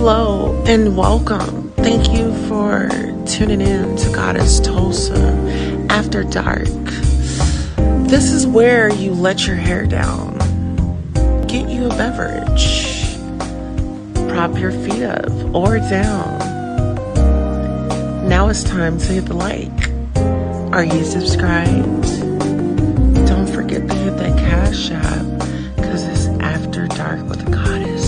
Hello and welcome. Thank you for tuning in to Goddess Tulsa After Dark. This is where you let your hair down, get you a beverage, prop your feet up or down. Now it's time to hit the like. Are you subscribed? Don't forget to hit that cash app because it's After Dark with the Goddess.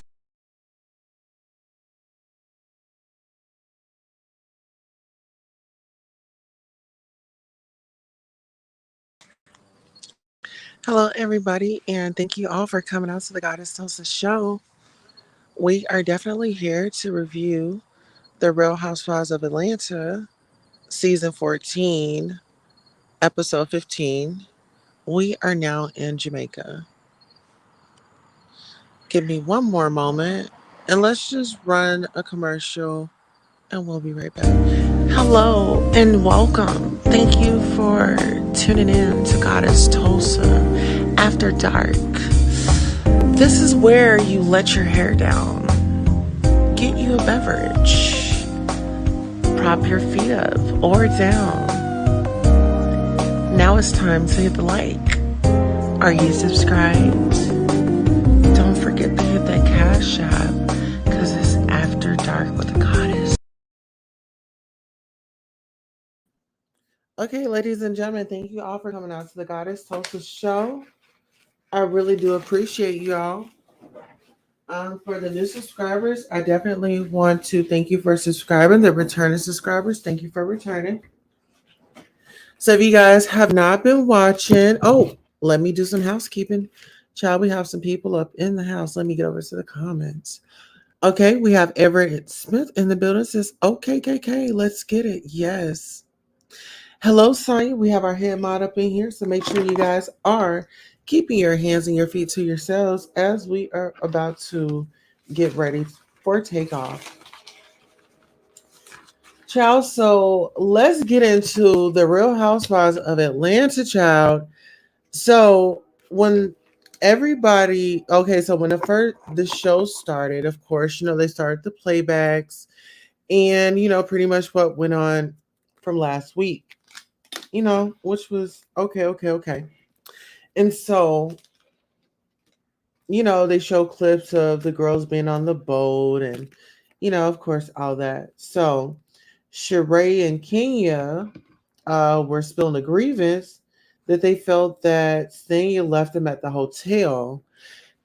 Hello, everybody, and thank you all for coming out to the Goddess Tulsa show. We are definitely here to review The Real Housewives of Atlanta, season 14, episode 15. We are now in Jamaica. Give me one more moment, and let's just run a commercial, and we'll be right back. Hello, and welcome. Thank you for tuning in to Goddess Tulsa After Dark. This is where you let your hair down, get you a beverage, prop your feet up or down. Now it's time to hit the like. Are you subscribed? Don't forget to hit that cash app because it's After Dark with the Goddess. Okay, ladies and gentlemen, thank you all for coming out to the Goddess Tulsa show. I really do appreciate you all. For the new subscribers, I definitely want to thank you for subscribing. The returning subscribers, thank you for returning. So if you guys have not been watching, let me do some housekeeping. Child, we have some people up in the house. Let me get over to the comments. Okay, we have Everett Smith in the building. Says, okay, KK, let's get it. Yes. Hello, Sonya. We have our head mod up in here. So make sure you guys are keeping your hands and your feet to yourselves as we are about to get ready for takeoff. Child, so let's get into the Real Housewives of Atlanta, child. So when when the show started, of course, they started the playbacks and pretty much what went on from last week, which was okay. And so, they show clips of the girls being on the boat and, of course, all that. So Sheree and Kenya were spilling a grievance that they felt that Stania left them at the hotel.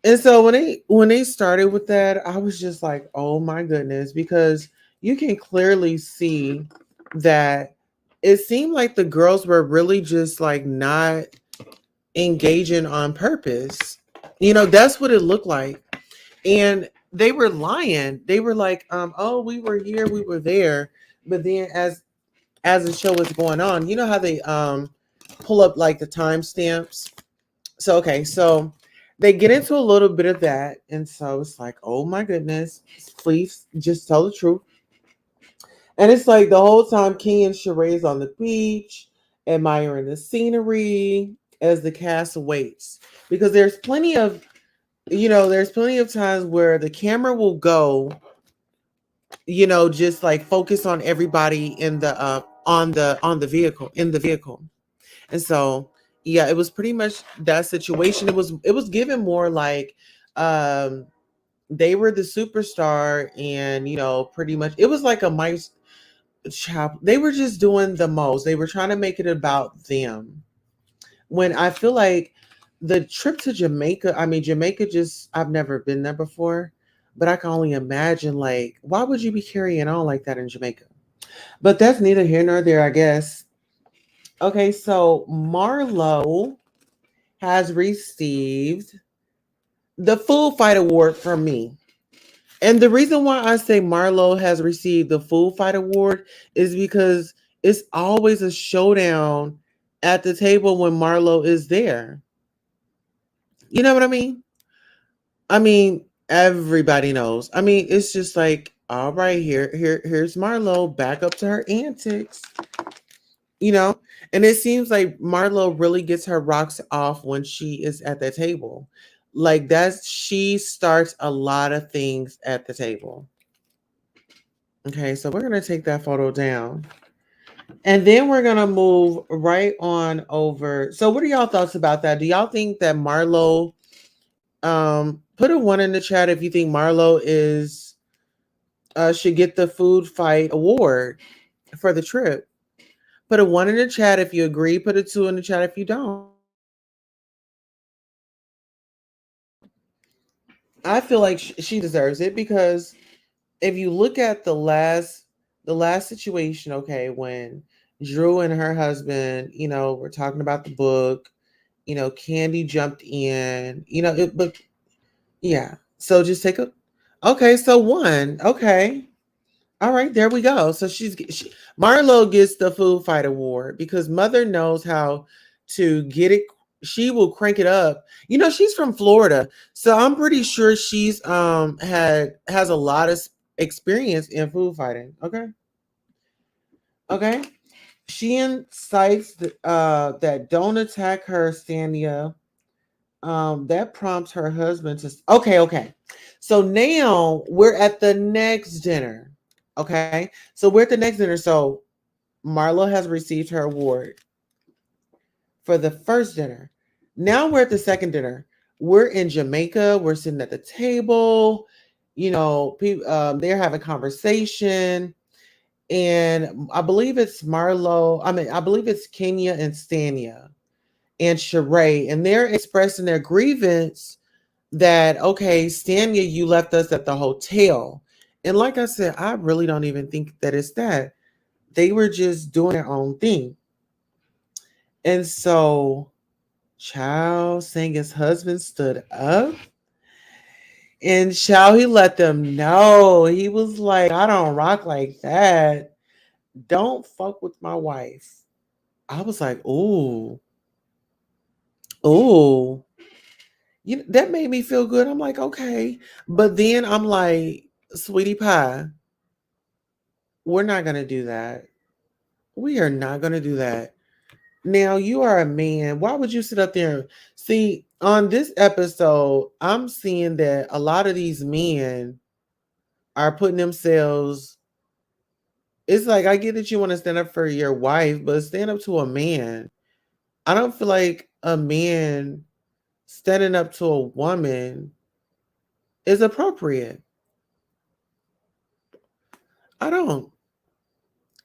And so when they started with that, I was just like, oh my goodness, because you can clearly see that it seemed like the girls were really just like not engaging on purpose. That's what it looked like. And they were lying. They were like, oh, we were here, we were there. But then as the show was going on, you know how they pull up like the timestamps. So they get into a little bit of that, and so it's like, oh my goodness, please just tell the truth. And it's like the whole time King and Sheree's on the beach, admiring the scenery as the cast waits. Because there's plenty of times where the camera will go, just like focus on everybody in the on the vehicle, in the vehicle. And so yeah, it was pretty much that situation. It was given more like um they were the superstar, and pretty much it was like a mice chap. They were just doing the most. They were trying to make it about them. When I feel like the trip to Jamaica, I mean Jamaica, just I've never been there before, but I can only imagine, like, why would you be carrying on like that in Jamaica? But that's neither here nor there, I guess. Okay, so Marlo has received the Food Fight Award from me. And the reason why I say Marlo has received the Food Fight Award is because it's always a showdown at the table when Marlo is there. You know what I mean? I mean, everybody knows. I mean, it's just like, all right, here's Marlo back up to her antics. You know, and it seems like Marlo really gets her rocks off when she is at the table. Like she starts a lot of things at the table. Okay, so we're gonna take that photo down. And then we're gonna move right on over. So what are y'all thoughts about that? Do y'all think that Marlo put a one in the chat if you think Marlo is should get the food fight award for the trip? Put a one in the chat if you agree, put a two in the chat if you don't. I feel like she deserves it because if you look at the last situation, okay, when Drew and her husband, were talking about the book, Kandi jumped in, but yeah. So just take a okay, so one. Okay. All right, there we go. So Marlo gets the food fight award because Mother knows how to get it. She will crank it up. She's from Florida, so I'm pretty sure she's has a lot of experience in food fighting. Okay, okay. She incites that don't attack her, Stania. That prompts her husband to. Okay, okay. So now we're at the next dinner. Okay, so we're at the next dinner. So Marlo has received her award for the first dinner. Now we're at the second dinner. We're in Jamaica. We're sitting at the table. They're having conversation, and I believe it's Marlo. I believe it's Kenya and Stania and Sheree, and they're expressing their grievance that okay, Stania, you left us at the hotel. And like I said, I really don't even think that it's that. They were just doing their own thing. And so Chow saying his husband stood up and Chow he let them know. He was like, I don't rock like that. Don't fuck with my wife. I was like, ooh, ooh. That made me feel good. I'm like, okay. But then I'm like, sweetie pie, we're not going to do that. We are not going to do that. Now, you are a man. Why would you sit up there? See, on this episode, I'm seeing that a lot of these men are putting themselves. It's like, I get that you want to stand up for your wife, but stand up to a man. I don't feel like a man standing up to a woman is appropriate. I don't.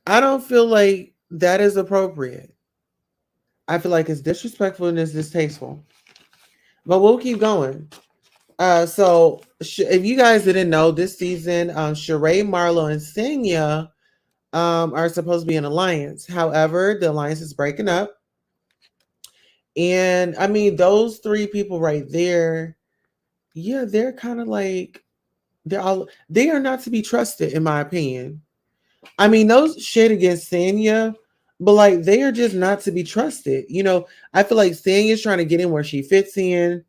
I don't feel like that is appropriate. I feel like it's disrespectful and it's distasteful. But we'll keep going. If you guys didn't know, this season, Sheree, Marlo, and Senya are supposed to be an alliance. However, the alliance is breaking up. And I mean, those three people right there, yeah, they're kind of like they are not to be trusted, in my opinion. I mean, those shit against Sanya, but like they are just not to be trusted. I feel like Sanya's trying to get in where she fits in.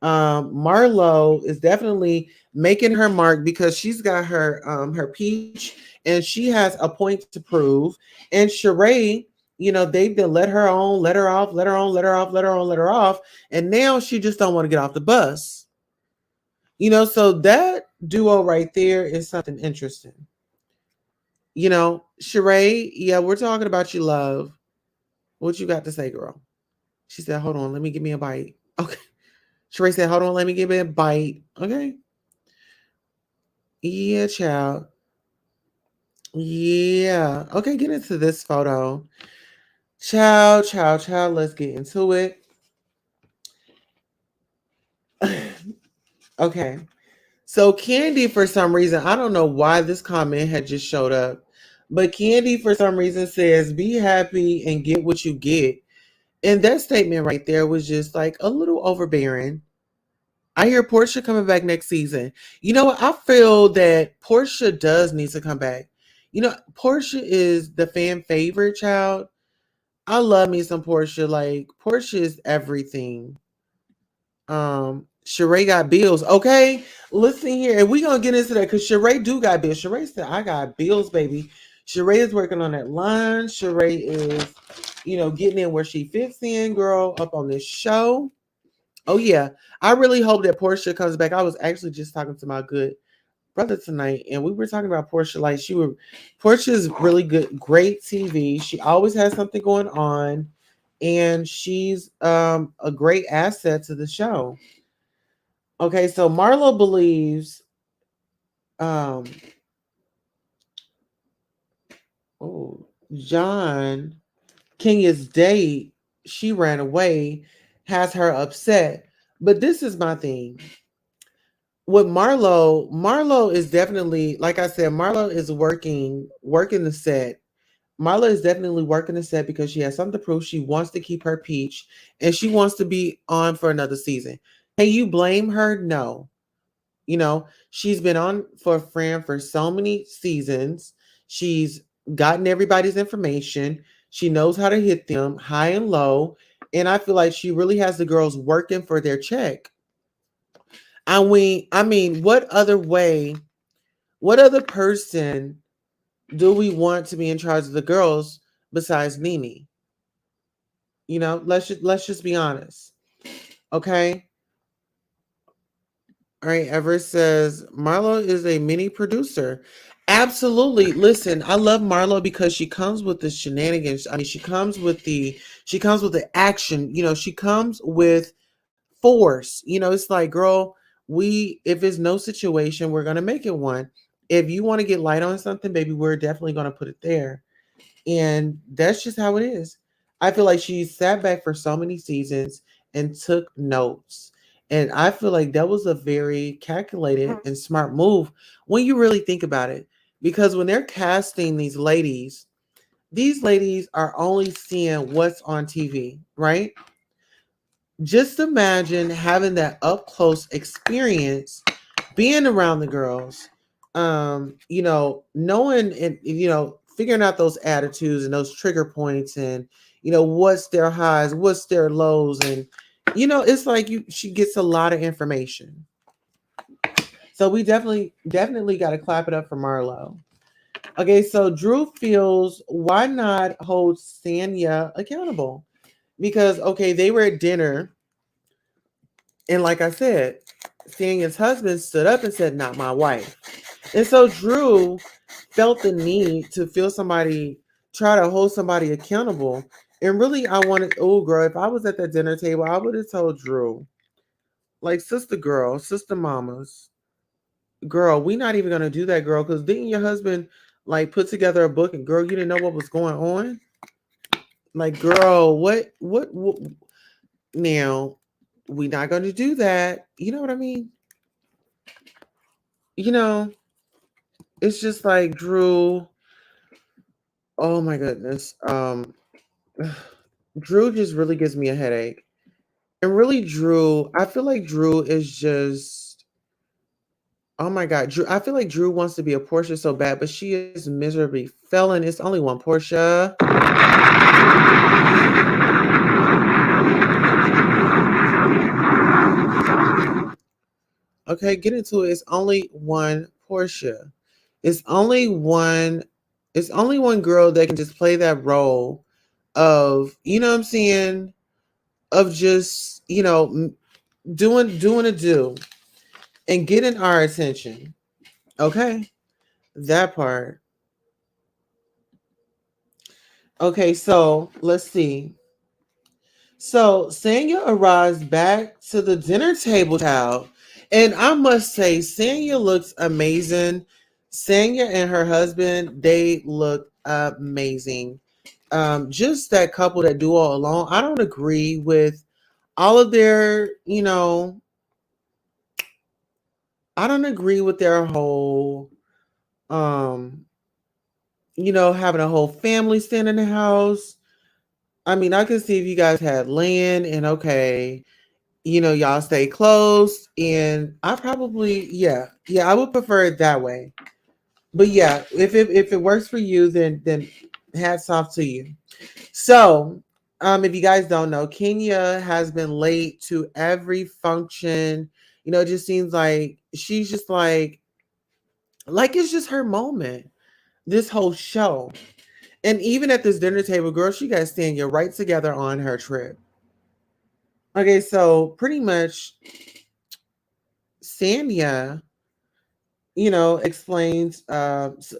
Marlo is definitely making her mark because she's got her peach and she has a point to prove. And Sheree, they've been let her on, let her off, let her on, let her off, let her on, let her off, and now she just don't want to get off the bus. So that duo right there is something interesting. Sheree, yeah, we're talking about you, love. What you got to say, girl? She said, hold on, let me give me a bite. Okay. Sheree said, hold on, let me give me a bite. Okay. Yeah, child. Yeah. Okay, get into this photo. Child, child, child. Let's get into it. Okay. So Kandi, for some reason, I don't know why this comment had just showed up, but Kandi, for some reason, says, be happy and get what you get. And that statement right there was just like a little overbearing. I hear Portia coming back next season. You know what? I feel that Portia does need to come back. Portia is the fan favorite child. I love me some Portia. Like Portia is everything. Sheree got bills. Okay, listen here, and we gonna get into that because Sheree do got bills. Sheree said, "I got bills, baby." Sheree is working on that line. Sheree is, getting in where she fits in, girl, up on this show. Oh yeah, I really hope that Portia comes back. I was actually just talking to my good brother tonight, and we were talking about Portia. Like Portia's really good, great TV. She always has something going on, and she's a great asset to the show. Okay, so Marlo believes um oh John Kenya's date, she ran away, has her upset. But this is my thing. With Marlo is definitely, like I said, Marlo is working the set. Marla is definitely working the set because she has something to prove. She wants to keep her peach and she wants to be on for another season. Can you blame her? No. She's been on for Fran for so many seasons. She's gotten everybody's information. She knows how to hit them high and low. And I feel like she really has the girls working for their check. I mean, what other person do we want to be in charge of the girls besides Nene? Let's just be honest. Okay. All right, Everett says Marlo is a mini producer. Absolutely. Listen, I love Marlo because she comes with the shenanigans. I mean, she comes with the action. She comes with force. It's like, girl, we if it's no situation, we're gonna make it one. If you want to get light on something, baby, we're definitely gonna put it there. And that's just how it is. I feel like she sat back for so many seasons and took notes. And I feel like that was a very calculated and smart move when you really think about it. Because when they're casting these ladies are only seeing what's on TV, right? Just imagine having that up close experience, being around the girls, knowing and figuring out those attitudes and those trigger points, and what's their highs, what's their lows, and it's like she gets a lot of information. So we definitely got to clap it up for Marlo. Okay, so Drew feels, why not hold Sanya accountable? Because okay, they were at dinner, and like I said, Sanya's husband stood up and said, "Not my wife." And so Drew felt the need to feel somebody, try to hold somebody accountable. And really, I wanted, oh, girl, if I was at that dinner table, I would have told Drew, like, sister girl, sister mamas, girl, we not even going to do that, girl, because didn't your husband, like, put together a book and, girl, you didn't know what was going on? Like, girl, what now, we not going to do that. You know what I mean? You know, it's just like, Drew, oh my goodness. Drew just really gives me a headache. And really, I feel like Drew is just, oh my God, Drew. I feel like Drew wants to be a Portia so bad, but she is miserably failing. It's only one Portia. Okay, get into it. It's only one Portia. It's only one. It's only one girl that can just play that role of, you know what I'm saying, of just, doing a do and getting our attention. Okay, that part. Okay, so let's see. So Sanya arrives back to the dinner table, child. And I must say, Sanya looks amazing. Sanya and her husband, they look amazing. Just that couple that do all alone. I don't agree with all of their, I don't agree with their whole um, having a whole family staying in the house. I mean, I can see if you guys had land and okay, y'all stay close. And I probably, yeah, I would prefer it that way. But yeah, if it works for you, then hats off to you. So, if you guys don't know, Kenya has been late to every function. It just seems like she's just like it's just her moment. This whole show. And even at this dinner table, girl, she got Stanya right together on her trip. Okay, so pretty much Sanya, explains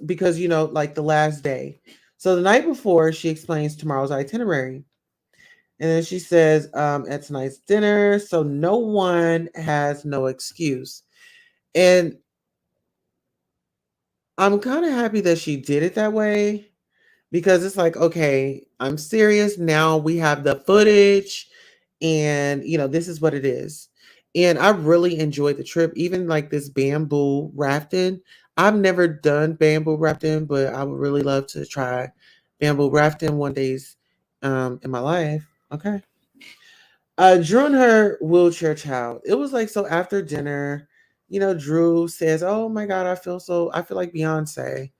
because like the last day. So the night before, she explains tomorrow's itinerary. And then she says, at tonight's dinner, so no one has no excuse. And I'm kind of happy that she did it that way because it's like, okay, I'm serious. Now we have the footage and, this is what it is. And I really enjoyed the trip, even like this bamboo rafting. I've never done bamboo rafting, but I would really love to try bamboo rafting one days in my life. Okay. Drew and her wheelchair child. It was like so after dinner, Drew says, "Oh my God, I feel like Beyonce."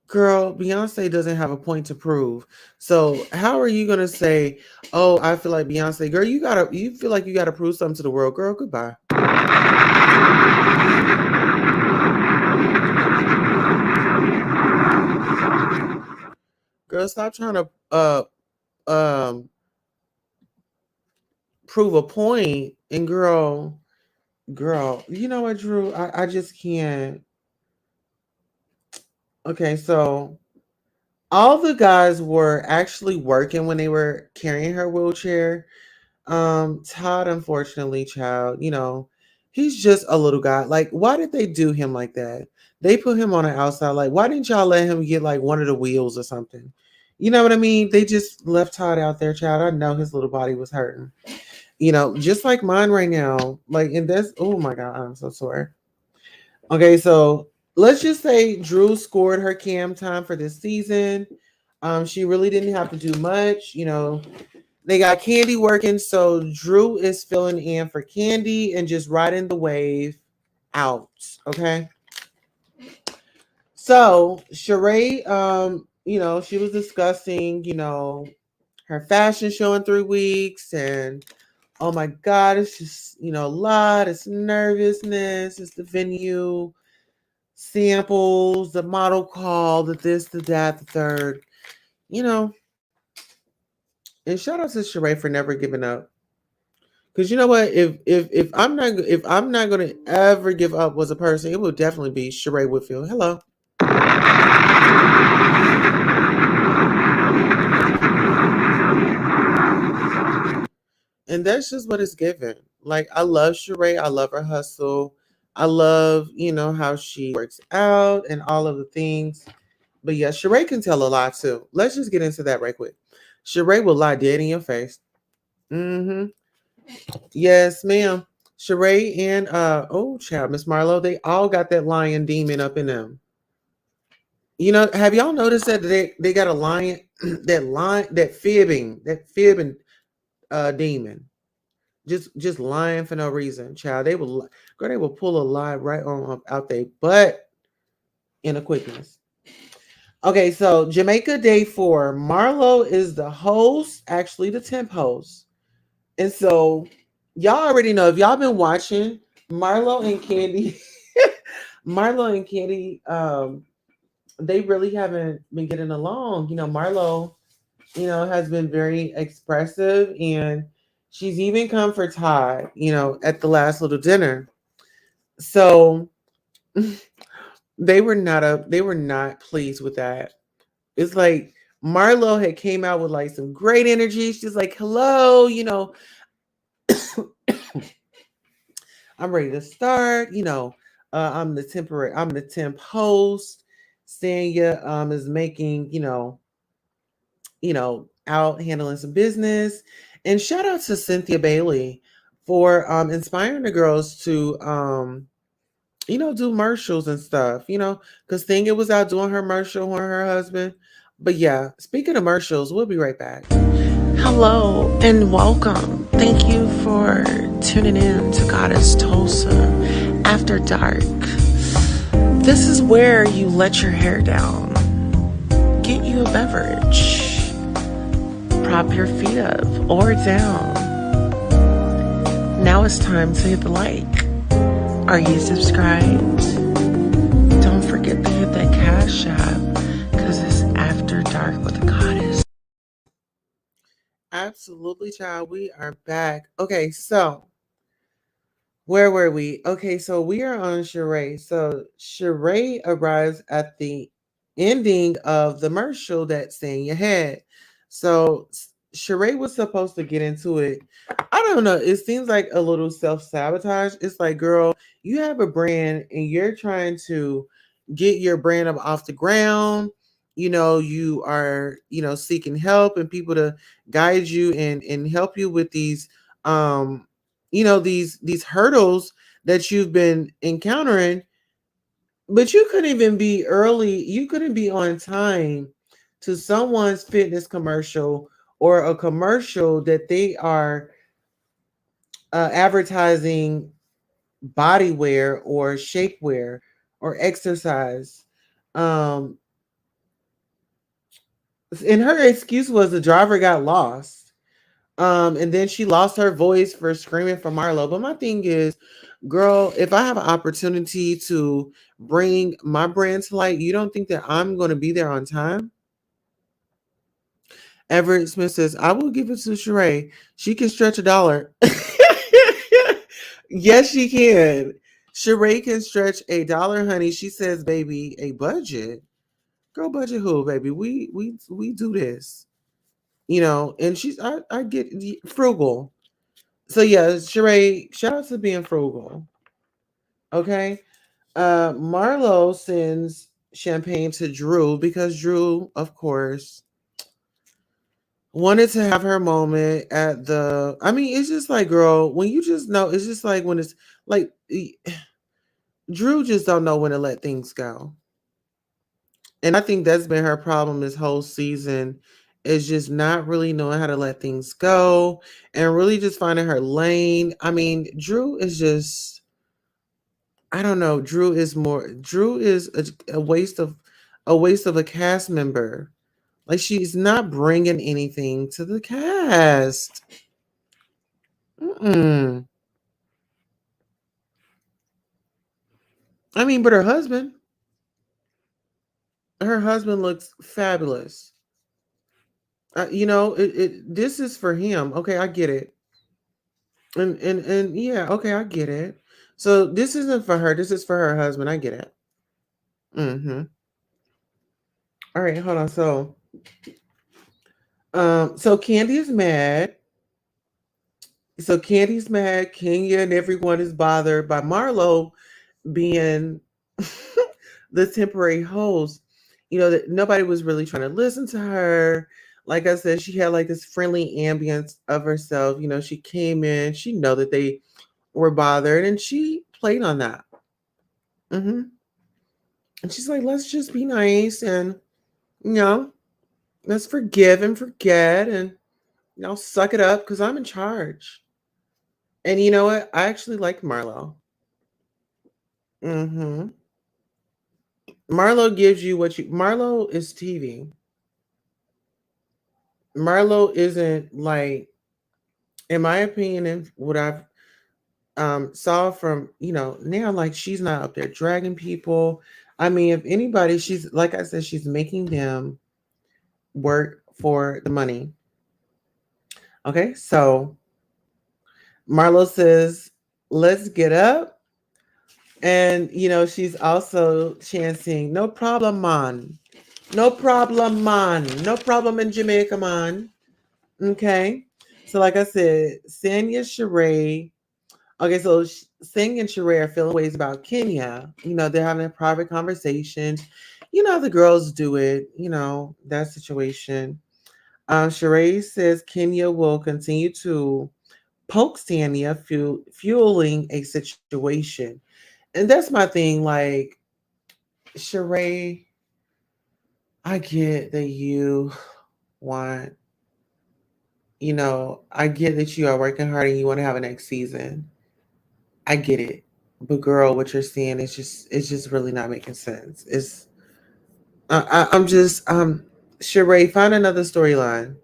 Girl, Beyonce doesn't have a point to prove. So how are you gonna say, "Oh, I feel like Beyonce"? Girl, you feel like you gotta prove something to the world. Girl, goodbye. Girl, stop trying to um prove a point. And girl, you know what, Drew? I just can't. Okay, so all the guys were actually working when they were carrying her wheelchair. Todd, unfortunately, child, he's just a little guy. Like, why did they do him like that? They put him on the outside. Like, why didn't y'all let him get like one of the wheels or something? You know what I mean? They just left Todd out there, child. I know his little body was hurting. Just like mine right now. Like, and that's, oh my God, I'm so sorry. Okay, so let's just say Drew scored her cam time for this season. She really didn't have to do much. They got Kandi working, so Drew is filling in for Kandi and just riding the wave out. Okay. So Sheree, she was discussing, her fashion show in 3 weeks, and oh my God, it's just, a lot. It's nervousness, it's the venue, samples, the model call, the this, the that, the third, you know. And shout out to Sheree for never giving up. Cause you know what? If I'm not gonna ever give up as a person, it will definitely be Sheree Whitfield. Hello. And that's just what it's given. Like I love Sheree. I love her hustle. I love, how she works out and all of the things. But yeah, Sheree can tell a lot too. Let's just get into that right quick. Sheree will lie dead in your face. Mm-hmm. Yes, ma'am. Sheree and oh child, Miss Marlowe, they all got that lion demon up in them. Have y'all noticed that they got a lion that fibbing demon. Just lying for no reason. Child, they will pull a lie right on up out there butt in a quickness. Okay, so Jamaica Day 4. Marlo is the host, actually the temp host. And so y'all already know if y'all been watching Marlo and Kandi, Marlo and Kandi, they really haven't been getting along. Marlo, has been very expressive and she's even come for Todd, at the last little dinner. So they were not pleased with that. It's like Marlo had came out with like some great energy. She's like, hello, I'm ready to start. I'm the temp host. Sanya is making, out handling some business. And shout out to Cynthia Bailey for inspiring the girls to do commercials and stuff, because Thingit was out doing her commercial with her husband. But yeah, speaking of commercials, we'll be right back. Hello and welcome. Thank you for tuning in to Goddess Tulsa After Dark. This is where you let your hair down, get you a beverage, prop your feet up or down. Now it's time to hit the like. Are you subscribed? Don't forget to hit that cash app because it's After Dark with the Goddess. Absolutely, child. We are back. Okay, so Where were we? Okay, so we are on Sheree. So Sheree arrives at the ending of the commercial that's in your head. So Sheree was supposed to get into it. I don't know. It seems like a little self sabotage. It's like, girl, you have a brand and you're trying to get your brand up off the ground. You are, seeking help and people to guide you and help you with these um these hurdles that you've been encountering, but you couldn't even be early, you couldn't be on time to someone's fitness commercial or a commercial that they are advertising body wear or shapewear or exercise. um and her excuse was the driver got lost. And then she lost her voice for screaming for Marlo. But my thing is, girl, if I have an opportunity to bring my brand to light, you don't think that I'm going to be there on time? Everett Smith says, I will give it to Sheree. She can stretch $1. Yes, she can. Sheree can stretch $1, honey. She says, baby, a budget. Girl, budget who, baby? We do this. And I get frugal. So yeah, Sheree, shout out to being frugal. Okay. Marlo sends champagne to Drew because Drew, of course, wanted to have her moment at the I mean, it's just like, girl, when you just know, it's just like when it's like Drew just don't know when to let things go. And I think that's been her problem this whole season, is just not really knowing how to let things go and really just finding her lane. I mean, Drew is just, I don't know. Drew is a waste of a cast member. Like, she's not bringing anything to the cast. Mm-mm. I mean, but her husband looks fabulous. This is for him. Okay, I get it. And yeah, okay, I get it. So this isn't for her. This is for her husband. I get it. Mm-hmm. All right, hold on. So Candy is mad. So Candy's mad. Kenya and everyone is bothered by Marlo being the temporary host. That nobody was really trying to listen to her. Like I said, she had like this friendly ambience of herself. She came in, she know that they were bothered, and she played on that. Hmm. And she's like, let's just be nice and you know, let's forgive and forget and suck it up because I'm in charge. And you know what? I actually like Marlo. Hmm. Marlo gives you what you. Marlo is TV. Marlo isn't like, in my opinion, and what I've saw from now, like, she's not up there dragging people. I mean, if anybody, she's, like I said, she's making them work for the money. Okay, so Marlo says, "Let's get up," and she's also chanting, "No problem, man. No problem, man. No problem in Jamaica, man." Okay. So, like I said, Sanya Sheree. Okay, so Sing and Sheree are feeling ways about Kenya. They're having a private conversation. The girls do it, that situation. Sheree says Kenya will continue to poke Sanya, fueling a situation. And that's my thing. Like, Sheree, I get that you want, I get that you are working hard and you want to have a next season. I get it. But girl, what you're seeing is just really not making sense. I'm just Sheree, find another storyline.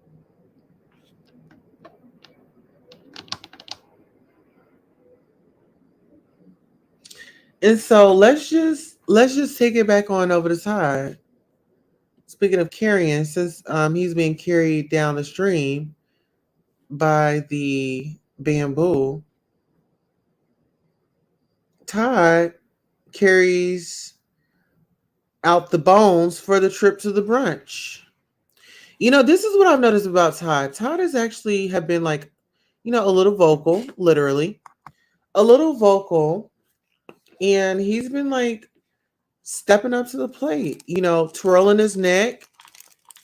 And so let's just take it back on over the side. Speaking of carrying, since he's being carried down the stream by the bamboo, Todd carries out the bones for the trip to the brunch. This is what I've noticed about Todd. Todd has actually have been like, a little vocal, literally, a little vocal, and he's been like stepping up to the plate, twirling his neck,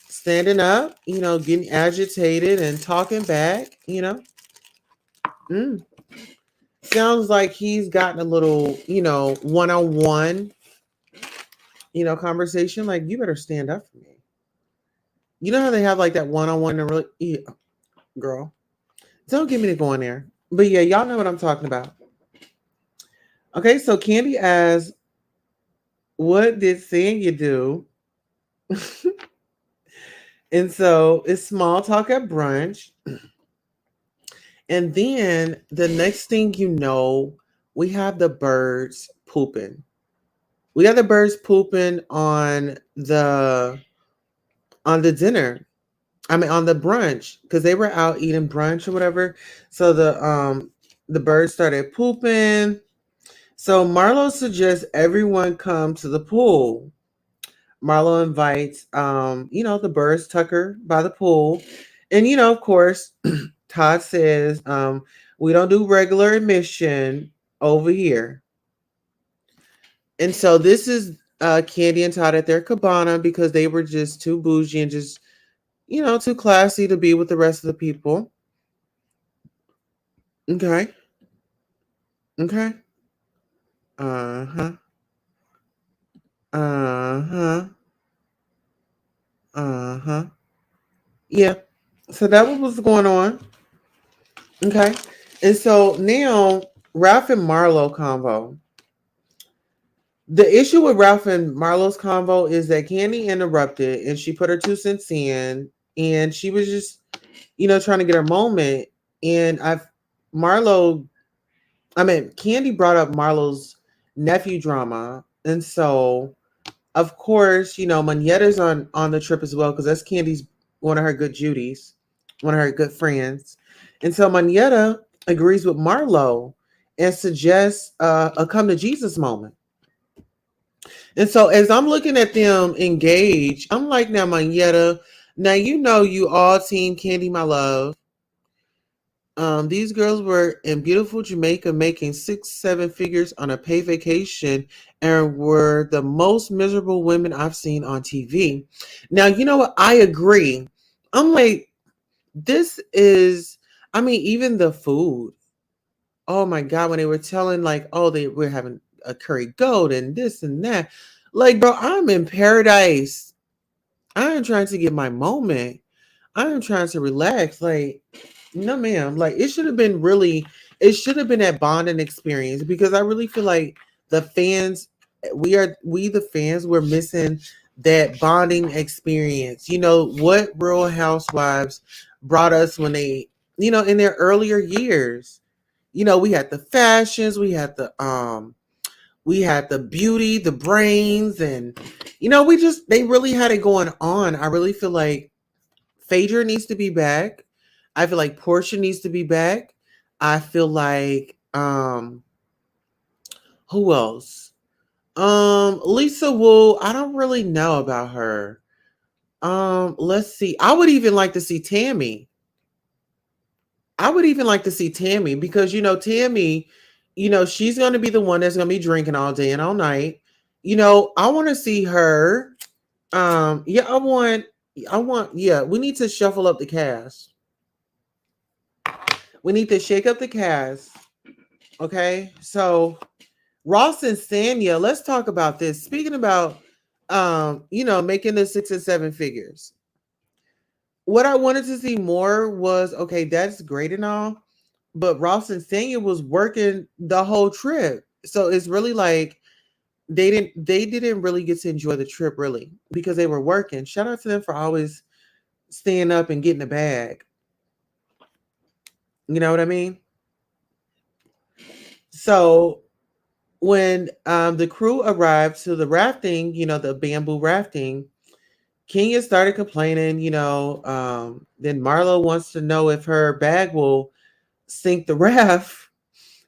standing up, getting agitated and talking back. Mm. Sounds like he's gotten a little, one-on-one, conversation. Like, you better stand up for me. You know how they have like that one-on-one and really, yeah, girl, don't get me to go in there. But yeah, y'all know what I'm talking about. Okay, so Kandi asks, what did Sanya do? And so it's small talk at brunch. And then the next thing you know, we have the birds pooping. We got the birds pooping on the dinner. I mean on the brunch, because they were out eating brunch or whatever. So the birds started pooping. So Marlo suggests everyone come to the pool. Marlo invites the birds Tucker by the pool. And of course, Todd says, we don't do regular admission over here. And so this is Kandi and Todd at their cabana because they were just too bougie and just, too classy to be with the rest of the people. Okay. Okay. Uh-huh. Uh-huh. Uh-huh. Yeah. So that was going on. Okay. And so now Ralph and Marlo convo. The issue with Ralph and Marlo's convo is that Kandi interrupted and she put her 2 cents in and she was just, trying to get her moment. And Kandi brought up Marlo's nephew drama. And so of course, Manietta's on the trip as well, because that's Kandi's one of her good Judies, one of her good friends. And so Manietta agrees with Marlo and suggests a come to Jesus moment. And so as I'm looking at them engage, I'm like, now Manietta, now you all team Kandi, my love. These girls were in beautiful Jamaica making 6-7 figures on a paid vacation and were the most miserable women I've seen on TV. Now, you know what? I agree. I'm like, even the food. Oh my God, when they were telling like, oh, they were having a curry goat and this and that. Like, bro, I'm in paradise. I am trying to get my moment. I am trying to relax. Like, no, ma'am. Like, it should have been that bonding experience, because I really feel like the fans, we the fans, we're missing that bonding experience. What Real Housewives brought us when they, in their earlier years. We had the fashions, we had the beauty, the brains, and they really had it going on. I really feel like Phaedra needs to be back. I feel like Portia needs to be back. I feel like who else? Lisa Wu, I don't really know about her. Let's see. I would even like to see Tammy. I would even like to see Tammy, because Tammy, she's going to be the one that's going to be drinking all day and all night. I want to see her. Yeah, yeah, we need to shuffle up the cast. We need to shake up the cast. Okay. So Ross and Sanya, let's talk about this. Speaking about making the 6 and 7 figures. What I wanted to see more was, okay, that's great and all, but Ross and Sanya was working the whole trip. So it's really like they didn't really get to enjoy the trip, really, because they were working. Shout out to them for always staying up and getting the bag. You know what I mean? So when the crew arrived to the rafting, the bamboo rafting, Kenya started complaining, then Marlo wants to know if her bag will sink the raft.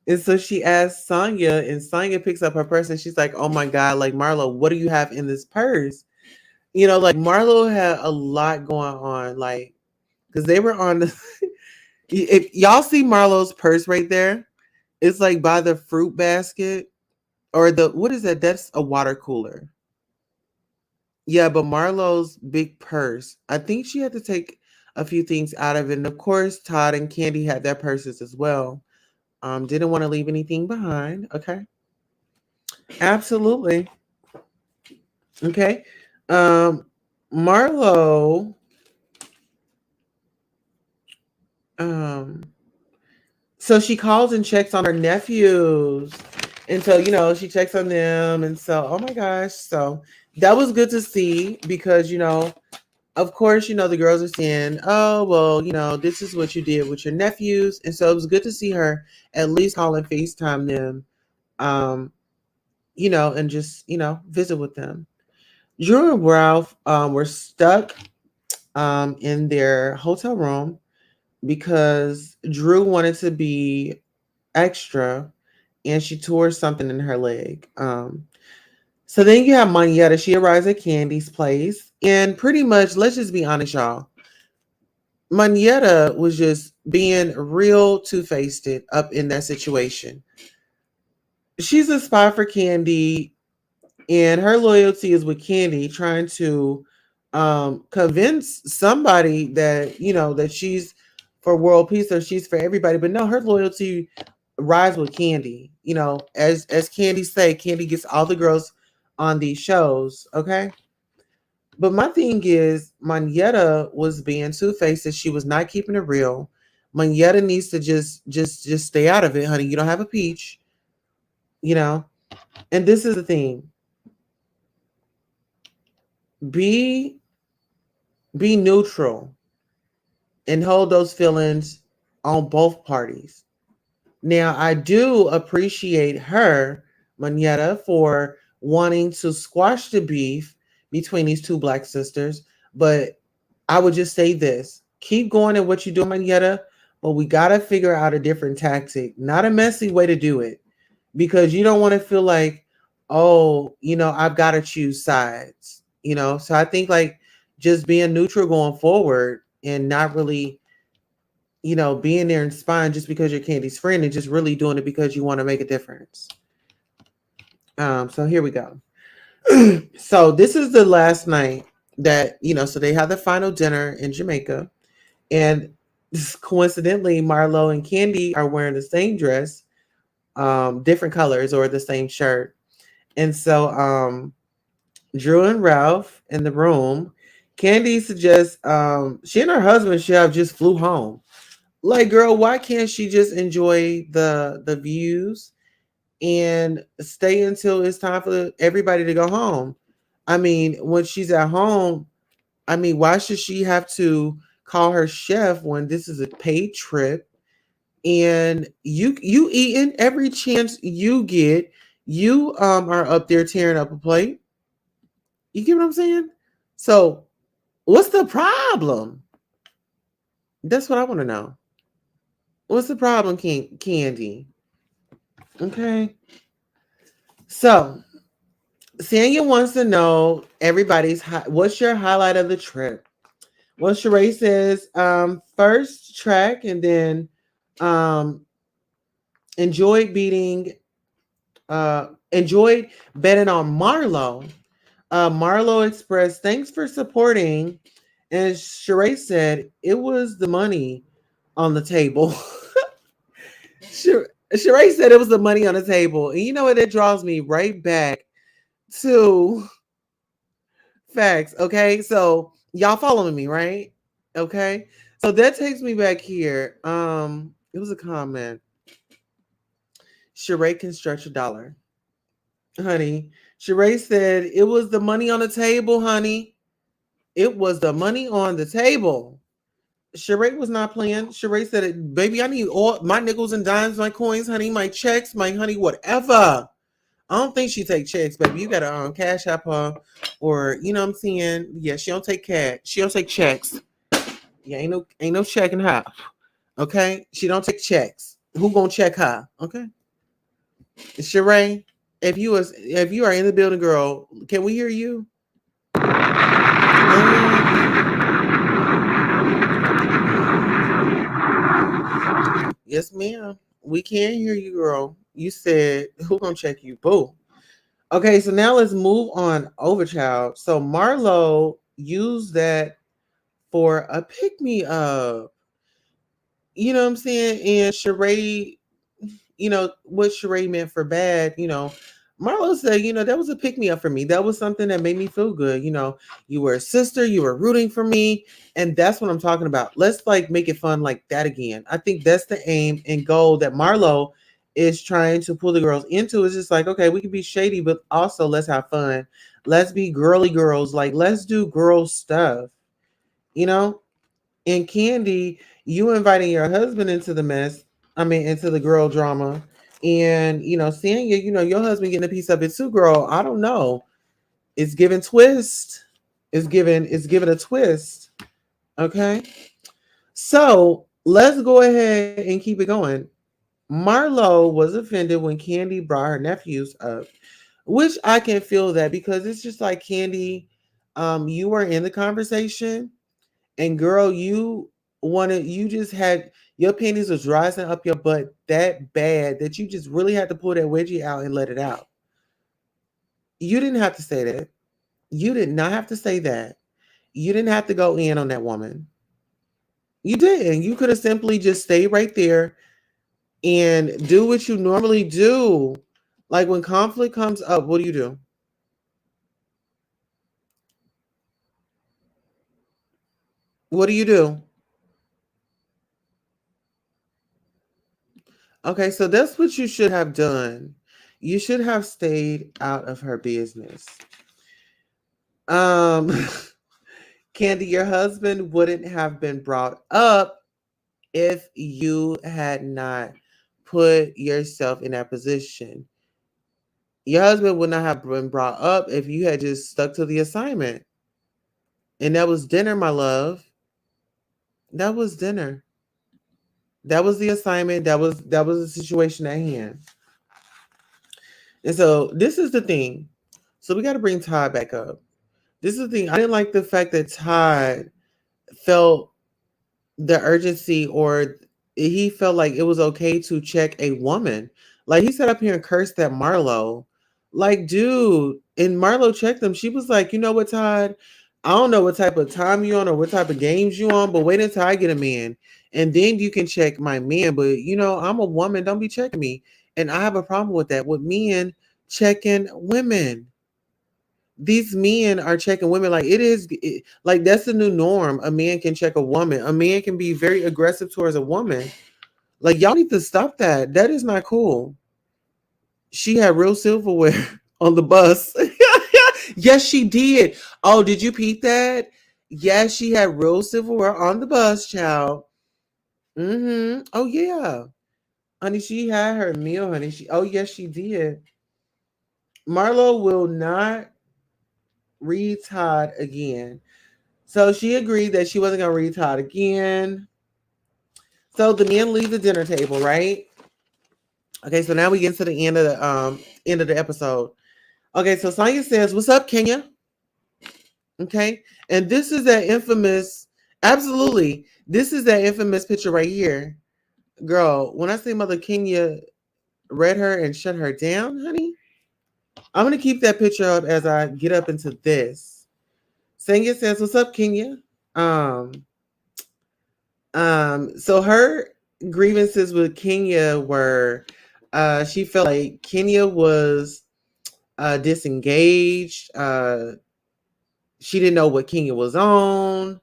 And so she asks Sonya, and Sonya picks up her purse and she's like, "Oh my God, like Marlo, what do you have in this purse?" Like Marlo had a lot going on, like, because they were on the. If y'all see Marlo's purse right there, it's like by the fruit basket or what is that? That's a water cooler. Yeah, but Marlo's big purse, I think she had to take a few things out of it. And of course, Todd and Candy had their purses as well. Didn't want to leave anything behind. Okay. Absolutely. Okay. Um, Marlo, um, so she calls and checks on her nephews. And so, she checks on them. And so, oh my gosh. So that was good to see because, of course, the girls are saying, oh, well, this is what you did with your nephews. And so it was good to see her at least call and FaceTime them, um, and just, visit with them. Drew and Ralph were stuck in their hotel room because Drew wanted to be extra and she tore something in her leg. So then you have Manietta. She arrives at Candy's place. And pretty much, let's just be honest, y'all. Manietta was just being real two-faced up in that situation. She's a spy for Candy, and her loyalty is with Candy, trying to convince somebody that that she's for world peace or she's for everybody. But no, her loyalty rides with Candy. As Candy say, Candy gets all the girls on these shows. Okay. But my thing is, Manietta was being two faced. She was not keeping it real. Manietta needs to just stay out of it, honey. You don't have a peach, you know. And this is the thing: be be neutral and hold those feelings on both parties. Now, I do appreciate her, Manietta, for wanting to squash the beef between these two black sisters, but I would just say this: keep going at what you're doing, Manietta, but we got to figure out a different tactic, not a messy way to do it, because you don't want to feel like, oh, I've got to choose sides. So I think like just being neutral going forward and not really being there and spying just because you're Candy's friend and just really doing it because you want to make a difference. So here we go. So this is the last night that, so they have the final dinner in Jamaica. And coincidentally, Marlo and Candy are wearing the same dress, different colors or the same shirt. And so Drew and Ralph in the room, Candy suggests she and her husband should have just flew home. Like, girl, why can't she just enjoy the views and stay until it's time for everybody to go home? I mean, when she's at home, I mean, why should she have to call her chef when this is a paid trip and you eating every chance you get? You are up there tearing up a plate. You get what I'm saying? So, what's the problem? That's what I want to know. What's the problem, Candy? Okay. So, Sanya wants to know what's your highlight of the trip? Well, Sheree says first track and then um, enjoyed beating, enjoyed betting on Marlo. Marlo expressed thanks for supporting, and Sheree said it was the money on the table. Sheree said it was the money on the table, and you know what? It draws me right back to facts. Okay, so y'all following me, right? Okay, so that takes me back here. It was a comment. Sheree can stretch a dollar, honey. Sheree said it was the money on the table, honey. It was the money on the table. Sheree was not playing. Sheree said, "Baby, I need all my nickels and dimes, my coins, honey, my checks, my honey, whatever." I don't think she take checks, baby. You gotta cash app her, or you know what I'm saying. Yeah, she don't take cash. She don't take checks. Yeah, ain't no check in her. Okay, she don't take checks. Who gonna check her? Okay. Sheree, if you are in the building, girl, can we hear you? Yes, ma'am. We can hear you, girl. You said who gonna check you? Boo. Okay, so now let's move on over, child. So Marlo used that for a pick me up. You know what I'm saying? And Sheree, what Sheree meant for bad, Marlo said, that was a pick me up for me. That was something that made me feel good. You were a sister, you were rooting for me. And that's what I'm talking about. Let's like make it fun like that again. I think that's the aim and goal that Marlo is trying to pull the girls into. It's just like, okay, we can be shady, but also let's have fun. Let's be girly girls. Like, let's do girl stuff, you know? And Candy, you inviting your husband into the mess. I mean, into the girl drama, and seeing you, your husband getting a piece of it too, girl. I don't know. It's giving twist. It's given a twist. Okay, so let's go ahead and keep it going. Marlo was offended when Candy brought her nephews up, which I can feel that because it's just like Candy, you were in the conversation. And girl, you just had your panties was rising up your butt that bad that you just really had to pull that wedgie out and let it out. You didn't have to say that. You did not have to say that. You didn't have to go in on that woman. You didn't. You could have simply just stayed right there and do what you normally do. Like when conflict comes up, what do you do? What do you do? Okay, so that's what you should have done. You should have stayed out of her business. Um, Candy, your husband wouldn't have been brought up if you had not put yourself in that position. Your husband would not have been brought up if you had just stuck to the assignment. And that was dinner, my love. That was dinner. That was the assignment. That was the situation at hand. And so this is the thing. So we got to bring Todd back up. This is the thing. I didn't like the fact that Todd felt the urgency, or he felt like it was okay to check a woman. Like he sat up here and cursed at Marlo. Like, dude, and Marlo checked him. She was like, you know what, Todd? I don't know what type of time you on or what type of games you on, but wait until I get a man. And then you can check my man. But I'm a woman. Don't be checking me. And I have a problem with that. With men checking women, these men are checking women like like that's the new norm. A man can check a woman. A man can be very aggressive towards a woman. Like y'all need to stop that. That is not cool. She had real silverware on the bus. Yes, she did. Oh, did you peep that? Yes, she had real silverware on the bus, child. Mm-hmm. Oh yeah. Honey, she had her meal, honey. Oh yes, she did. Marlo will not read Todd again. So she agreed that she wasn't gonna read Todd again. So the men leave the dinner table, right? Okay, so now we get to the end of the episode. Okay, so Sonya says, "What's up, Kenya?" Okay, and this is that infamous. Absolutely, this is that infamous picture right here, girl. When I say Mother Kenya read her and shut her down, honey, I'm gonna keep that picture up as I get up into this. Sonya says, "What's up, Kenya?" Um, so her grievances with Kenya were she felt like Kenya was disengaged. She didn't know what Kenya was on.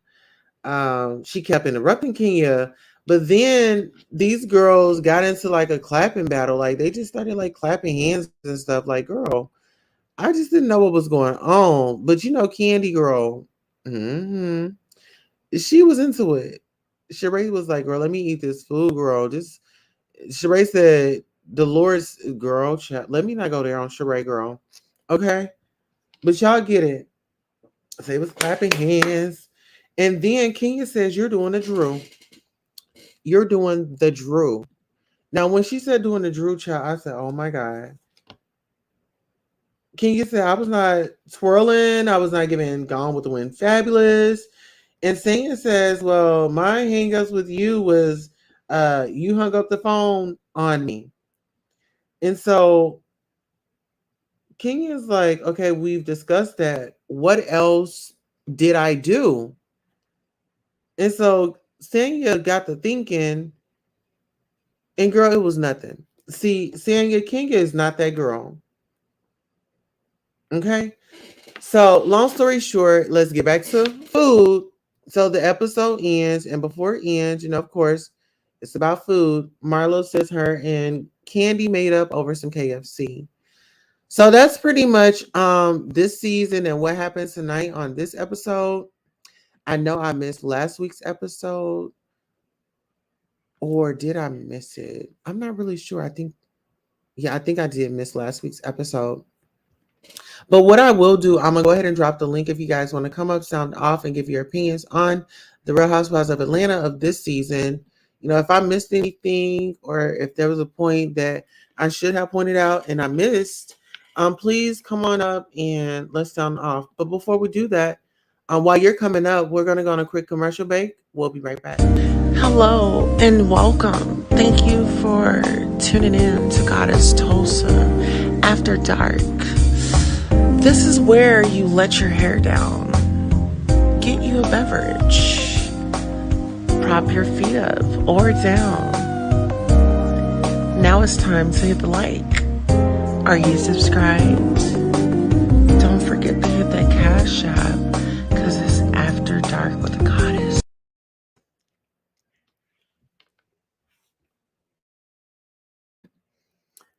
She kept interrupting Kenya. But then these girls got into like a clapping battle. Like they just started like clapping hands and stuff. Like, girl, I just didn't know what was going on. But Candy Girl, hmm she was into it. Sheree was like, "Girl, let me eat this food, girl." Just Sheree said, "The Lord's girl, let me not go there on Sheree, girl." Okay, but y'all get it. So it was clapping hands, and then Kenya says, "You're doing the Drew. You're doing the Drew." Now, when she said doing the Drew child, I said, "Oh my god." Kenya said, "I was not twirling. I was not giving Gone with the Wind fabulous." And Sanya says, "Well, my hangups with you was you hung up the phone on me." And so Kenya's like, "Okay, we've discussed that. What else did I do?" And so Sanya got to thinking, and girl, it was nothing. See, Sanya, Kenya is not that girl. Okay. So, long story short, let's get back to food. So, the episode ends, and before it ends, of course, it's about food. Marlo says her and Kandi made up over some KFC. So that's pretty much this season and what happens tonight on this episode. I know I missed last week's episode, or did I miss it? I'm not really sure. I think I did miss last week's episode. But what I will do, I'm gonna go ahead and drop the link if you guys want to come up, sound off, and give your opinions on the Real Housewives of Atlanta of this season. If I missed anything or if there was a point that I should have pointed out and I missed, please come on up and let's sound off. But before we do that, while you're coming up, we're gonna go on a quick commercial break. We'll be right back. Hello and welcome. Thank you for tuning in to Goddess Tulsa After Dark. This is where you let your hair down, get you a beverage, prop your feet up or down. Now it's time to hit the like. Are you subscribed? Don't forget to hit that cash app because it's After Dark with the Goddess.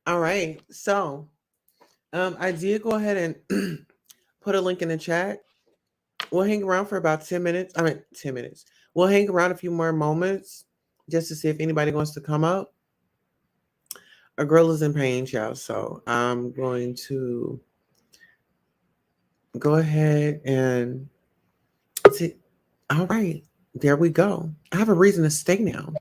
All right, so I did go ahead and put a link in the chat. We'll hang around for about 10 minutes. 10 minutes. We'll hang around a few more moments just to see if anybody wants to come up. A girl is in pain, child. So I'm going to go ahead and see. All right. There we go. I have a reason to stay now.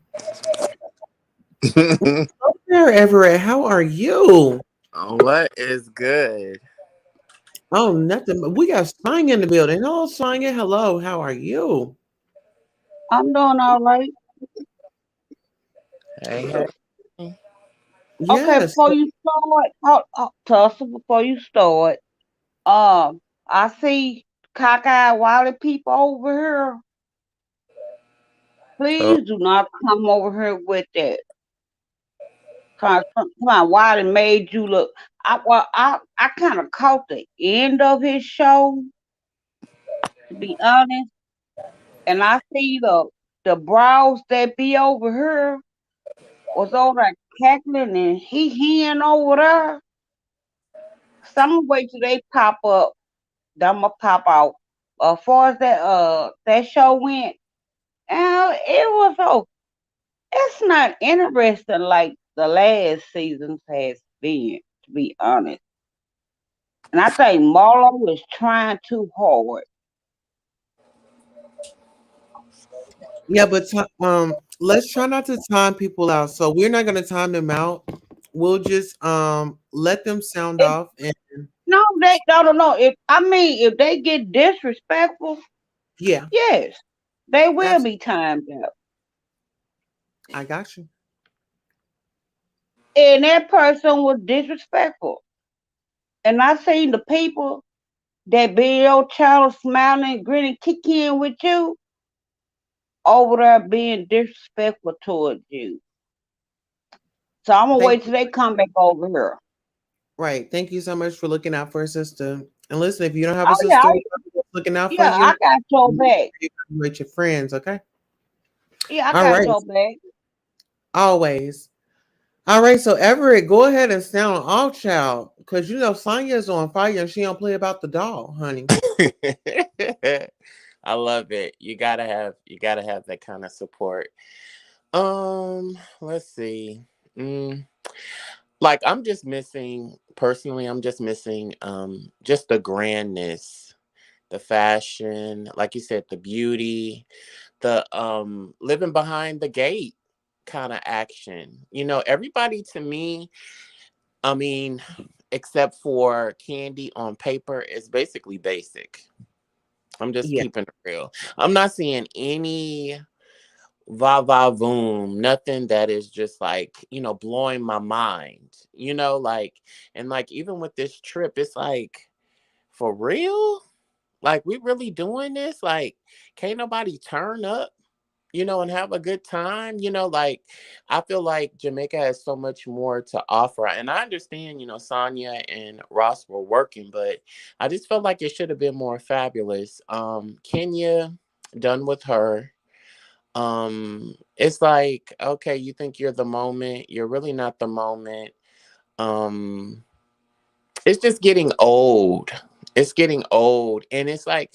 Hello there, Everett. How are you? What is good? Oh, nothing. We got Sonya in the building. Hello, Sonya. Hello. How are you? I'm doing all right. Hey, hey. Okay, Yes. before you start, Tulsa, before you start, I see cockeyed wildy people over here. Oh, Please do not come over here with that. Come on, Wiley made you look. I kind of caught the end of his show, to be honest, and I see the brows that be over here was over there cackling and he hen over there. Some way till they pop up, I'ma pop out. As far as that show went, it was it's not interesting like the last seasons has been, to be honest. And I think Marlo is trying too hard. Yeah, but let's try not to time people out. So we're not going to time them out. We'll just let them sound If off and no, they no. If they get disrespectful, yeah, yes, they will absolutely. be timed out. I got you. And that person was disrespectful. And I seen the people that be your child smiling, grinning, kicking with you over there being disrespectful towards you. So I'm gonna Thank wait till they come back over here. right. Thank you so much for looking out for a sister. And listen, if you don't have a Oh yeah, sister looking out for yeah, you, I got your make back. sure you evaluate your friends, okay? Yeah, I All got right. your back. Always. All right, so Everett, go ahead and sound off, child, because Sonya's on fire and she don't play about the doll, honey. I love it. You gotta have that kind of support. Let's see. Mm, like I'm just missing personally. I'm just missing just the grandness, the fashion, like you said, the beauty, the living behind the gate kind of action. You know, everybody to me, I mean, except for Kandi on paper, is basically basic. I'm just Yeah. keeping it real. I'm not seeing any va va voom, nothing that is just like, blowing my mind, like, and like, even with this trip, it's like, for real? Like, we really doing this? Like, can't nobody turn up? And have a good time. Like, I feel like Jamaica has so much more to offer. And I understand, Sonya and Ross were working, but I just felt like it should have been more fabulous. Kenya, done with her. It's like, okay, you think you're the moment. You're really not the moment. Um, it's just getting old. It's getting old. And it's like,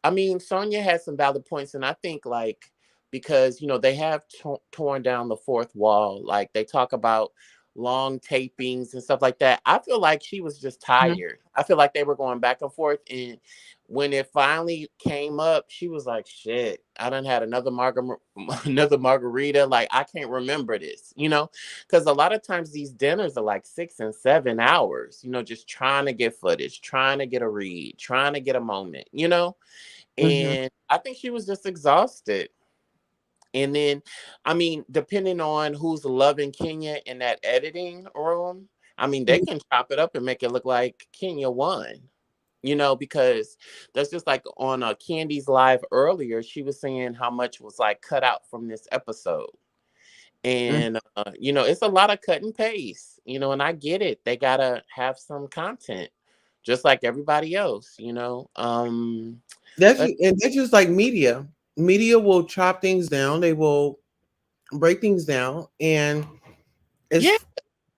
I mean, Sonya has some valid points. And I think, like, because, they have torn down the fourth wall. Like, they talk about long tapings and stuff like that. I feel like she was just Mhm. tired. I feel like they were going back and forth. And when it finally came up, she was like, shit, I done had another another margarita. Like, I can't remember this, because a lot of times these dinners are like 6 and 7 hours, just trying to get footage, trying to get a read, trying to get a moment. Mhm. And I think she was just exhausted. And then, I mean, depending on who's loving Kenya in that editing room, I mean, they Mhm. can chop it up and make it look like Kenya won. Because that's just like on Candy's live earlier, she was saying how much was like cut out from this episode. Mhm. And, it's a lot of cut and paste, and I get it. They got to have some content just like everybody else. But That's just like media. Media will chop things down. They will break things down, and yeah, it's you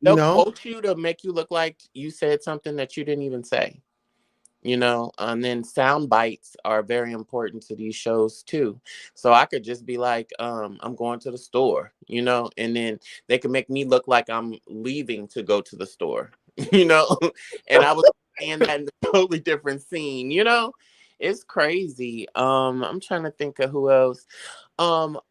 they'll know. quote you to make you look like you said something that you didn't even say. And then sound bites are very important to these shows too. So I could just be like, I'm going to the store, and then they could make me look like I'm leaving to go to the store, you know, and I was saying that in a totally different scene. It's crazy. I'm trying to think of who else.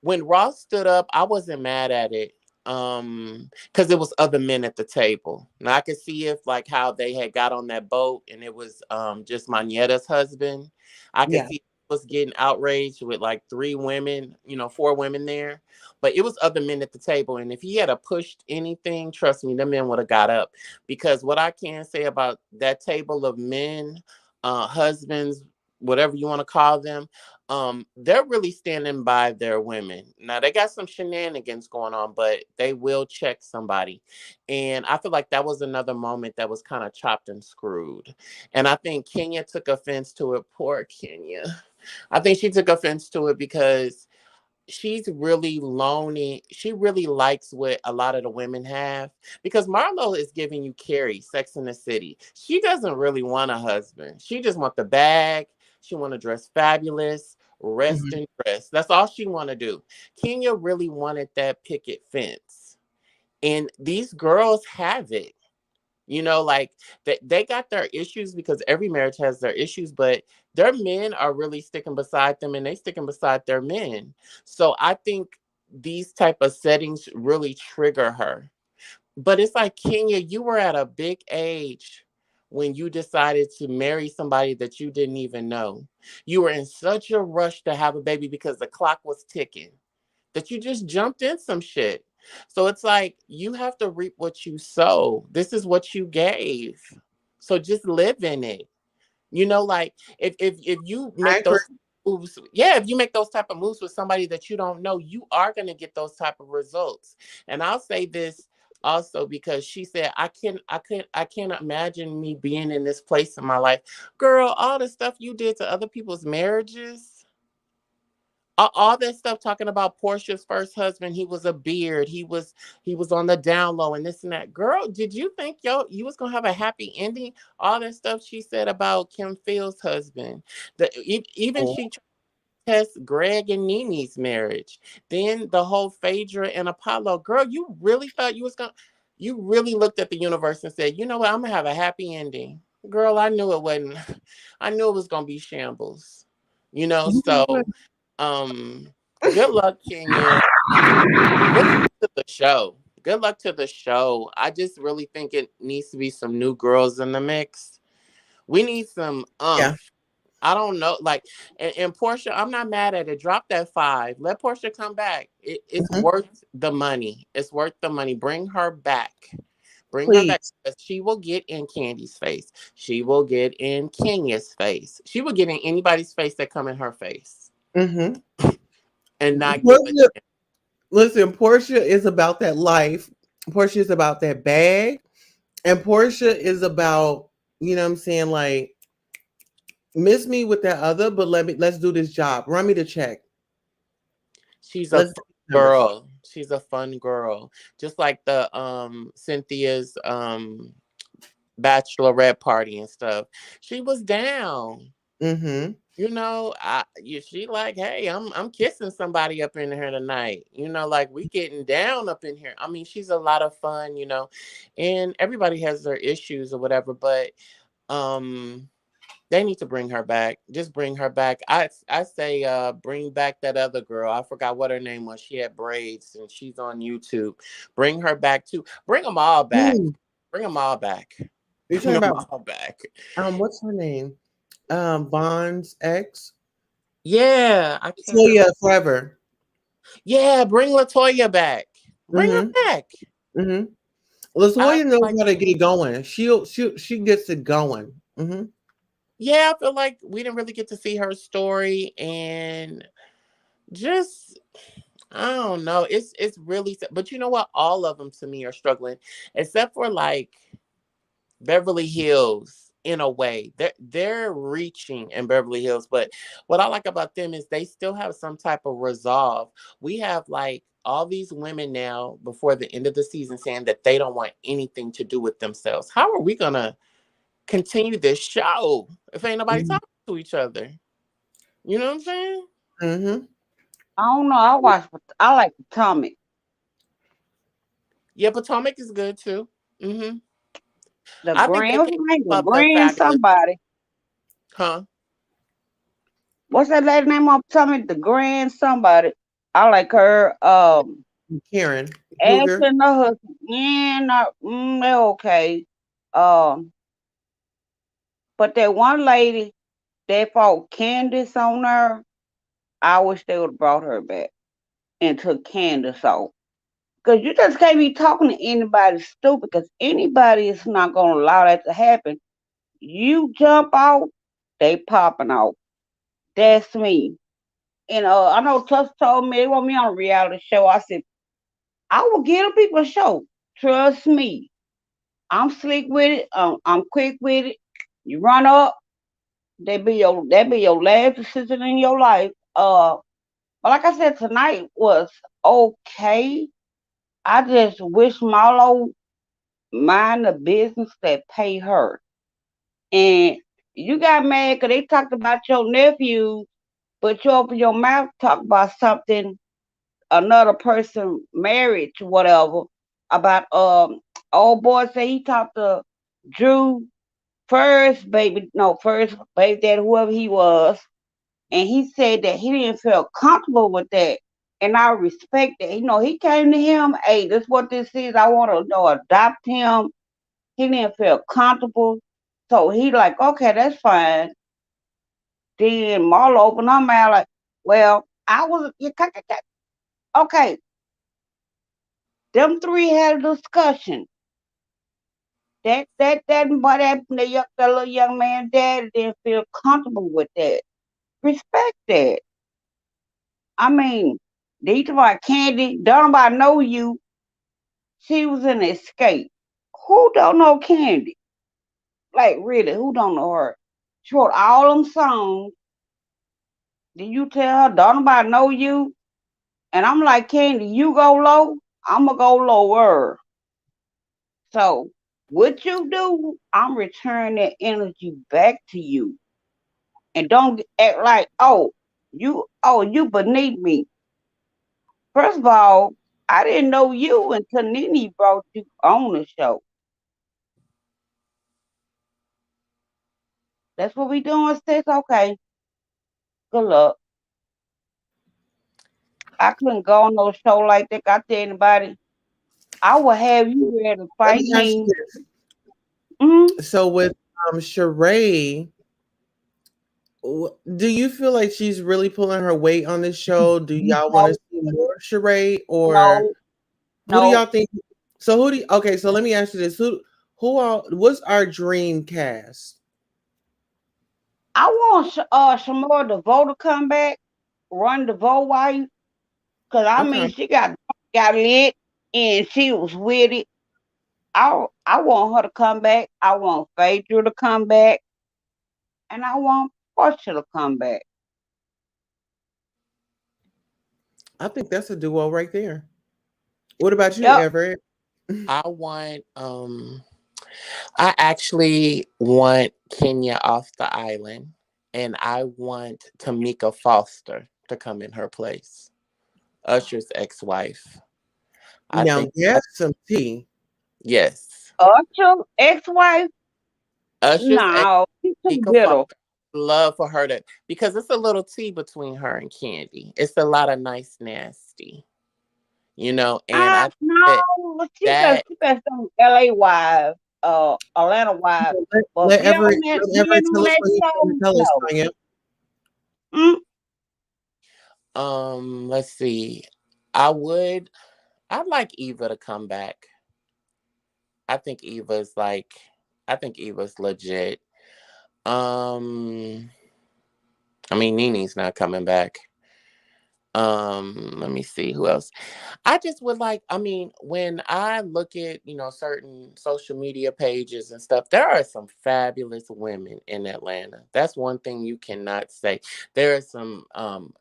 When Ross stood up, I wasn't mad at it. Because it was other men at the table. Now I could see if like how they had got on that boat and it was just Manietta's husband. I could Yeah. see he was getting outraged with like three women, four women there. But it was other men at the table. And if he had a pushed anything, trust me, the men would have got up. Because what I can say about that table of men, husbands, whatever you want to call them, they're really standing by their women. Now they got some shenanigans going on, but they will check somebody. And I feel like that was another moment that was kind of chopped and screwed. And I think Kenya took offense to it. Poor Kenya. I think she took offense to it because she's really lonely. She really likes what a lot of the women have because Marlo is giving you Carrie, Sex in the City. She doesn't really want a husband. She just want the bag. She want to dress fabulous, rest Mhm. and dress. That's all she want to do. Kenya really wanted that picket fence, and these girls have it. Like they got their issues because every marriage has their issues, but their men are really sticking beside them and they sticking beside their men. So I think these type of settings really trigger her. But it's like, Kenya, you were at a big age when you decided to marry somebody that you didn't even know. You were in such a rush to have a baby because the clock was ticking that you just jumped in some shit. So it's like you have to reap what you sow. This is what you gave. So just live in it. Like if you I make agree. those moves, yeah, if you make those type of moves with somebody that you don't know, you are gonna get those type of results. And I'll say this also because she said, I can't imagine me being in this place in my life. Girl, all the stuff you did to other people's marriages, all that stuff talking about Portia's first husband, he was a beard, he was on the down low and this and that. Girl, did you think you was gonna have a happy ending? All that stuff she said about Kim Phil's husband, even Oh. she test Greg and Nini's marriage, then the whole Phaedra and Apollo. Girl, you really thought you really looked at the universe and said, you know what, I'm gonna have a happy ending. Girl, I knew it wasn't. I knew it was gonna be shambles. You know what? So um, good luck, Kenya. What? to the show. Good luck to the show. I just really think it needs to be some new girls in the mix. We need some Yeah. I don't know, like, and Portia, I'm not mad at it. Drop that 5. Let Portia come back. It's Hmm. worth the money. It's worth the money. Bring her back. Bring her back. Please. Because she will get in Candy's face. She will get in Kenya's face. She will get in anybody's face that come in her face Hmm. and not give a Portia, damn. listen, Portia is about that life. Portia is about that bag. And Portia is about, you know what I'm saying, like, miss me with that other, but let's do this job. Run me the check. She's a Let's fun do these numbers. girl. She's a fun girl. Just like the Cynthia's bachelorette party and stuff. She was down. Mm-hmm. She like, hey, I'm kissing somebody up in here tonight. Like we getting down up in here. I mean, she's a lot of fun. And everybody has their issues or whatever, but um they need to bring her back. Just bring her back. I say bring back that other girl. I forgot what her name was. She had braids and she's on YouTube. Bring her back too. Bring them all back. Ooh, Bring them all back. you're Bring talking them about all back. what's her name? Bond's ex? Yeah, I can't. Toya Forever. Yeah, bring Latoya back. Bring her Mm-hmm. back. Mm-hmm. I Latoya feel knows like how to get it going. She gets it going. Mm-hmm. yeah, I feel like we didn't really get to see her story and just I don't know. It's really but you know what? All of them to me are struggling except for like Beverly Hills in a way. They're reaching in Beverly Hills, but what I like about them is they still have some type of resolve. We have like all these women now before the end of the season saying that they don't want anything to do with themselves. How are we gonna continue this show if ain't nobody Mm-hmm. talking to each other? You know what I'm saying? Mm-hmm. I don't know. I like Potomac. Yeah, Potomac is good too. The I think they Grand, what's can her name? keep The up the Grand fabulous, somebody. huh? What's that lady name on Potomac? The Grand somebody. I like her. Karen Kruger. Ashley and her husband. Yeah, not, they're okay. Um, but that one lady that fought Candace on her, I wish they would have brought her back and took Candace off. Because you just can't be talking to anybody stupid because anybody is not going to allow that to happen. You jump out, they popping out. That's me. And I know Tuss told me they want me on a reality show. I said, I will get them people a show. Trust me. I'm slick with it. I'm quick with it. You run up, that be your last decision in your life. But like I said, tonight was okay. I just wish Marlo mind the business that pay her. And you got mad because they talked about your nephew, but you open your mouth talk about something another person married to whatever about old boy say he talked to Drew first baby dad whoever he was, and he said that he didn't feel comfortable with that. And I respect that. He came to him, hey, this what this is. I want to adopt him. He didn't feel comfortable. So he like, okay, that's fine. Then Marla opened her mouth like, well, I was okay. Them three had a discussion. That little young man dad didn't feel comfortable with that. Respect that. I mean, they talk about Candy. Don't nobody know you. She was an escape. Who don't know Candy? Like really, who don't know her? She wrote all them songs. Did you tell her don't nobody know you? And I'm like, Candy, you go low, I'ma go lower. So what you do, I'm returning that energy back to you. And don't act like, you beneath me. First of all, I didn't know you until Nene brought you on the show. That's what we doing, sis. Okay. Good luck. I couldn't go on no show like that. I tell anybody, I would have you ready to Let fight me ask you me. this. Mm-hmm. So with Sheree, do you feel like she's really pulling her weight on this show? Do y'all want to No, see more Sheree, or no, who do no. y'all think? So who do you, okay? So let me ask you this: who all? What's our dream cast? I want Shamora DeVoe to come back, run DeVoe wife, cause I Okay, mean she got lit and she was with it. I want her to come back. I want Phaedra to come back, and I want Portia to come back. I think that's a duo right there. What about you, Yep. Everett? I want I actually want Kenya off the island, and I want Tamika Foster to come in her place. Usher's ex-wife. I Now think get some tea. yes. Usher ex-wife. Usher's ex No, she's too Tamika Foster. bitter. Love for her to because it's a little tea between her and Candy. It's a lot of nice nasty, and I think that No, that she best on L.A. wife, Atlanta wife, but Let Everett let being Everett on tell us that what he's going to show, tell us, no. Tanya. Mm, let's see. I would I'd like Eva to come back. I think Eva's like I think Eva's legit. Um I mean Nini's not coming back. Let me see who else. I just would like, I mean, when I look at, certain social media pages and stuff, there are some fabulous women in Atlanta. That's one thing you cannot say. There are some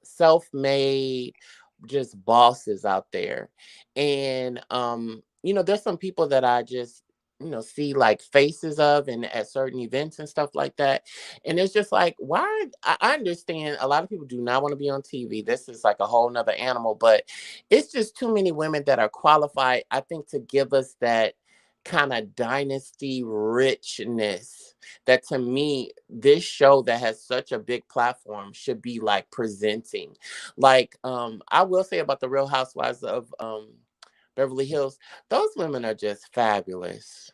self-made just bosses out there. And there's some people that I just see like faces of and at certain events and stuff like that. And it's just like, why? I understand a lot of people do not want to be on TV. This is like a whole nother animal, but it's just too many women that are qualified, I think, to give us that kind of dynasty richness that to me this show that has such a big platform should be like presenting. Like I will say about the Real Housewives of Beverly Hills, those women are just fabulous.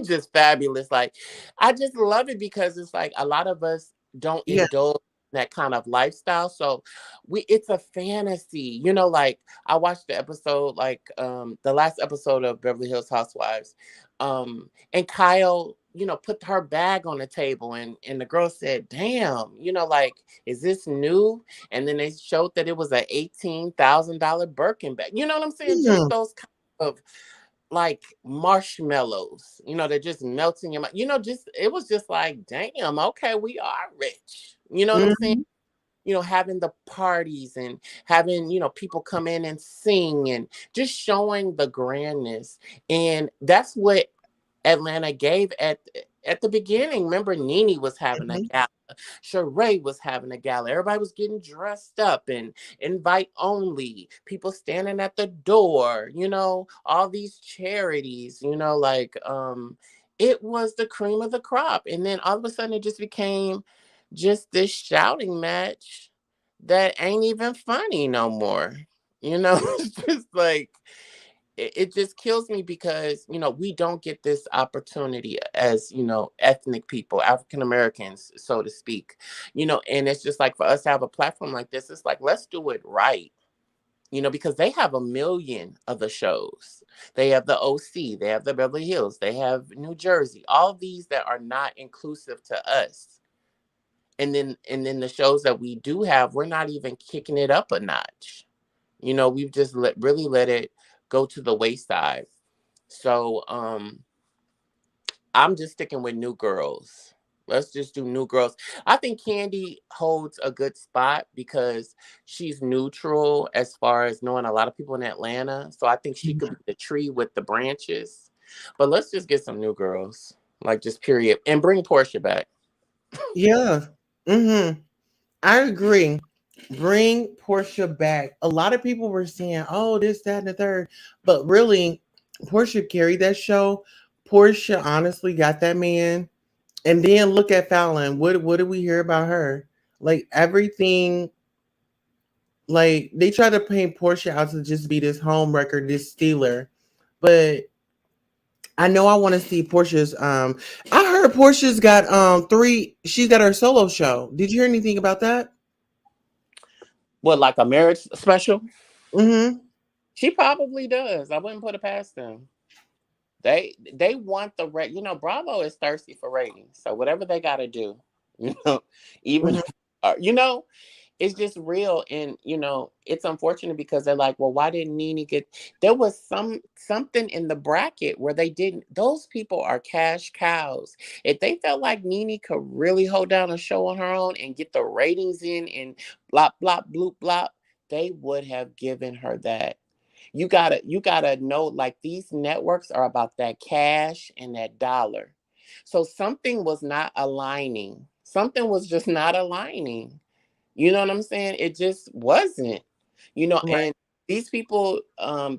Just fabulous. Like I just love it because it's like a lot of us don't Yeah. indulge in that kind of lifestyle. So it's a fantasy. Like I watched the episode, like the last episode of Beverly Hills Housewives. And Kyle, put her bag on the table and the girl said, damn, like, is this new? And then they showed that it was a $18,000 Birkin bag. You know what I'm saying? Just Hmm. those kind of like marshmallows, they're just melting your mind. Just it was just like, damn, okay, we are rich. You know what I'm saying? mm-hmm. Having the parties and having, people come in and sing and just showing the grandness. And that's what Atlanta gave at the beginning. Remember, Nene was having a Mhm. gala. Sheree was having a gala. Everybody was getting dressed up and invite only. People standing at the door, all these charities, like it was the cream of the crop. And then all of a sudden it just became just this shouting match that ain't even funny no more. It's just like it just kills me because we don't get this opportunity as ethnic people, African Americans, so to speak. And it's just like for us to have a platform like this, it's like, let's do it right. Because they have a million other shows. They have the OC, they have the Beverly Hills, they have New Jersey, all these that are not inclusive to us. And then the shows that we do have, we're not even kicking it up a notch. We've just really let it go to the wayside. So I'm just sticking with New Girls. Let's just do New Girls. I think Candy holds a good spot because she's neutral as far as knowing a lot of people in Atlanta. So I think she could be the tree with the branches. But let's just get some New Girls, like just period, and bring Portia back. Yeah. Mm-hmm. I agree. Bring Portia back. A lot of people were saying, "Oh, this, that, and the third," but really, Portia carried that show. Portia honestly got that man. And then look at Fallon. What did we hear about her? Like everything Like they try to paint Portia out to just be this home wrecker, this stealer. But I know I want to see Portia's I heard Portia's got three she's got her solo show. Did you hear anything about that? What, like a marriage special? Mm-hmm. She probably does. I wouldn't put it past them. They want the rate. You know, Bravo is thirsty for ratings. So whatever they got to do, you know, even Mm-hmm. you know, it's just real. And it's unfortunate because they're like, well, why didn't Nene get? There was something in the bracket where they didn't. Those people are cash cows. If they felt like Nene could really hold down a show on her own and get the ratings in and blah blah bloop blah, they would have given her that. You gotta know, like, these networks are about that cash and that dollar. So something was not aligning. Something was just not aligning. You know what I'm saying? It just wasn't. Right. And these people,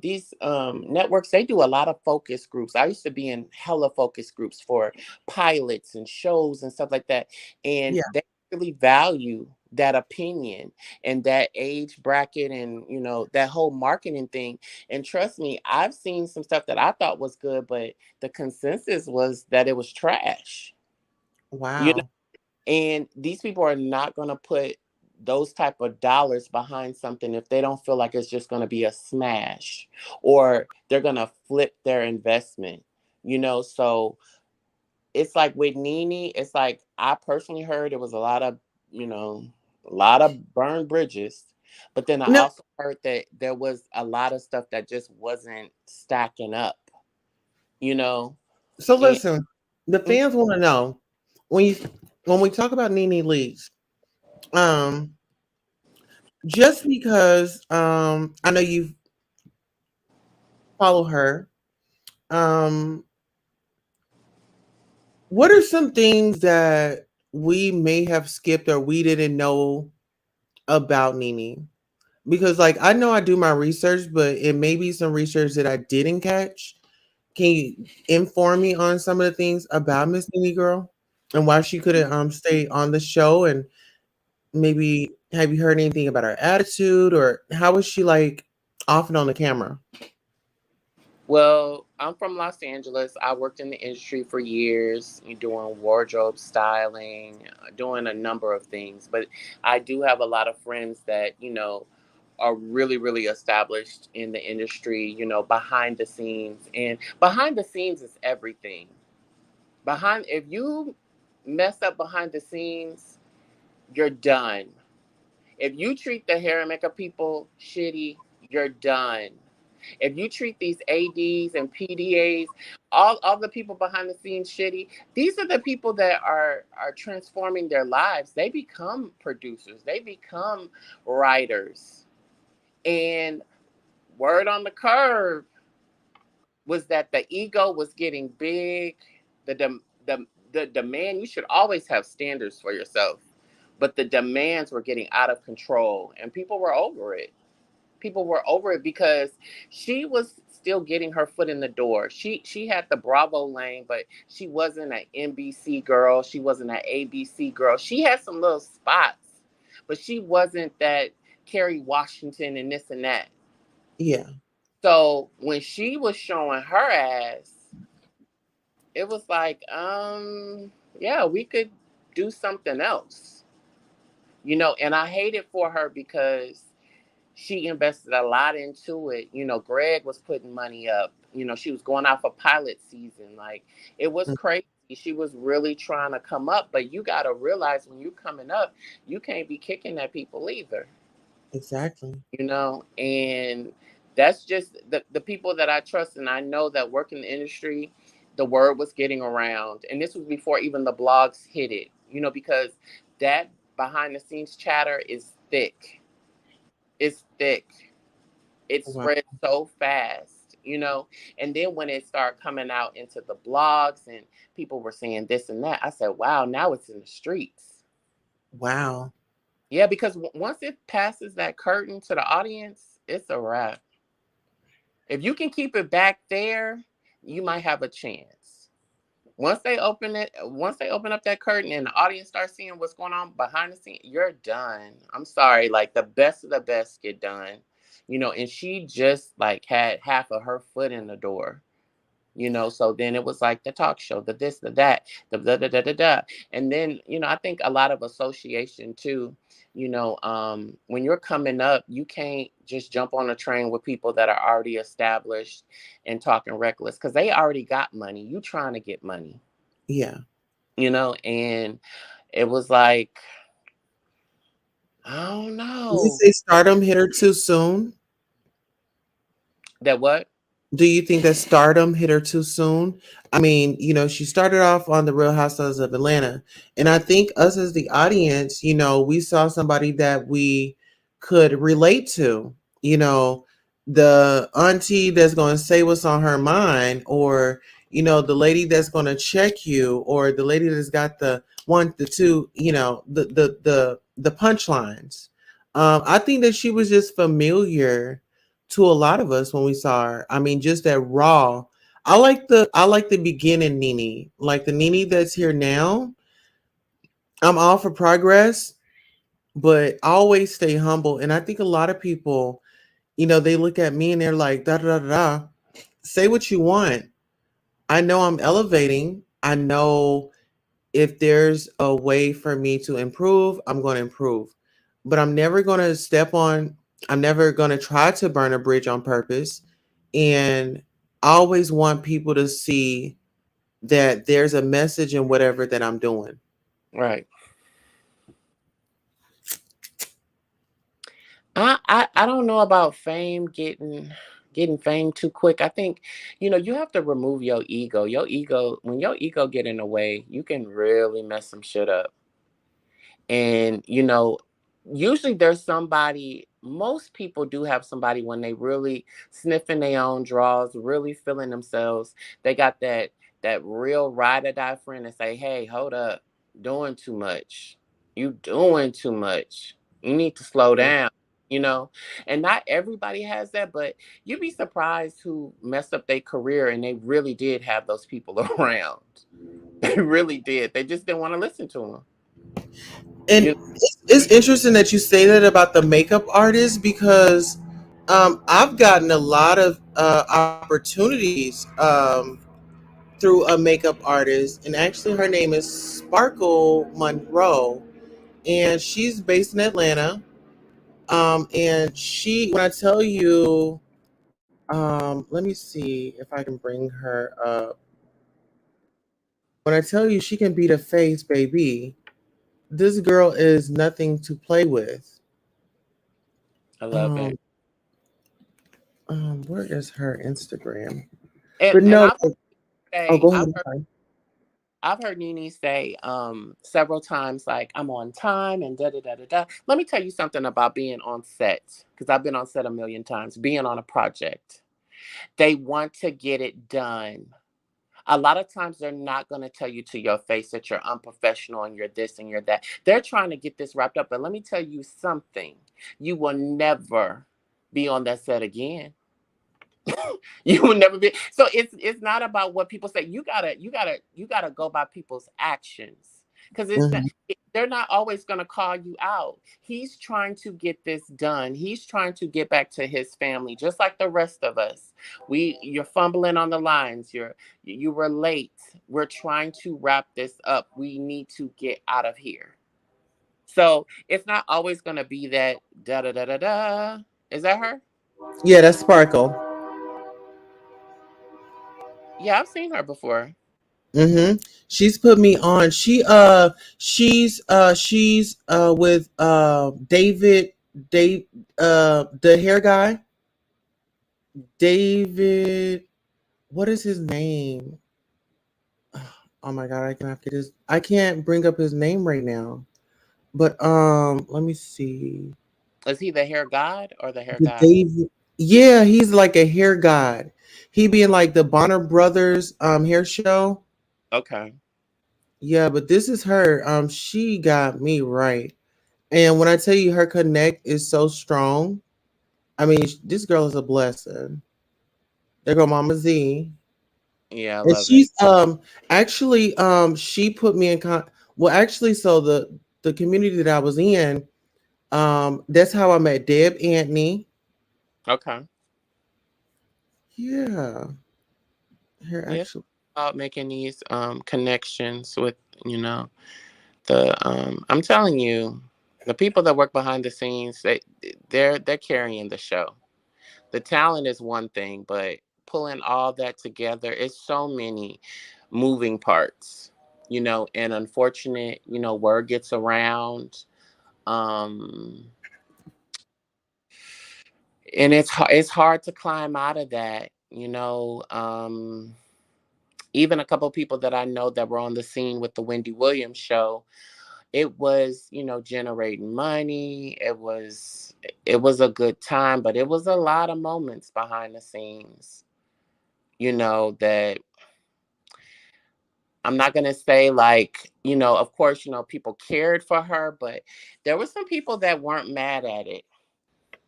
these networks, they do a lot of focus groups. I used to be in hella focus groups for pilots and shows and stuff like that. And Yeah. they really value that opinion and that age bracket and that whole marketing thing. And trust me, I've seen some stuff that I thought was good, but the consensus was that it was trash. You Wow. and these people are not going to put those type of dollars behind something if they don't feel like it's just going to be a smash, or they're going to flip their investment. So it's like with Nene, it's like I personally heard it was you know, a lot of burned bridges, but then I No. also heard that there was a lot of stuff that just wasn't stacking up, you know. So And listen, the mm, fans want to know when you when we talk about Nene Leakes, um, just because I know you follow her, um, what are some things that we may have skipped or we didn't know about Nene? Because like I know I do my research, but it may be some research that I didn't catch. Can you inform me on some of the things about Miss Nene Girl and why she couldn't stay on the show? And maybe have you heard anything about her attitude or how is she like off and on the camera? Well, I'm from Los Angeles. I worked in the industry for years, doing wardrobe styling, doing a number of things. But I do have a lot of friends that, are really, really established in the industry, behind the scenes. And behind the scenes is everything. If you mess up behind the scenes, you're done. If you treat the hair and makeup people shitty, you're done. If you treat these ADs and PDAs, all the people behind the scenes shitty, these are the people that are transforming their lives. They become producers, they become writers. And word on the curve was that the ego was getting big. The demand, you should always have standards for yourself. But the demands were getting out of control and people were over it. Because she was still getting her foot in the door. She had the Bravo lane, but she wasn't an NBC girl. She wasn't an ABC girl. She had some little spots, but she wasn't that Kerry Washington and this and that. Yeah. So when she was showing her ass, it was like, yeah, we could do something else. And I hate it for her because she invested a lot into it. Greg was putting money up. She was going out for pilot season. Like, it was Mm, crazy. She was really trying to come up, but you got to realize when you're coming up, you can't be kicking at people either. exactly. And that's just the people that I trust and I know that work in the industry. The word was getting around, and this was before even the blogs hit it. Because that behind the scenes chatter is thick. It's thick. It Wow. spread so fast, and then when it started coming out into the blogs and people were saying this and that, I said, wow, now it's in the streets. Wow. Yeah, because once it passes that curtain to the audience, it's a wrap. If you can keep it back there, you might have a chance. once they open up that curtain and the audience starts seeing what's going on behind the scene, you're done. I'm sorry, like the best of the best get done, and she just like had half of her foot in the door. So then it was like the talk show, the this, the that, the da da da da da. And then, I think a lot of association too, when you're coming up, you can't just jump on a train with people that are already established and talking reckless because they already got money. You trying to get money, Yeah. and it was like, I don't Do you know. say stardom hit her too soon? That what? Do you think that stardom hit her too soon? I mean, she started off on the Real Housewives of Atlanta, and I think us as the audience, we saw somebody that we could relate to. You know, the auntie that's going to say what's on her mind, or the lady that's going to check you, or the lady that's got the one, the two, the punchlines. I think that she was just familiar to a lot of us when we saw her. I mean, just that raw. I like the beginning Nene, like the Nene that's here now. I'm all for progress, but always stay humble. And I think a lot of people, they look at me and they're like, da da da da. Say what you want. I know I'm elevating. I know if there's a way for me to improve, I'm going to improve. But I'm never going to try to burn a bridge on purpose. And I always want people to see that there's a message in whatever that I'm doing. Right. I don't know about fame getting fame too quick. I think you have to remove your ego. When your ego get in the way, you can really mess some shit up. And usually there's somebody. Most people do have somebody when they really sniffing their own drawers, really feeling themselves. They got that real ride or die friend and say, "Hey, hold up, doing too much. You doing too much. You need to slow down." You know, and not everybody has that, but you'd be surprised who messed up their career and they really did have those people around. They really did. They just didn't want to listen to them. And it's interesting that you say that about the makeup artist because I've gotten a lot of opportunities through a makeup artist, and actually her name is Sparkle Monroe, and she's based in Atlanta. And when I tell you, let me see if I can bring her up. When I tell you she can beat a face, baby, this girl is nothing to play with. I love it. Um, where is her Instagram? And But and no, I've heard oh, say go ahead. I've I'm heard sorry. I've heard Nene say several times like I'm on time and da da da da da. Let me tell you something about being on set because I've been on set a million times. Being on a project, they want to get it done. A lot of times they're not going to tell you to your face that you're unprofessional and you're this and you're that. They're trying to get this wrapped up. But let me tell you something. You will never be on that set again. You will never be. So it's not about what people say. You gotta go by people's actions because Mhm. they're not always gonna call you out. He's trying to get this done. He's trying to get back to his family, just like the rest of us. You're fumbling on the lines. You were late. We're trying to wrap this up. We need to get out of here. So it's not always gonna be that da da da da da. Is that her? Yeah, that's Sparkle. Yeah, I've seen her before. She's put me on. She's with Dave the hair guy. David, what is his name? Oh my god, I can't bring up his name right now. But let me see. Is he the hair god or the hair The guy? David, yeah, he's like a hair god. He be in like the Bonner Brothers hair show. Okay. Yeah, but this is her. She got me right. And when I tell you her connect is so strong, I mean, this girl is a blessing. There go Mama Z. Yeah, I And love it. she's actually she put me in well, actually, so the community that I was in, that's how I met Deb Antony. Okay. Yeah, here Yeah, actually. about making these connections with, you know, the I'm telling you, the people that work behind the scenes, they're carrying the show. The talent is one thing, but pulling all that together, it's so many moving parts, you know, and unfortunate, you know, word gets around. Um and it's hard to climb out of that, you know. Even a couple people that I know that were on the scene with the Wendy Williams show, it was, you know, generating money. It was a good time, but it was a lot of moments behind the scenes, you know, that I'm not going to say like, you know, of course, you know, people cared for her, but there were some people that weren't mad at it,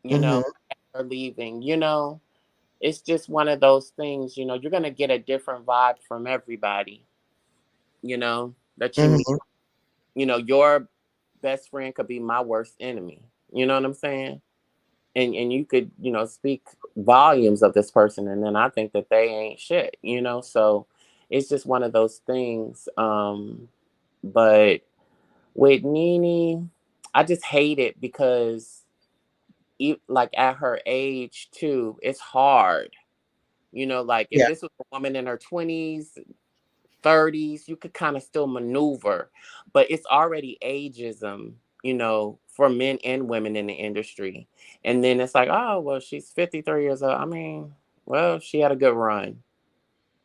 you know, Hmm. are leaving, you know. It's just one of those things, you know, you're going to get a different vibe from everybody, you know, that you meet. Hmm. You know, your best friend could be my worst enemy. You know what I'm saying? And you could, you know, speak volumes of this person, and then I think that they ain't shit, you know. So it's just one of those things. But with Nene, I just hate it because like at her age too, it's hard. You know, like if Yeah. this was a woman in her 20s, 30s, you could kind of still maneuver, but it's already ageism, you know, for men and women in the industry. And then it's like, oh, well, she's 53 years old. I mean, well, she had a good run,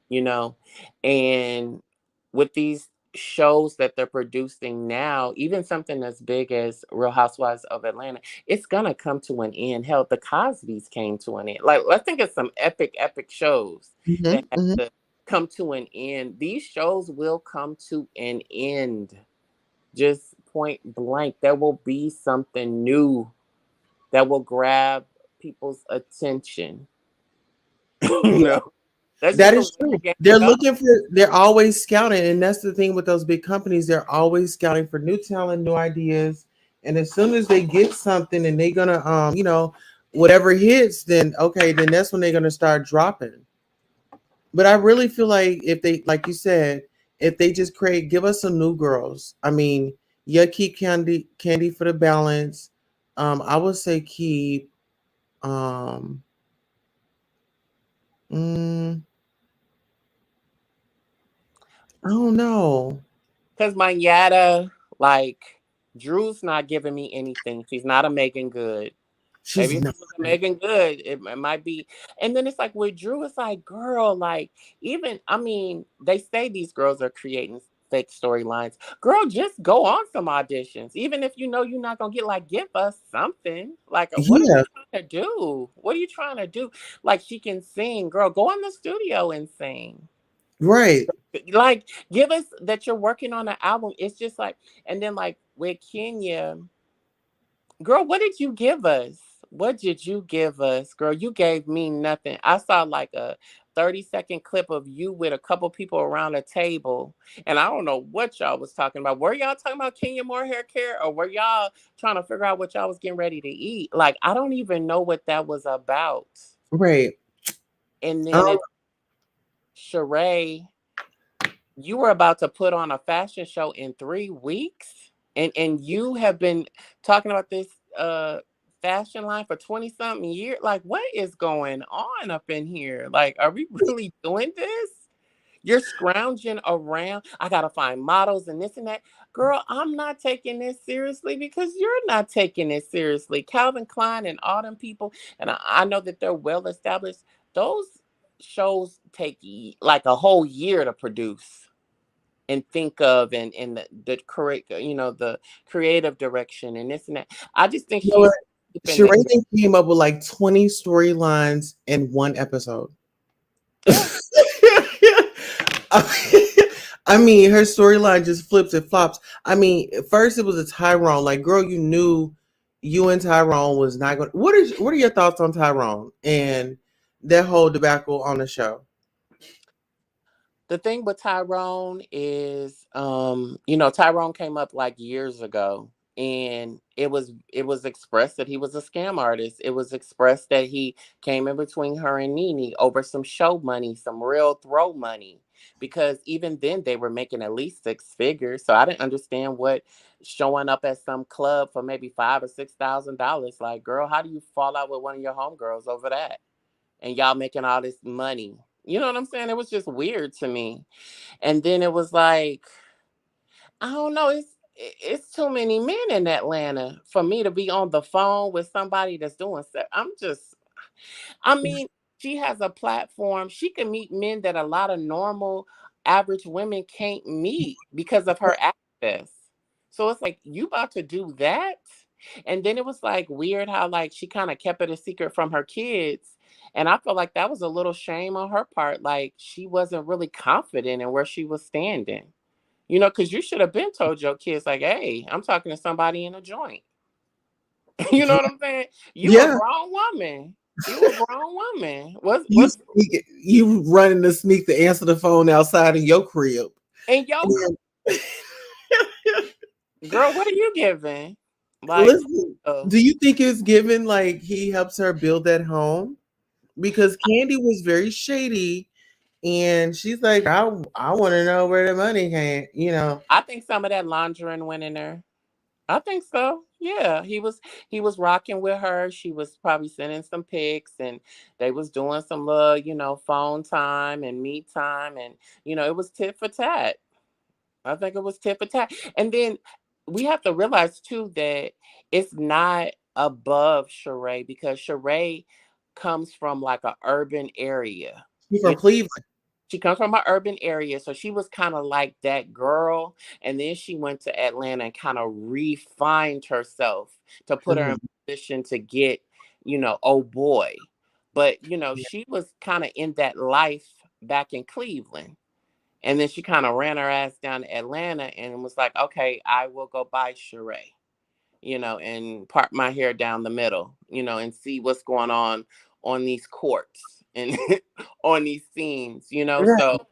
you know. And with these shows that they're producing now, even something as big as Real Housewives of Atlanta, it's gonna come to an end. Hell, the Cosby's came to an end. Like, let's think of some epic shows Hmm. that had Hmm. to come to an end. These shows will come to an end. Just point blank. There will be something new that will grab people's attention. You Yeah, know, that's just that the is way the true. game They're goes. looking for. They're always scouting, and that's the thing with those big companies. They're always scouting for new talent, new ideas, and as soon as they get something, and they're gonna, whatever hits, then okay, then that's when they're gonna start dropping. But I really feel like if they, like you said, if they just create, give us some new girls. I mean, yeah, keep Candy for the balance. I would say keep. Um, mm, I don't know. Because my Yada, like, Drew's not giving me anything. She's not a Megan Good. She's Maybe if not. she was a Megan Good, it might be. And then it's like with Drew, it's like, girl, like, even, I mean, they say these girls are creating fake storylines. Girl, just go on some auditions. Even if you know you're not going to get, like, give us something. Like, what are we Yeah, trying to do? What are you trying to do? Like, she can sing. Girl, go in the studio and sing. right. Like, give us that you're working on an album. It's just like, and then like with Kenya, girl, what did you give us? What did you give us? Girl, you gave me nothing. I saw like a 30-second clip of you with a couple people around a table. And I don't know what y'all was talking about. Were y'all talking about Kenya Moore hair care? Or were y'all trying to figure out what y'all was getting ready to eat? Like, I don't even know what that was about. Right. And Um, then it Sheree, you were about to put on a fashion show in 3 weeks, and you have been talking about this fashion line for 20 something years. Like, what is going on up in here? Like, are we really doing this? You're scrounging around. I gotta find models and this and that. Girl, I'm not taking this seriously because you're not taking it seriously. Calvin Klein and all them people, and I know that they're well established. Those shows take like a whole year to produce and think of, and the correct, you know, the creative direction and this and that. I just think you know what? she's keeping the Sheree came up with like 20 storylines in one episode. yeah. I mean, her storyline just flips and flops. I mean, at first it was a Tyrone. Like, girl, you knew you and Tyrone was not going. What are your thoughts on Tyrone and that whole debacle on the show? The thing with Tyrone is, you know, Tyrone came up like years ago, and it was expressed that he was a scam artist. It was expressed that he came in between her and Nene over some show money, some real throw money. Because even then they were making at least six figures. So I didn't understand what showing up at some club for maybe $5,000 or $6,000. Like, girl, how do you fall out with one of your homegirls over that? And y'all making all this money. You know what I'm saying? It was just weird to me. And then it was like, I don't know, it's too many men in Atlanta for me to be on the phone with somebody that's doing stuff. I mean, she has a platform. She can meet men that a lot of normal average women can't meet because of her access. So it's like, you about to do that? And then it was like weird how like she kind of kept it a secret from her kids. And I feel like that was a little shame on her part. Like she wasn't really confident in where she was standing. You know, because you should have been told your kids, like, hey, I'm talking to somebody in a joint. You know Yeah, what I'm saying? You a yeah. grown woman. You a grown woman. You What's sneak, you running to sneak to answer the phone outside of your crib. in your And girl, what are you giving? Like, listen, oh, do you think it's given like he helps her build that home? Because Candy was very shady, and she's like, I want to know where the money came. You know, I think some of that laundering went in there. I think so. Yeah, he was rocking with her. She was probably sending some pics, and they was doing some little, phone time and meet time, and it was tit for tat. I think it was tit for tat. And then we have to realize too that it's not above Sheree, because Sheree comes from like a urban area. she's You from Cleveland. She comes from an urban area, so she was kind of like that girl. And then she went to Atlanta and kind of refined herself to put her in Mhm. position to get, oh boy. But, she was kind of in that life back in Cleveland. And then she kind of ran her ass down to Atlanta and was like, okay, I will go buy Sheree, and part my hair down the middle, and see what's going on these courts and on these scenes, Right. So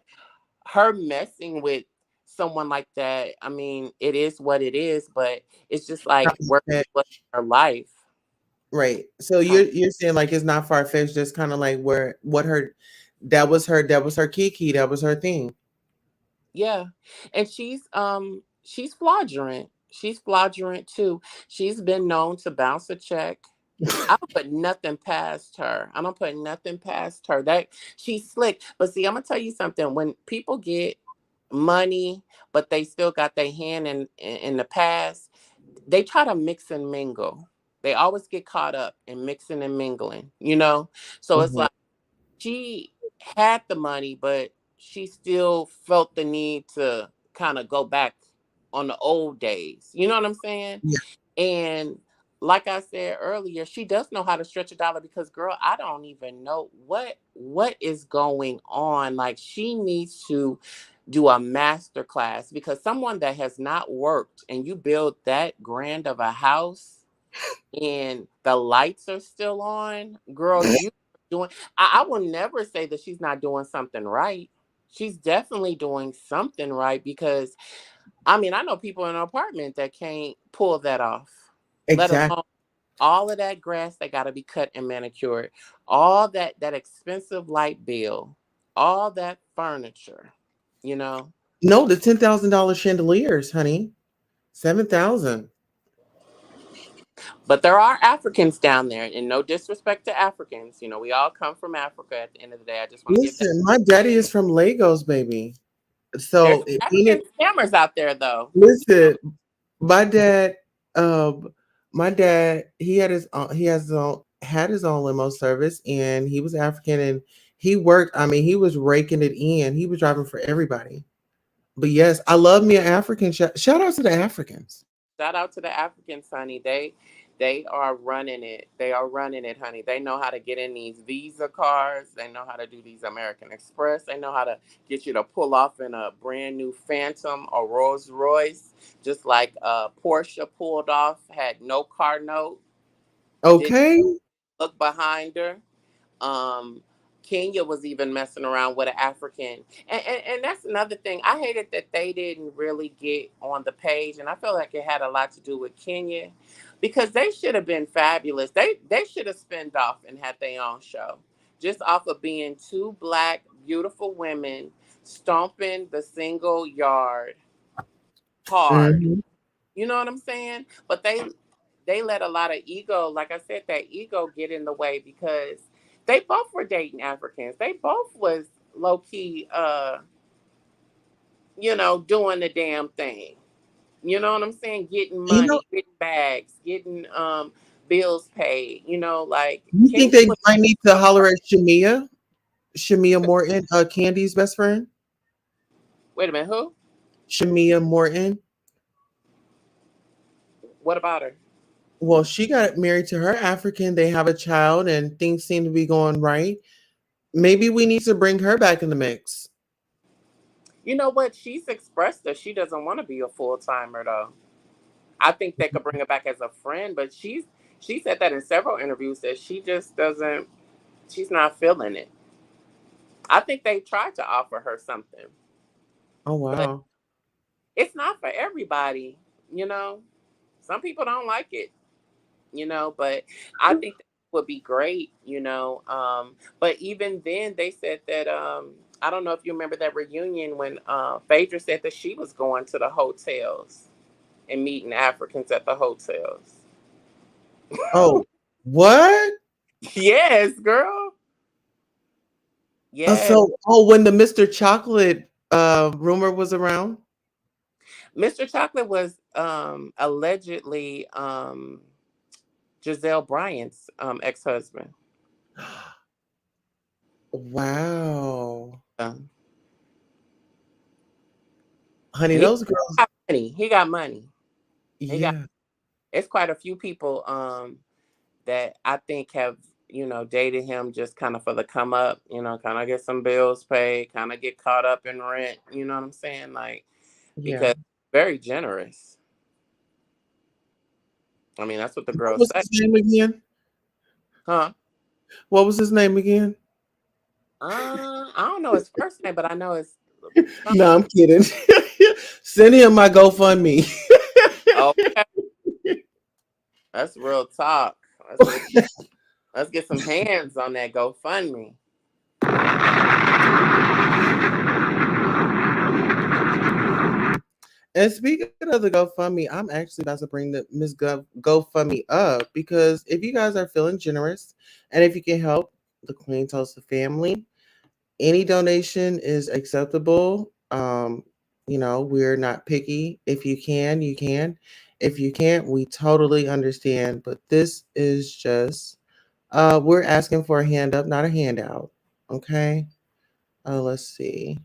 her messing with someone like that, I mean, it is what it is, but it's just like where she was in her life. Right. So Kind you're saying like it's not far fetched, just kind of like where what her that was her kiki, that was her thing. Yeah. And she's flagrant. She's flagrant too. She's been known to bounce a check. I don't put nothing past her. I don't put nothing past her. That she's slick. But see, I'm gonna tell you something. When people get money, but they still got their hand in the past, they try to mix and mingle. They always get caught up in mixing and mingling. So it's Mhm. like she had the money, but she still felt the need to kind of go back on the old days. You know what I'm saying? Yeah, And like I said earlier, she does know how to stretch a dollar, because girl, I don't even know what is going on. Like, she needs to do a master class, because someone that has not worked and you build that grand of a house and the lights are still on, girl, you doing I will never say that she's not doing something right. She's definitely doing something right, because I mean, I know people in an apartment that can't pull that off, let exactly. alone all of that grass that got to be cut and manicured, all that expensive light bill, all that furniture, you know. No, the $10,000 chandeliers, honey. 7,000. But there are Africans down there, and no disrespect to Africans. We all come from Africa at the end of the day. I just want to give that. Listen, my daddy is from Lagos, baby. There's So some ain't African it scammers out there, though. listen, my dad, um, my dad, he has his own had his own limo service, and he was African, and he worked. I mean, he was raking it in. He was driving for everybody. But yes, I love me an African. Shout out to the Africans. Shout out to the Africans, honey. They are running it. They are running it, honey. They know how to get in these Visa cards. They know how to do these American Express. They know how to get you to pull off in a brand new Phantom or Rolls Royce, just like Portia pulled off, had no car note, didn't Okay. look behind her. Um, Kenya was even messing around with an African. And that's another thing. I hated that they didn't really get on the page. And I feel like it had a lot to do with Kenya because they should have been fabulous. They should have spinned off and had their own show just off of being two black, beautiful women stomping the single yard hard. Mhm. You know what I'm saying? But they let a lot of ego, like I said, that ego get in the way because they both were dating Africans. They both was low key, doing the damn thing. You know what I'm saying? Getting You know, money, getting bags, getting bills paid. Like you think Kenya they was. might need to holler at Shamia Morton, Candy's best friend? Wait a minute, who? Shamia Morton. What about her? Well, she got married to her African. They have a child, and things seem to be going right. Maybe we need to bring her back in the mix. You know what? She's expressed that she doesn't want to be a full timer though. I think they could bring her back as a friend, but she said that in several interviews that she just doesn't. She's not feeling it. I think they tried to offer her something, Oh but wow. it's not for everybody. You know, some people don't like it. But I think that would be great. But even then, they said that I don't know if you remember that reunion when Phaedra said that she was going to the hotels and meeting Africans at the hotels. Oh, what? Yes, girl. Yes. When the Mr. Chocolate rumor was around. Mr. Chocolate was allegedly Giselle Bryant's ex-husband. Wow. Um, Honey, he those girls, got money. He got money. He got. yeah. It's quite a few people that I think have dated him just kind of for the come up. Kind of get some bills paid, kind of get caught up in rent. You know what I'm saying? Like Yeah. because very generous. I mean, that's what the What girls was say, his name again? huh? What was his name again? I don't know his first name, but I know his. No, I'm kidding. Send him my GoFundMe. Okay, that's real talk. Let's get some hands on that GoFundMe. And speaking of the GoFundMe, I'm actually about to bring the GoFundMe up because if you guys are feeling generous and if you can help the Queen Tulsa family, any donation is acceptable. We're not picky. If you can, you can. If you can't, we totally understand. But this is just we're asking for a hand up, not a handout. Okay. Let's see.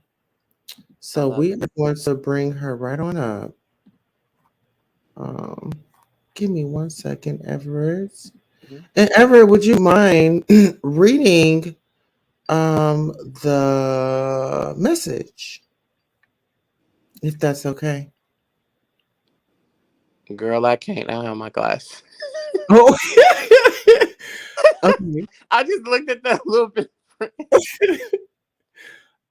I So love we are going to bring her right on up. Um, Give me 1 second, Everett. it. And Everett, would you mind reading the message, if that's okay? Girl, I can't. I have my glass. Oh, okay. I just looked at that a little bit.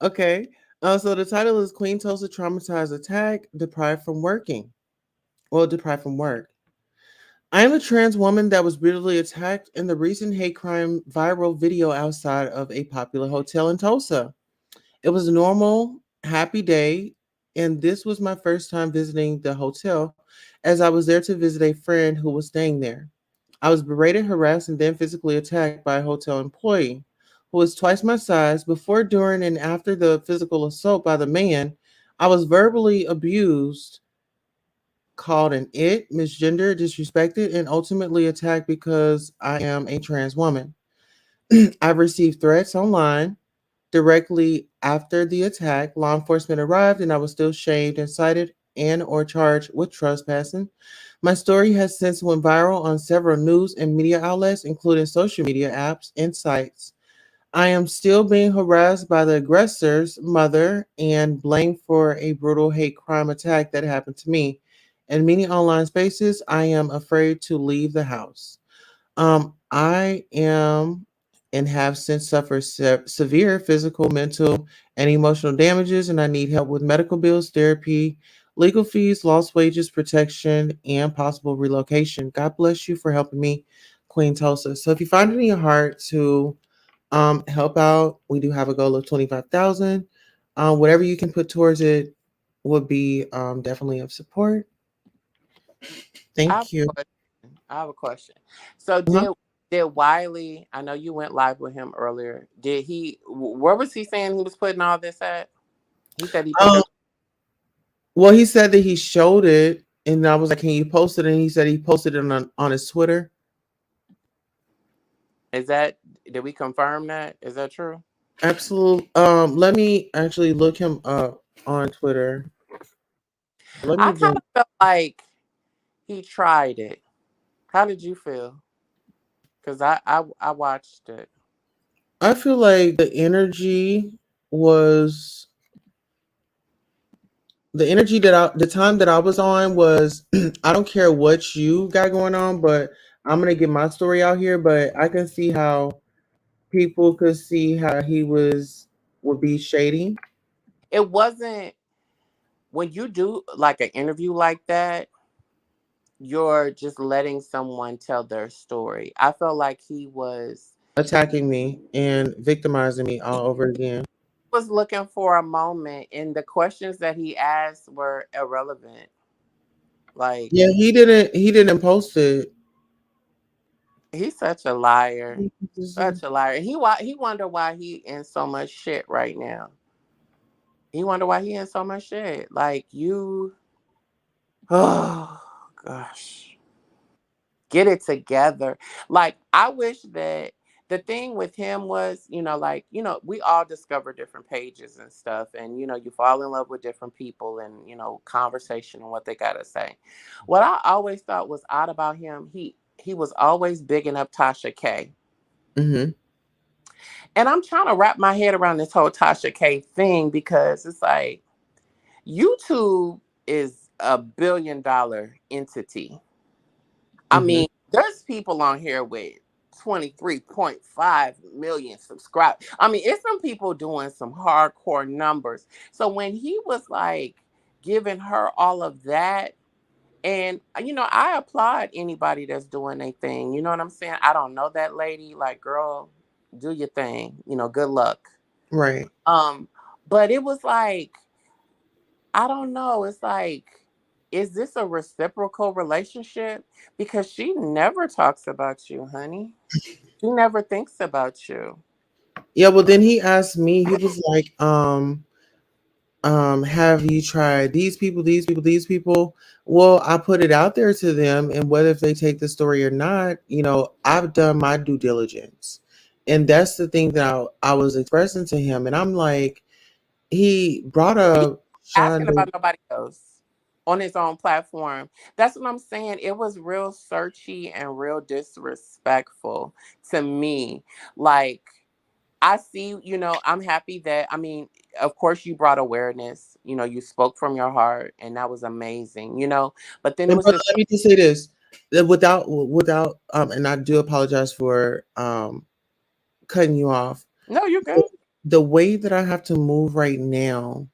Okay. So the title is Queen Tulsa Traumatized Attack, Deprived from Working. Well, deprived from work. I am a trans woman that was brutally attacked in the recent hate crime viral video outside of a popular hotel in Tulsa. It was a normal, happy day, and this was my first time visiting the hotel as I was there to visit a friend who was staying there. I was berated, harassed, and then physically attacked by a hotel employee who was twice my size. Before, during, and after the physical assault by the man, I was verbally abused, called an it, misgendered, disrespected, and ultimately attacked because I am a trans woman. I've received threats online. Directly after the attack, law enforcement arrived and I was still shamed and cited and or charged with trespassing. My story has since went viral on several news and media outlets, including social media apps and sites. I am still being harassed by the aggressor's mother and blamed for a brutal hate crime attack that happened to me. In many online spaces, I am afraid to leave the house. I am and have since suffered severe physical, mental, and emotional damages, and I need help with medical bills, therapy, legal fees, lost wages, protection, and possible relocation. God bless you for helping me, Queen Tulsa. So if you find it in your heart to help out, we do have a goal of 25,000. Whatever you can put towards it would be definitely of support. I have Thank you. a question. I have a question. So Uh-huh. did Wiley? I know you went live with him earlier. Did he? Where was he saying he was putting all this at? He said he put Um, it. well, he said that he showed it, and I was like, "Can you post it?" And he said he posted it on his Twitter. Is that? Did we confirm that? Is that true? Absolutely. Let me actually look him up on Twitter. Let I me kind go. of felt like he tried it. How did you feel? Because I watched it. I feel like was the energy that the time that I was on was I don't care what you got going on, but I'm gonna get my story out here. But I can see how people could see how he would be shady. It wasn't when you do like an interview like that. You're just letting someone tell their story. I felt like he Attacking me and victimizing me all over again. was looking for a moment, and the questions that he asked were irrelevant. Like Yeah, he didn't post it. he's such a liar, such a liar. He wonder why he in so much shit right now. He wonder why he in so much shit. Like you, oh gosh, get it together. Like I wish that the thing with him was, like we all discover different pages and stuff, and you fall in love with different people and conversation and what they gotta say. What I always thought was odd about him, he was always bigging up Tasha K. Hmm. And I'm trying to wrap my head around this whole Tasha K thing because it's like YouTube is a $1 billion entity. I Hmm. mean, there's people on here with 23.5 million subscribers. I mean, it's some people doing some hardcore numbers. So when he was like giving her all of that, and I applaud anybody that's doing their thing. You know what I'm saying? I don't know that lady. Like, girl, do your thing. Good luck. Right. Um, but it was like, I don't know. It's like, is this a reciprocal relationship? Because she never talks about you, honey. She never thinks about you. Yeah, well then he asked me, he was like, have you tried these people? Well, I put it out there to them, and whether if they take the story or not, I've done my due diligence. And that's the thing that I was expressing to him. And I'm like, he brought He up asking Shonda. about nobody else on his own platform. That's what I'm saying. It was real searchy and real disrespectful to me. Like, I see, I'm happy that, I mean, of course you brought awareness, you spoke from your heart and that was amazing, but then it And was brother, just, let me just say this. That without and I do apologize for cutting you off. no, you're good. The way that I have to move right now,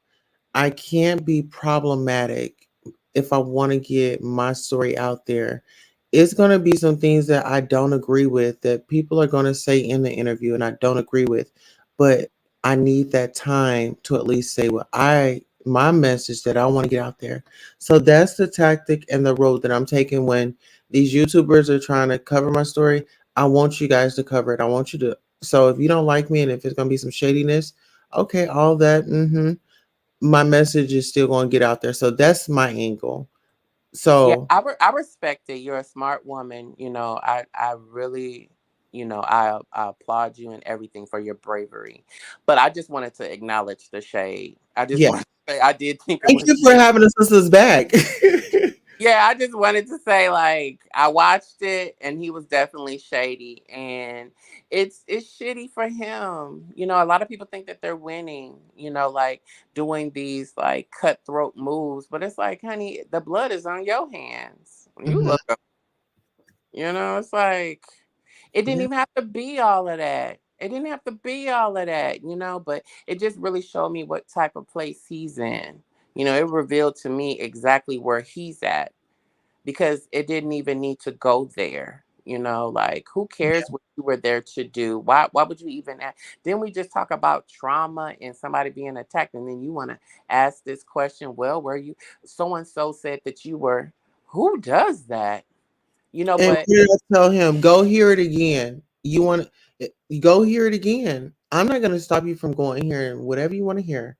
I can't be problematic if I want to get my story out there. It's going to be some things that I don't agree with that people are going to say in the interview and I don't agree with, but I need that time to at least say what my message that I want to get out there. So that's the tactic and the road that I'm taking when these YouTubers are trying to cover my story. I want you guys to cover it. I want you to. So if you don't like me and if it's going to be some shadiness, okay, all that. My message is still going to get out there. So that's my angle. Yeah, So I respect it. You're a smart woman. I really, I applaud you and everything for your bravery. But I just wanted to acknowledge the shade. I just yeah, want to say I did think it thank was you for shade. having us sisters back. Yeah, I just wanted to say like I watched it and he was definitely shady and it's shitty for him. A lot of people think that they're winning, like doing these like cutthroat moves, but it's like, honey, the blood is on your hands. You Mhm. look, it's like it didn't Yeah, even have to be all of that. It didn't have to be all of that, but it just really showed me what type of place he's in. It revealed to me exactly where he's at because it didn't even need to go there. Like who cares what you were there to do? Why would you even ask? Then we just talk about trauma and somebody being attacked, and then you want to ask this question, well, were you so and so said that you were, who does that? And But what did I tell him? Go hear it again. You want to go hear it again. I'm not going to stop you from going here and whatever you want to hear.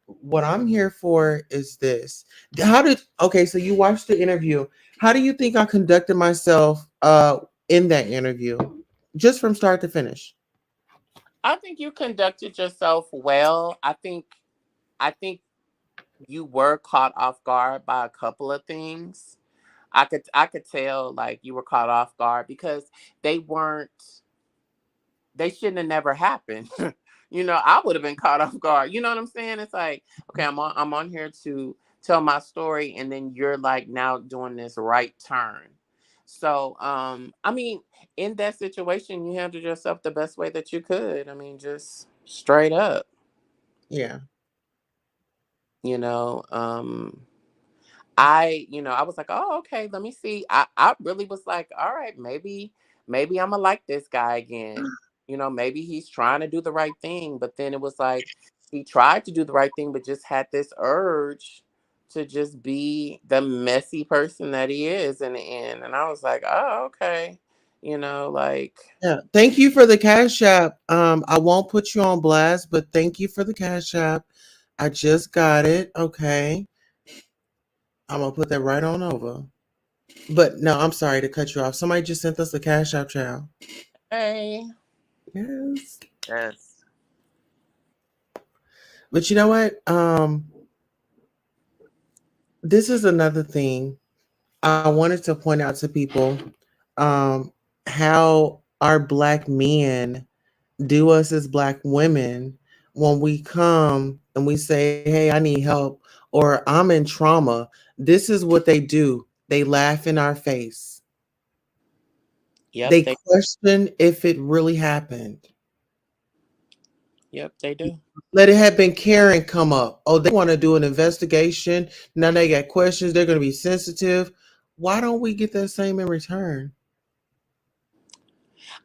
What I'm here for is this. Okay, so you watched the interview. How do you think I conducted myself in that interview? Just from start to finish. I think you conducted yourself well. I think you were caught off guard by a couple of things. I could tell like you were caught off guard because they weren't they shouldn't have never happened. I would have been caught off guard. You know what I'm saying? It's like, okay, I'm on here to tell my story, and then you're like now doing this right turn. So, I mean, in that situation, you handled yourself the best way that you could. I mean, just straight up, Yeah. you know. I was like, oh, okay, let me see. I really was like, all right, maybe I'm gonna like this guy again. Maybe he's trying to do the right thing, but then it was like he tried to do the right thing, but just had this urge to just be the messy person that he is in the end. And I was like, oh, okay. Like Yeah. Thank you for the cash app. I won't put you on blast, but thank you for the cash app. I just got it. Okay. I'm gonna put that right on over. But no, I'm sorry to cut you off. Somebody just sent us the cash app, child. hey. Yes. Yes. But you know what? This is another thing I wanted to point out to people. Um, how our black men do us as black women when we come and we say, hey, I need help or I'm in trauma. This is what they do. They laugh in our face. Yep, They question if it really happened. Yep, they do. Let it have been Karen come up. Oh, they want to do an investigation. Now they got questions. They're going to be sensitive. Why don't we get that same in return?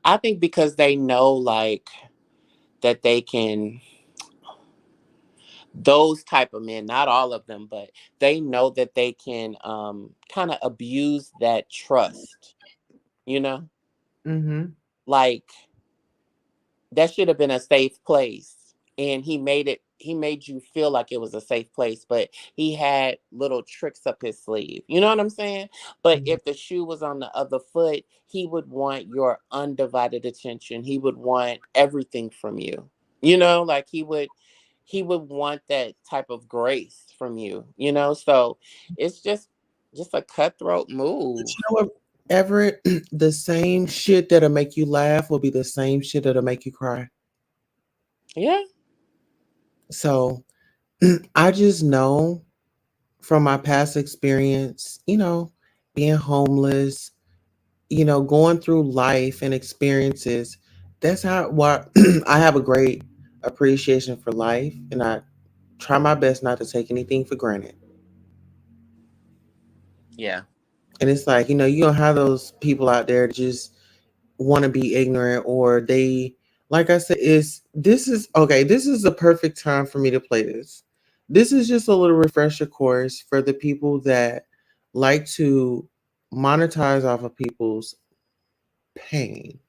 I think because they know like that they can, those type of men, not all of them, but they know that they can kind of abuse that trust, you know? Mm-hmm. Like that should have been a safe place. And he made you feel like it was a safe place, but he had little tricks up his sleeve. You know what I'm saying? But if the shoe was on the other foot, he would want your undivided attention. He would want everything from you. Like he would want that type of grace from you, So it's just a cutthroat But move. you know what, Everett? The same shit that'll make you laugh will be the same shit that'll make you cry. Yeah. So I just know from my past experience, being homeless, going through life and experiences. That's how why I have a great appreciation for life, and I try my best not to take anything for granted. Yeah. And it's like, you don't have those people out there that just want to be ignorant or they, like I said, this is okay. This is the perfect time for me to play this. This is just a little refresher course for the people that like to monetize off of people's pain.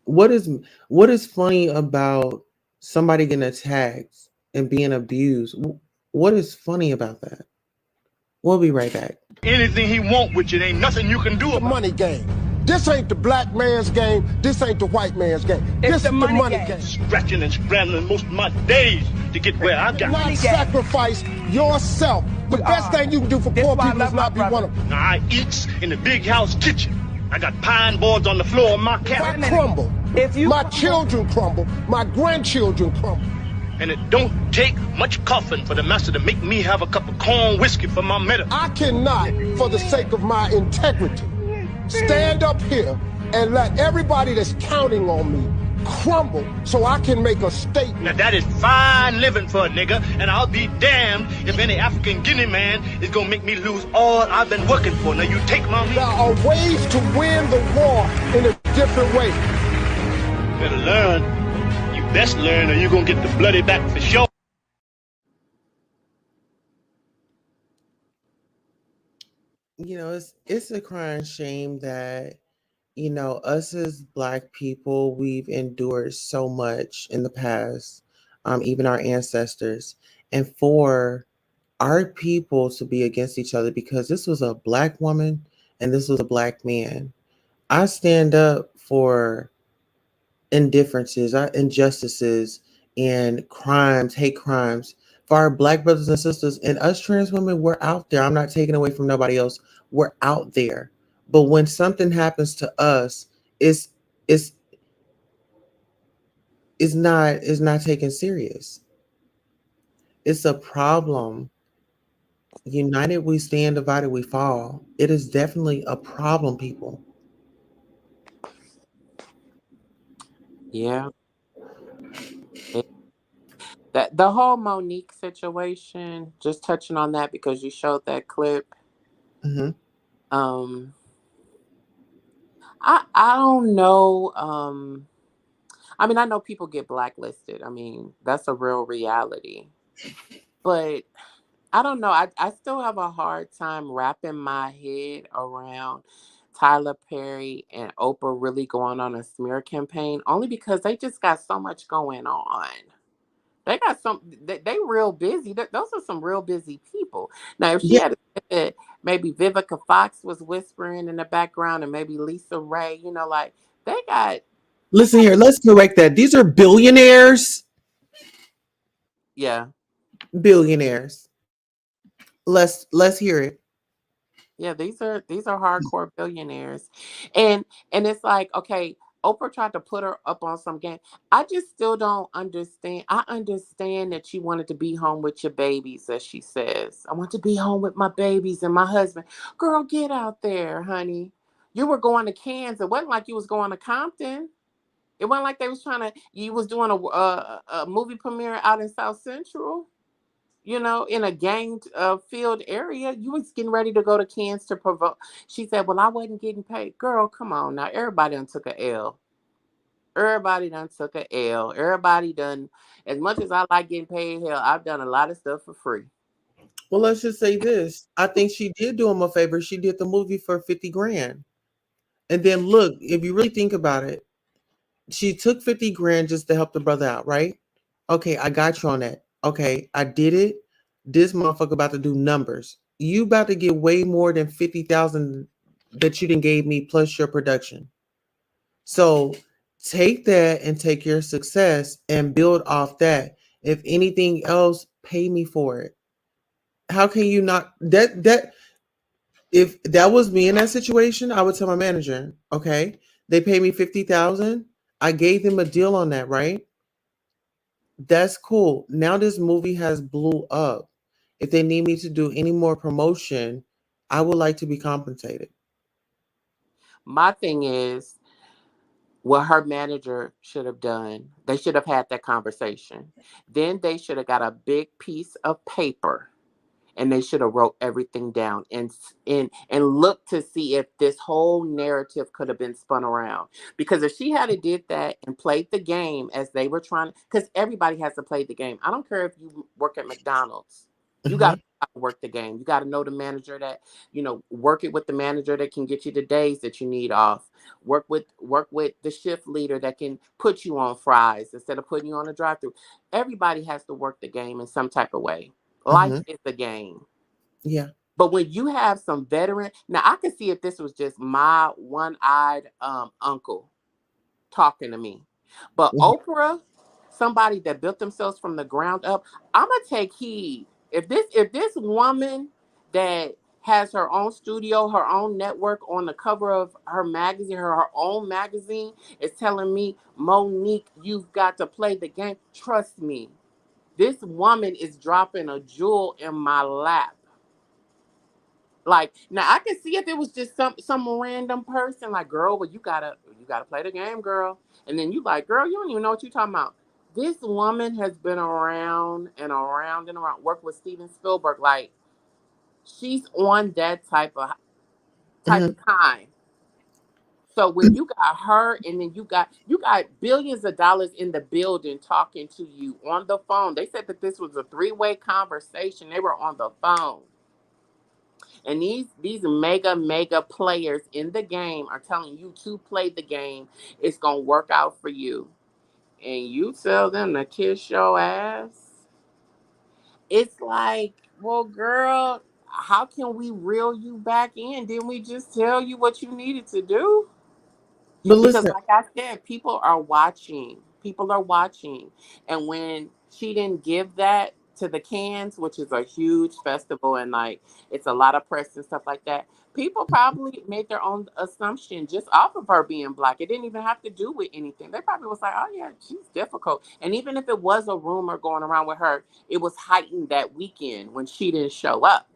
What is what is funny about somebody getting attacked and being abused? What is funny about that? We'll be right back. Anything he want with you, ain't nothing you can do about it. Money game. This ain't the black man's game. This ain't the white man's game. This is the money game. Scratching and scrambling most of my days to get where I got. Not sacrifice yourself. The best thing you can do for poor people is not be one of them. Now I eats in the big house kitchen. I got pine boards on the floor of my cabin. I crumble. My children crumble. My grandchildren crumble. And it don't take much coughing for the master to make me have a cup of corn whiskey for my medicine. I cannot, for the sake of my integrity, stand up here and let everybody that's counting on me crumble so I can make a Now statement. that is fine living for a nigga, and I'll be damned if any African Guinea man is gonna make me lose all I've been working for. Now you take my There are ways to win the war in a different way. better learn. You best learn, or you gonna get the bloody back for sure. It's a crying shame that us as Black people, we've endured so much in the past, even our ancestors, and for our people to be against each other because this was a Black woman and this was a Black man. I stand up for indifferences, our injustices, and crimes, hate crimes. For our Black brothers and sisters and us trans women, we're out there. I'm not taking away from nobody else. We're out there. But when something happens to us, it's it's it's not taken serious. It's a problem. United we stand, divided we fall. It is definitely a problem, people. Yeah. It, that the whole Monique situation, just touching on that because you showed that clip. Hmm. Um, I don't know. I mean, I know people get blacklisted. I mean, that's a real reality. But I don't know. I still have a hard time wrapping my head around Tyler Perry and Oprah really going on a smear campaign, only because they just got so much going on. They got they real busy. Those are some real busy people. Now, if she Yeah. had said maybe Vivica Fox was whispering in the background and maybe Lisa Ray, like they got, they Listen got, here, let's correct that. These are billionaires. yeah. Billionaires. Let's hear it. Yeah, these are hardcore billionaires. And it's like, okay, Oprah tried to put her up on some game. I just still don't understand. I understand that you wanted to be home with your babies, as she says. I want to be home with my babies and my husband. Girl, get out there, honey. You were going to Kansas. It wasn't like you was going to Compton. It wasn't like they was trying to, you was doing a movie premiere out in South Central, in a gang filled area. You was getting ready to go to Kansas to provoke. She said, well, I wasn't getting paid. Girl, come on now. Everybody done took a L. Everybody done took a L. Everybody done, as much as I like getting paid, hell, I've done a lot of stuff for free. Well, let's just say this. I think she did do him a favor. She did the movie for 50 grand. And then look, if you really think about it, she took 50 grand just to help the brother out, right? Okay, I got you on that. Okay, I did it. This motherfucker about to do numbers. You about to get way more than 50,000 that you didn't gave me plus your production. So take that and take your success and build off that. If anything else, pay me for it. How can you not that if that was me in that situation, I would tell my manager, okay, they pay me 50,000. I gave them a deal on that, right? That's cool. Now this movie has blew up. If they need me to do any more promotion, I would like to be compensated. My thing is, what her manager should have done, they should have had that conversation. Then they should have got a big piece of paper and they should have wrote everything down and looked to see if this whole narrative could have been spun around. Because if she had did that and played the game as they were trying, because everybody has to play the game. I don't care if you work at McDonald's. You got Mhm. to work the game. You got to know the manager that, work it with the manager that can get you the days that you need off. Work with the shift leader that can put you on fries instead of putting you on a drive-through. Everybody has to work the game in some type of way. Life Mhm. is a game. Yeah. But when you have some veteran, now I can see if this was just my one-eyed uncle talking to me. But Mhm. Oprah, somebody that built themselves from the ground up, I'm gonna take heed. If this woman that has her own studio, her own network on the cover of her magazine, her own magazine, is telling me, Monique, you've got to play the game. Trust me, this woman is dropping a jewel in my lap. Like now, I can see if it was just some random person, like, girl, well, you gotta play the game, girl. And then you like, girl, you don't even know what you're talking about. This woman has been around and around and around. Worked with Steven Spielberg, like she's on that type of Mhm. time. So when you got her, and then you got billions of dollars in the building talking to you on the phone. They said that this was a three-way conversation. They were on the phone. And these mega players in the game are telling you to play the game. It's gonna work out for you. And you tell them to kiss your ass. It's like, well, girl, how can we reel you back in? Didn't we just tell you what you needed to do? But Because listen, like I said, people are watching. People are watching. And when she didn't give that to the Cans, which is a huge festival, and like it's a lot of press and stuff like that, people probably made their own assumption just off of her being black. It didn't even have to do with anything. They probably was like, oh yeah, she's difficult. And even if it was a rumor going around with her, it was heightened that weekend when she didn't show up.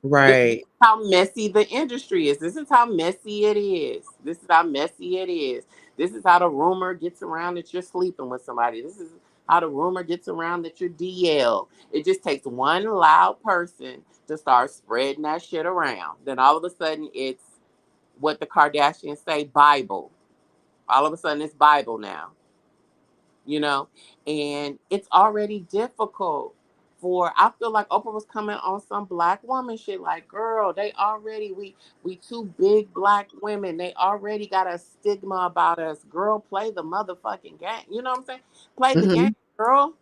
This is right. how messy the industry is. This is how messy it is. This is how messy it is. This is how the rumor gets around that you're sleeping with somebody. This is how the rumor gets around that you're DL. It just takes one loud person to start spreading that shit around. Then all of a sudden it's what the Kardashians say, Bible. All of a sudden it's Bible now, you know, and it's already difficult for, I feel like Oprah was coming on some black woman shit, like, girl, they already, we two big black women, they already got a stigma about us. Girl, play the motherfucking game. You know what I'm saying? Play the game, Hmm. girl.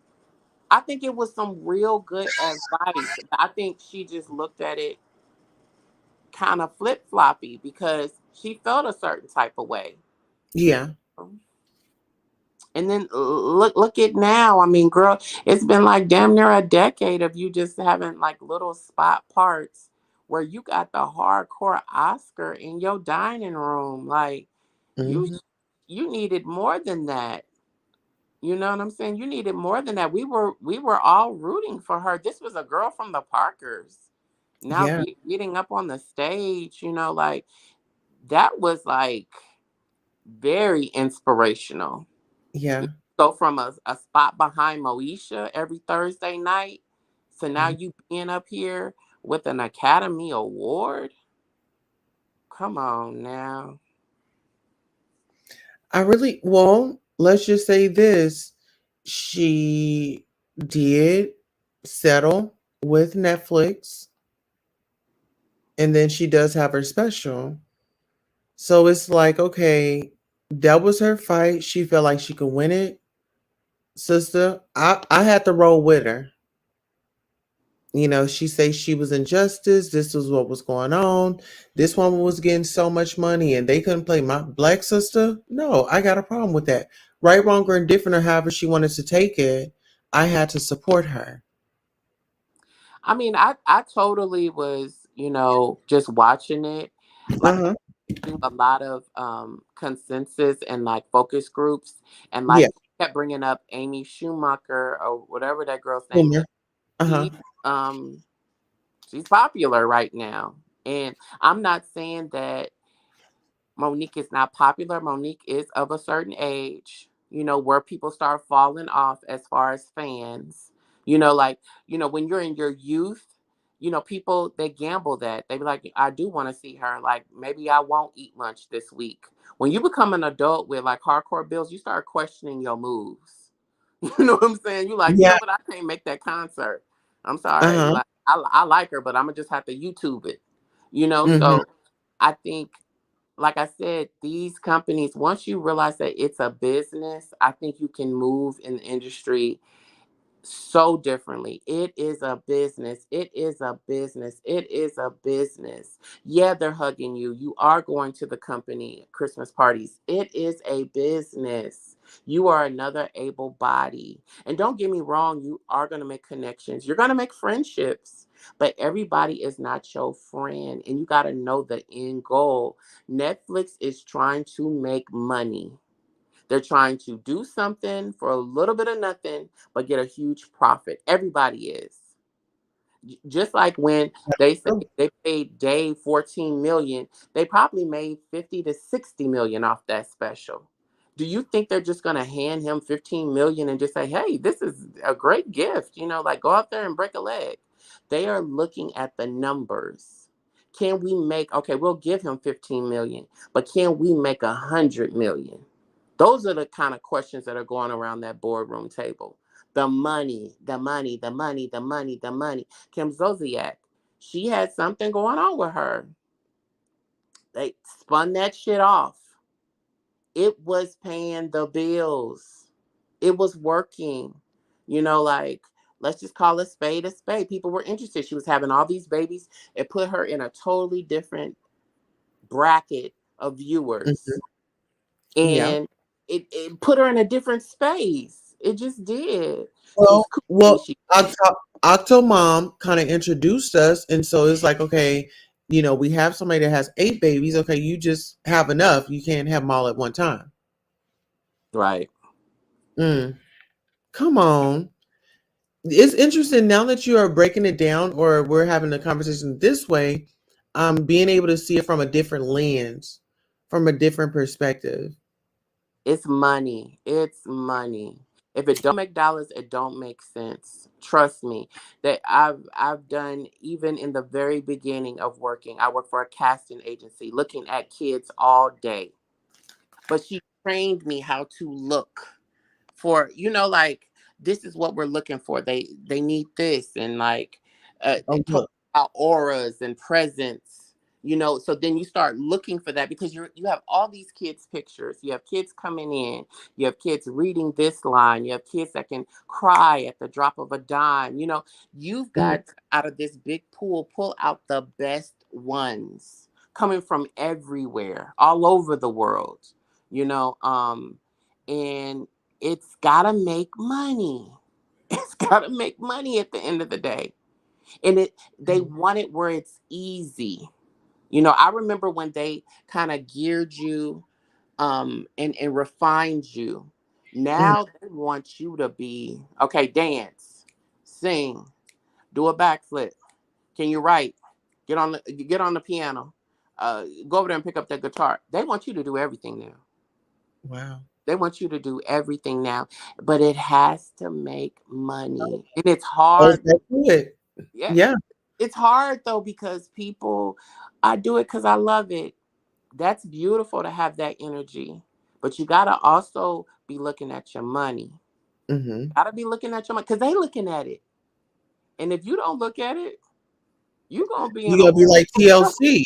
I think it was some real good advice. I think she just looked at it kind of flip floppy because she felt a certain type of way. Yeah. And then look at now. I mean, girl, it's been like damn near a decade of you just having like little spot parts where you got the hardcore Oscar in your dining room. Like you Hmm. you needed more than that. You know what I'm saying? You needed more than that. We were all rooting for her. This was a girl from the Parkers. Now Yeah. getting up on the stage, like that was like very inspirational. Yeah. Go from a spot behind Moesha every Thursday night to now Mhm. you being up here with an Academy Award. Come on now. Well, let's just say this. She did settle with Netflix, and then she does have her special. So it's like, okay, that was her fight. She felt like she could win it. Sister, I had to roll with her. She says she was injustice. This was what was going on. This woman was getting so much money and they couldn't play my black sister. No, I got a problem with that. Right, wrong, or indifferent, or however she wanted to take it, I had to support her. I mean, I totally was, just watching it. Like Uh-huh. doing a lot of consensus and like focus groups, and Yeah. like kept bringing up Amy Schumacher or whatever that girl's name is. Boomer. Uh-huh. She um she's popular right now. And I'm not saying that Monique is not popular. Monique is of a certain age, where people start falling off as far as fans. Like, when you're in your youth, people, they gamble that. They be like, I do want to see her. Like, maybe I won't eat lunch this week. When you become an adult with like hardcore bills, you start questioning your moves. You know what I'm saying? You like, Yeah. what? I can't make that concert. I'm sorry. Uh-huh. Like, I like her, but I'm gonna just have to YouTube it. Mm-hmm. So I think, like I said, these companies, once you realize that it's a business, I think you can move in the industry so differently. It is a business. It is a business. It is a business. Yeah, they're hugging you. You are going to the company Christmas parties. It is a business. You are another able body. And don't get me wrong, you are going to make connections. You're going to make friendships, but everybody is not your friend. And you got to know the end goal. Netflix is trying to make money. They're trying to do something for a little bit of nothing, but get a huge profit. Everybody is. Just like when they say Oh, they paid Dave 14 million, they probably made 50 to 60 million off that special. Do you think they're just going to hand him 15 million and just say, hey, this is a great gift, like go out there and break a leg? They are looking at the numbers. Can we make, okay, we'll give him 15 million, but can we make 100 million? Those are the kind of questions that are going around that boardroom table. The money, the money, the money, the money, the money. Kim Zolciak, she had something going on with her. They spun that shit off. It was paying the bills. It was working. Like, let's just call a spade a spade. People were interested. She was having all these babies. It put her in a totally different bracket of mhm. viewers. Yeah. And it put her in a different space. It just did. She's Well, cool. well, Octomom kind of introduced us, and so it's like, okay, we have somebody that has 8 babies. Okay, you just have enough. You can't have them all at one time. Right. Mm, come on. It's interesting now that you are breaking it down, or we're having a conversation this way. Being able to see it from a different lens, from a different perspective. It's money. It's money. If it don't make dollars, it don't make sense. Trust me. That I've done, even in the very beginning of working. I worked for a casting agency looking at kids all day. But she trained me how to look for, like, this is what we're looking for. They need this, and like, Oh, it told look. about auras and presence. So then you start looking for that, because you have all these kids pictures. You have kids coming in, you have kids reading this line, you have kids that can cry at the drop of a dime. You've Mm, got, out of this big pool, pull out the best ones coming from everywhere, all over the world. you know um and it's gotta make money. It's gotta make money at the end of the day. And they mm, want it where it's easy. I remember when they kind of geared you, and refined you. mm. Now they want you to be, okay, dance, sing, do a backflip. Can you write? Get on the piano. Go over there and pick up that guitar. They want you to do everything now. Wow. They want you to do everything now, but it has to make money. And it's Let's hard. get to it. Yeah. Yeah. It's hard though, because people, I do it because I love it. That's beautiful to have that energy. But you got to also be looking at your money. Hmm. Got to be looking at your money, because they looking at it. And if you don't look at it, you're going to be in You're a gonna be whole like trouble. TLC.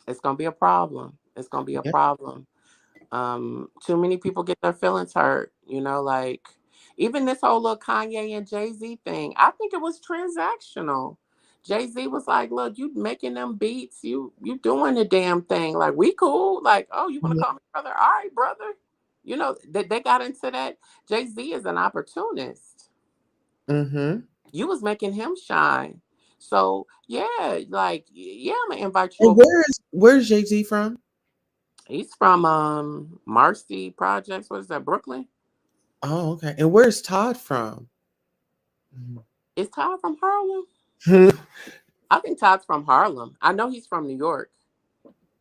It's going to be a problem. It's going to be a Yeah. problem. Too many people get their feelings hurt, like even this whole little Kanye and Jay-Z thing. I think it was transactional. Jay-Z was like, look, you making them beats, you doing the damn thing, like, we cool, like, oh, you want to call me brother, all right, brother. They got into that. Jay-Z is an opportunist. Mm-hmm. You was making him shine. So yeah, like, yeah, I'm gonna invite you And over. where's Jay Z from? He's from Marcy Projects. What is that, Brooklyn? Oh, okay. And where's Todd from? Is Todd from Harlem? I think Todd's from Harlem. I know he's from New York.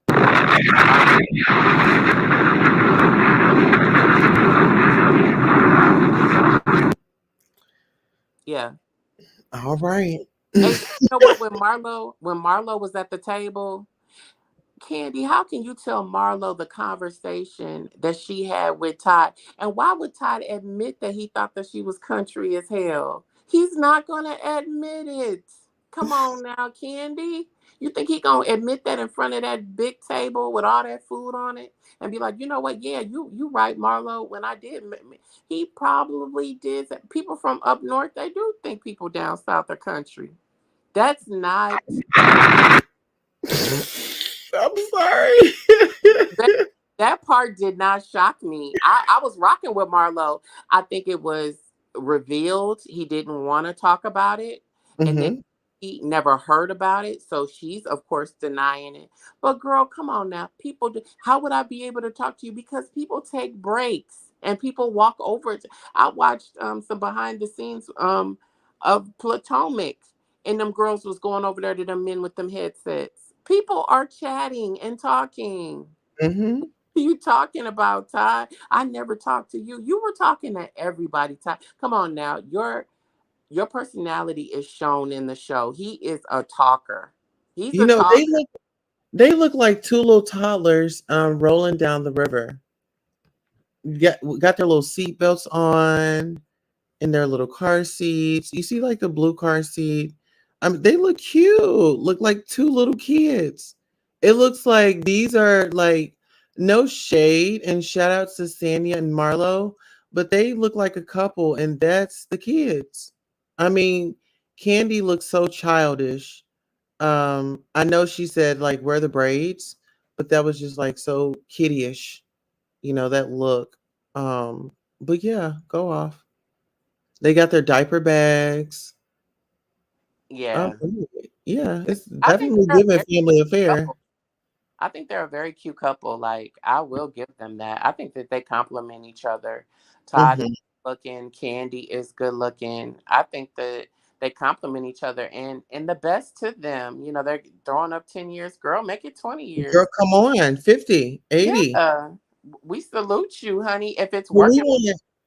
Harlem. Yeah. All right. And you know what? When Marlo was at the table, Candy, how can you tell Marlo the conversation that she had with Todd? And why would Todd admit that he thought that she was country as hell? He's not gonna admit it. Come on now, Candy. You think he gonna admit that in front of that big table with all that food on it and be like, you know what? Yeah, you right, Marlo. When I did, he probably did. People from up north, they do think people down south are country. That's not. I'm sorry. That, that part did not shock me. I was rocking with Marlo. I think it was revealed he didn't want to talk about it. And then Hmm. he never heard about it. So she's, of course, denying it. But girl, come on now. People do, how would I be able to talk to you? Because people take breaks and people walk over it. I watched some behind the scenes of Potomac, and them girls was going over there to them men with them headsets. People are chatting and talking. Mm-hmm. You talking about, Ty? I never talked to you. You were talking to everybody, Ty. Come on now. Your personality is shown in the show. He is a talker. He's You a know, talker. they look like two little toddlers rolling down the river. Got their little seatbelts on in their little car seats. You see like the blue car seat. They look cute. Look like two little kids. It looks like these are like no shade and shout outs to Sanya and Marlo, but they look like a couple and that's the kids. I mean, Candy looks so childish. I know she said like wear the braids, but that was just like so kiddyish, that look. But yeah, go off. They got their diaper bags. Yeah. Yeah, it's I think definitely they're a giving very family cute affair. couple. I think they're a very cute couple. Like, I will give them that. I think that they complement each other. Todd is Hmm. looking, Candy is good looking. I think that they complement each other, and the best to them. They're throwing up 10 years. Girl, make it 20 Girl, years. come on, 50, 80. Yeah. We salute you, honey. If it's Well, working.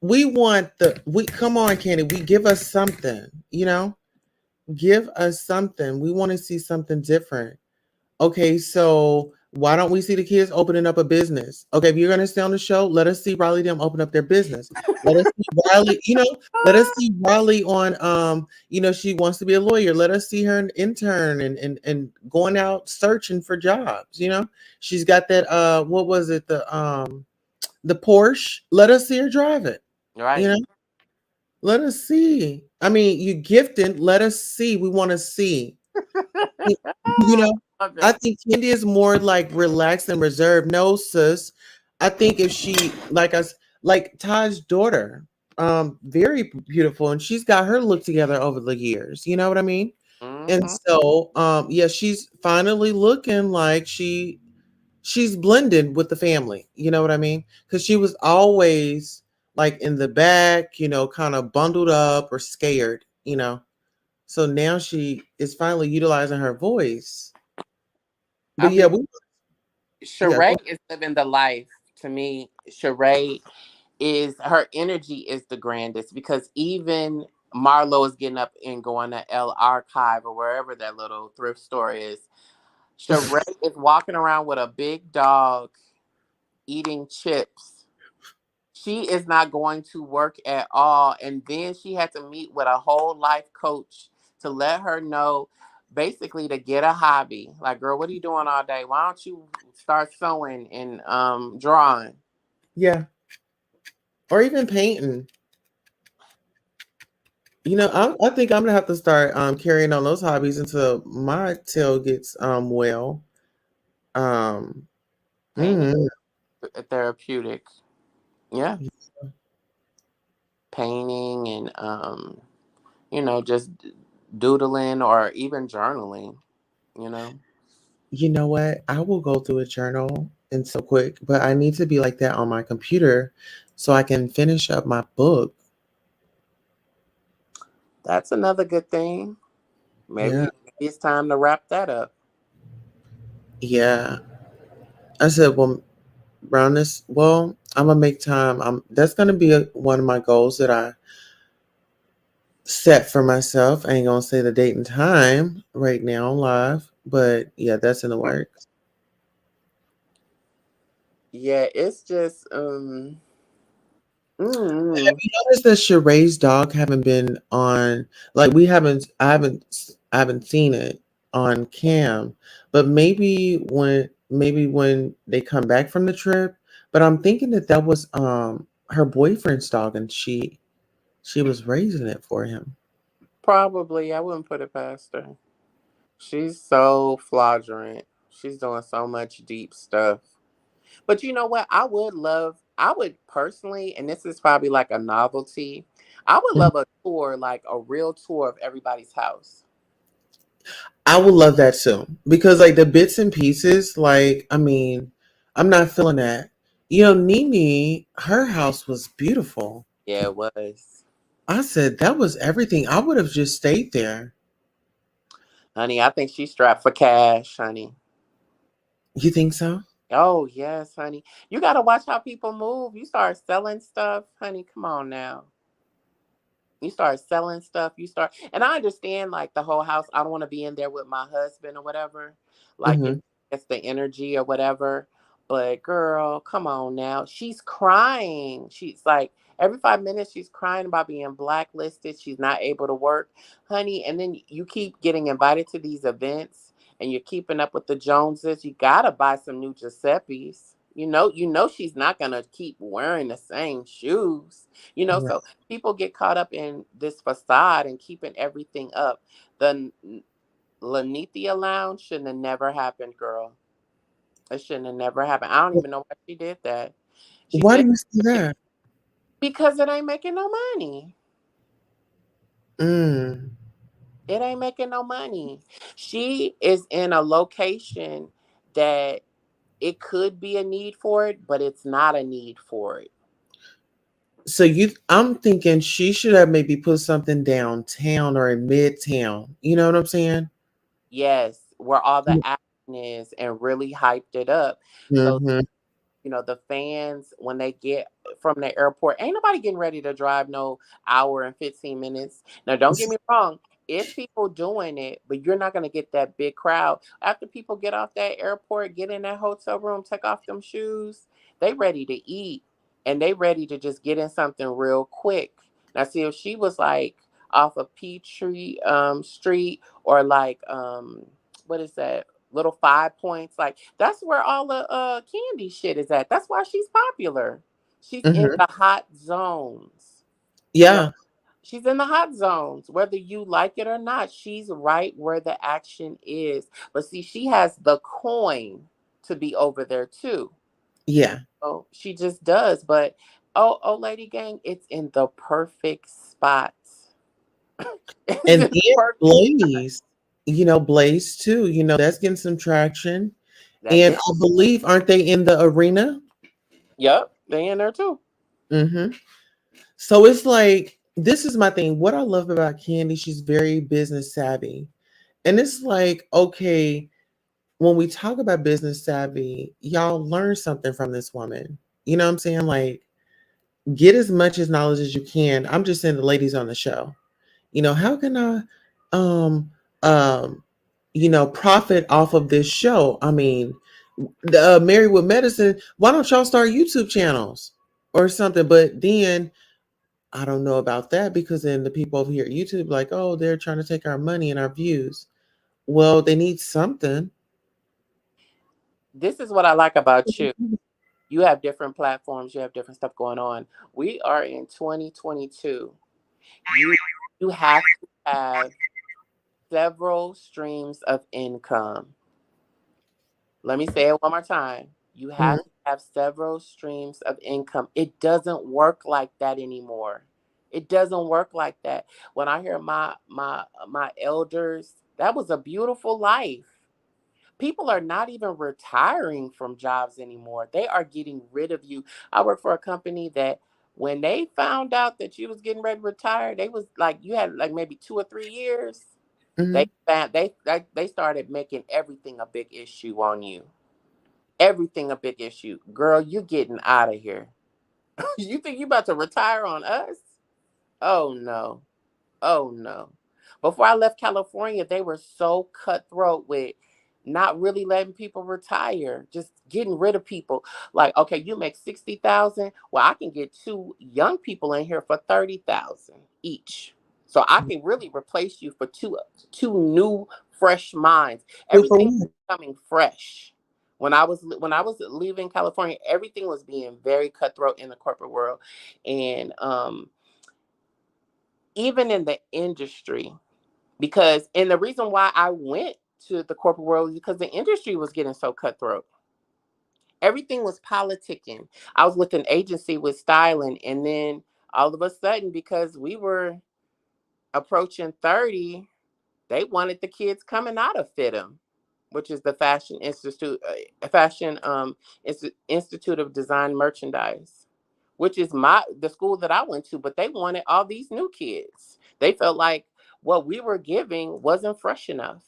we want we come on, Candy. We give us something, give us something. We want to see something different. Okay, so why don't we see the kids opening up a business? Okay, if you're gonna stay on the show, let us see Riley them open up their business. Let us see Riley, let us see Riley on she wants to be a lawyer. Let us see her an intern and going out searching for jobs. She's got that what was it, the Porsche. Let us see her drive it, you Right. know? Let us see. I mean, you gifted, let us see. We want to see. Y you know, Love I it. think Candy is more, like, relaxed and reserved. No, sis. I think if she like Todd's daughter, very beautiful, and she's got her look together over the years, you know what I mean? And Hmm. so, yeah, she's finally looking like she's blended with the family, you know what I mean? Because she was always, like, in the back, kinda bundled up or scared. So now she is finally utilizing her voice. I But yeah, mean, go Sheree is living the life. To me, Sheree is her energy is the grandest because even Marlo is getting up and going to L Archive or wherever that little thrift store is. Sheree is walking around with a big dog eating chips. She is not going to work at all. And then she had to meet with a whole life coach to let her know basically to get a hobby. Like, girl, what are you doing all day? Why don't you start sewing and drawing? Yeah, or even painting. I think I'm gonna have to start carrying on those hobbies until my tail gets well. Um, Painting mm, therapeutic. Yeah. Painting and just doodling or even journaling, you know. you know what? I will go through a journal and so quick, but I need to be like that on my computer so I can finish up my book. That's another good thing. Yeah, Maybe it's time to wrap that up. yeah. I said, well, around this, well, I'm gonna make time. That's gonna be one of my goals that I set for myself. I ain't gonna say the date and time right now live, but yeah, that's in the works. Yeah, it's just Have mm, you noticed that Sheree's dog haven't been on? Like we haven't, I haven't seen it on cam, but maybe when they come back from the trip. But I'm thinking that was her boyfriend's dog, and she was raising it for him. probably I wouldn't put it past her. She's so flagrant. She's doing so much deep stuff. But you know what? I would personally, and this is probably like a novelty, I would love a tour, like a real tour of everybody's house. I would love that too. Because like the bits and pieces, like I mean, I'm not feeling that. Nene, her house was beautiful. Yeah, it was. I said that was everything. I would have just stayed there. Honey, I think she's strapped for cash, honey. You think so? Oh, yes, honey. You got to watch how people move. You start selling stuff, honey. Come on now. You start selling stuff. And I understand like the whole house. I don't want to be in there with my husband or whatever. Like, Hmm. it's the energy or whatever. But girl, come on now. She's crying. She's like, every 5 minutes, she's crying about being blacklisted. She's not able to work, honey. And then you keep getting invited to these events and you're keeping up with the Joneses. You got to buy some new Giuseppe's. You know she's not going to keep wearing the same shoes. Right. So people get caught up in this facade and keeping everything up. The Lanithia Lounge shouldn't have never happened, girl. It shouldn't have never happened. I don't even know why she did that. She Why do said you say that? because it ain't making no money. Mm. It ain't making no money. She is in a location that it could be a need for it, but it's not a need for it. So I'm thinking she should have maybe put something downtown or in midtown. You know what I'm saying? Yes, where all the action is and really hyped it up. So Mm-hmm. the fans, when they get from the airport, ain't nobody getting ready to drive no hour and 15 minutes. Now, don't get me wrong. It's people doing it, but you're not going to get that big crowd. After people get off that airport, get in that hotel room, take off them shoes, they ready to eat and they ready to just get in something real quick. Now, see, if she was like off of Peachtree Street or like, what is that? Little 5 Points, like that's where all the Kandi shit is at. That's why she's popular. She's in Mm-hmm. the hot zones. You know, Yeah. she's in the hot zones. Whether you like it or not, she's right where the action is. But see, she has the coin to be over there too. Yeah. So she just does. But oh, Lady Gang, it's in the perfect spot. It's And in the then perfect. Blaze too. That's getting some traction. That And did. I believe, aren't they in the arena? Yep, they in there too. Mm-hmm. So it's like, this is my thing. What I love about Candy, she's very business savvy. And it's like, okay, when we talk about business savvy, y'all learn something from this woman. You know what I'm saying? Like, get as much as knowledge as you can. I'm just saying, the ladies on the show. How can I um um profit off of this show? I mean, the Married with Medicine, why don't y'all start YouTube channels or something? But then I don't know about that, because then the people over here at YouTube like, oh, they're trying to take our money and our views. Well, they need something. This is what I like about you. You have different platforms, you have different stuff going on. We are in 2022. You have to have several streams of income. Let me say it one more time. You have Mhm. to have several streams of income. It doesn't work like that anymore. It doesn't work like that. When I hear my elders, that was a beautiful life. People are not even retiring from jobs anymore. They are getting rid of you. I work for a company that when they found out that you was getting ready to retire, they was like you had like maybe 2 or 3 years. They Mhm. found they started making everything a big issue on you. Everything a big issue. Girl, you getting out of here. You think you about to retire on us? Oh no. Oh no. Before I left California, they were so cutthroat with not really letting people retire, just getting rid of people. Like, okay, you make 60,000. Well, I can get two young people in here for 30,000 each. So I can really replace you for two new fresh minds. But for Everything what? coming fresh. When I was leaving California, everything was being very cutthroat in the corporate world. And even in the industry, and the reason why I went to the corporate world is because the industry was getting so cutthroat. Everything was politicking. I was with an agency with styling, and then all of a sudden, because we were approaching 30, they wanted the kids coming out of FITM, which is the Fashion Institute of Design Merchandise. which is the school that I went to, but they wanted all these new kids. They felt like what we were giving wasn't fresh enough.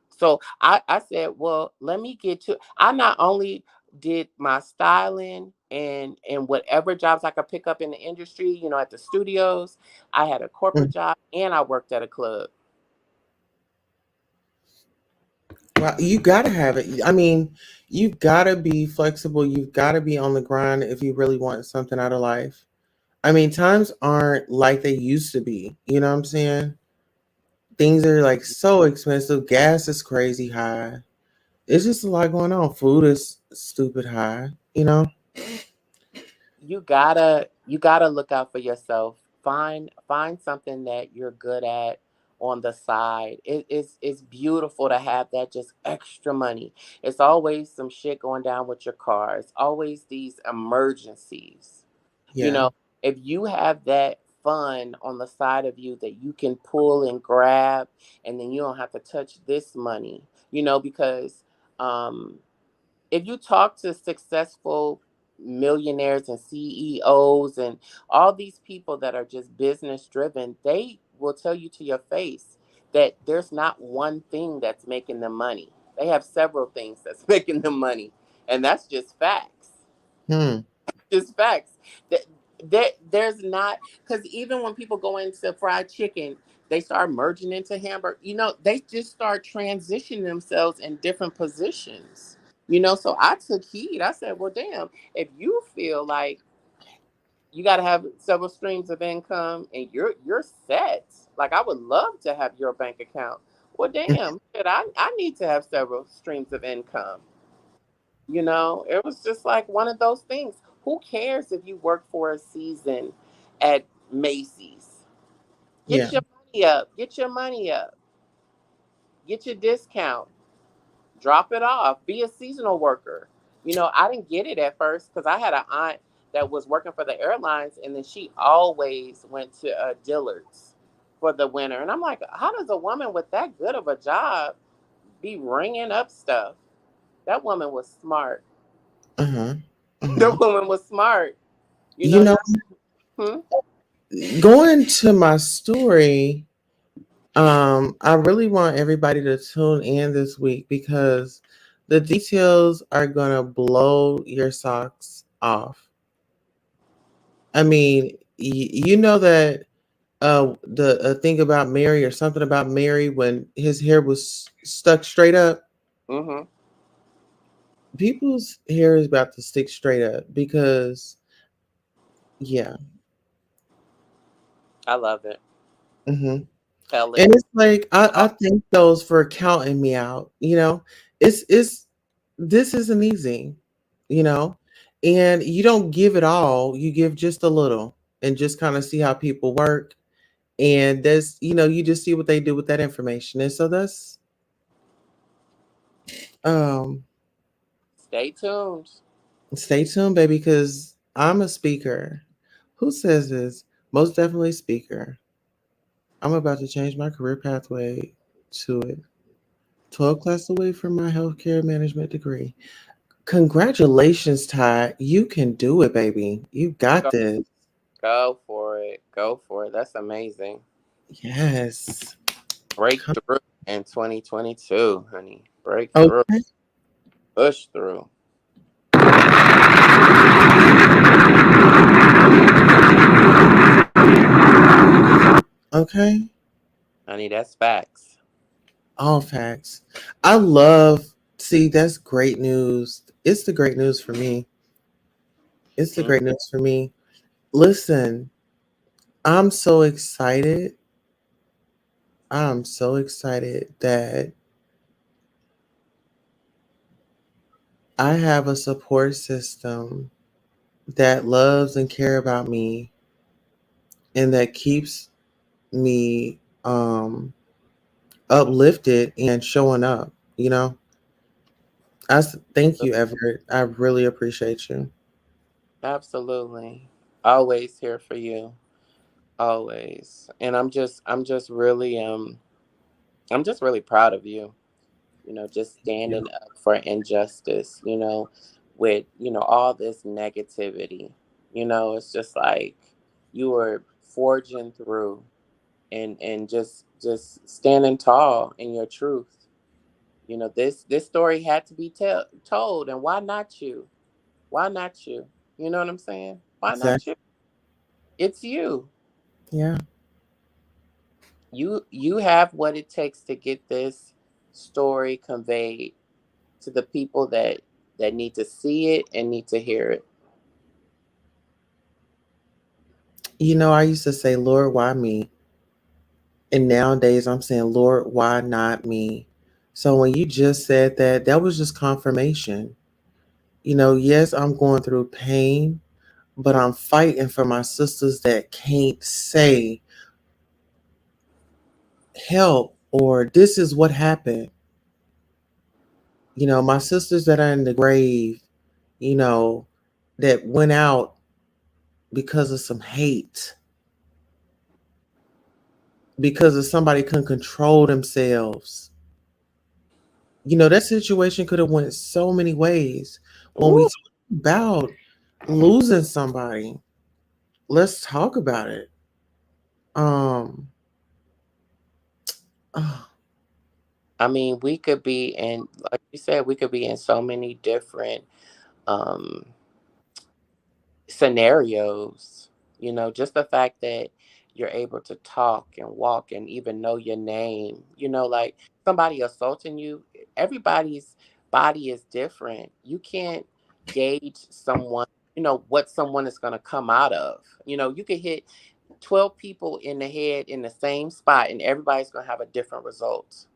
So I said, well, let me get to. I not only did my styling and whatever jobs I could pick up in the industry, at the studios. I had a corporate Mm. job and I worked at a club. Well, you gotta have it. I mean, you've gotta be flexible. You've gotta be on the grind if you really want something out of life. I mean, times aren't like they used to be. You know what I'm saying? Things are like so expensive. Gas is crazy high. It's just a lot going on. Food is stupid high. You know? You gotta look out for yourself. Find something that you're good at on the side. It's beautiful to have that just extra money. It's always some shit going down with your car. It's always these emergencies. you Yeah. know if you have that fund on the side of you that you can pull and grab, and then you don't have to touch this money, because um if you talk to successful millionaires and CEOs and all these people that are just business driven, they will tell you to your face that there's not one thing that's making them money. They have several things that's making them money, and that's just facts. Hmm. Just facts. That there's not, because even when people go into fried chicken, they start merging into hamburger. They just start transitioning themselves in different positions. So I took heed. I said, well, damn, if you feel like you got to have several streams of income and you're set, like I would love to have your bank account. Well, damn, shit, I need to have several streams of income. It was just like one of those things. Who cares if you work for a season at Macy's? Yeah. Get your money up. Get your money up. Get your discount. Drop it off. Be a seasonal worker. I didn't get it at first because I had an aunt that was working for the airlines, and then she always went to Dillard's for the winter. And I'm like, how does a woman with that good of a job be ringing up stuff? That woman was smart. Uh huh. Uh The huh. woman was smart. You You know, know, hmm? going to my story, I really want everybody to tune in this week because the details are gonna blow your socks off. I mean, you know that the thing about Mary or something about Mary when his hair was stuck straight up. Hmm. People's hair is about to stick straight up because yeah. I love it. Hmm. Tell it. And it's like I thank those for counting me out. It's this isn't easy, you know, and you don't give it all. You give just a little, and just kind of see how people work. And there's you just see what they do with that information. And so that's um Stay tuned. stay tuned, baby, because I'm a speaker. Who says this? Most definitely speaker. I'm about to change my career pathway to it. 12 class away from my healthcare management degree. Congratulations, Ty. You can do it, baby. You got Go, this. go for it. Go for it. That's amazing. Yes. Come- Breakthrough in 2022, honey. Breakthrough. Okay. Push through. Okay. Honey, that's facts. All facts. I love, see, that's great news. It's the great news for me. It's the Mm, great news for me. Listen, I'm so excited. I'm so excited that I have a support system that loves and care about me and that keeps me uplifted and showing up. Thank you, Everett. I really appreciate you. absolutely. Always here for you. Always. And I'm just really proud of you. Just Yeah. standing up for injustice, with, all this negativity. It's just like you were forging through and just standing tall in your truth. This story had to be told, and why not you? Why not you? You know what I'm saying? Why not Exactly. you? It's you. Yeah. You have what it takes to get this story conveyed to the people that need to see it and need to hear it. I used to say, Lord, why me? And nowadays I'm saying, Lord, why not me? So when you just said that, that was just confirmation. Yes, I'm going through pain, but I'm fighting for my sisters that can't say help or this is what happened. My sisters that are in the grave, you know, that went out because of some hate, because of somebody couldn't control themselves. That situation could have went so many ways. When we Ooh, talk about losing somebody, let's talk about it. Um, oh, I mean, we could be in, like you said, we could be in so many different um scenarios. Just the fact that you're able to talk and walk and even know your name, like somebody assaulting you, everybody's body is different. You can't gauge someone, what someone is going to come out of. You could hit 12 people in the head in the same spot and everybody's going to have a different result.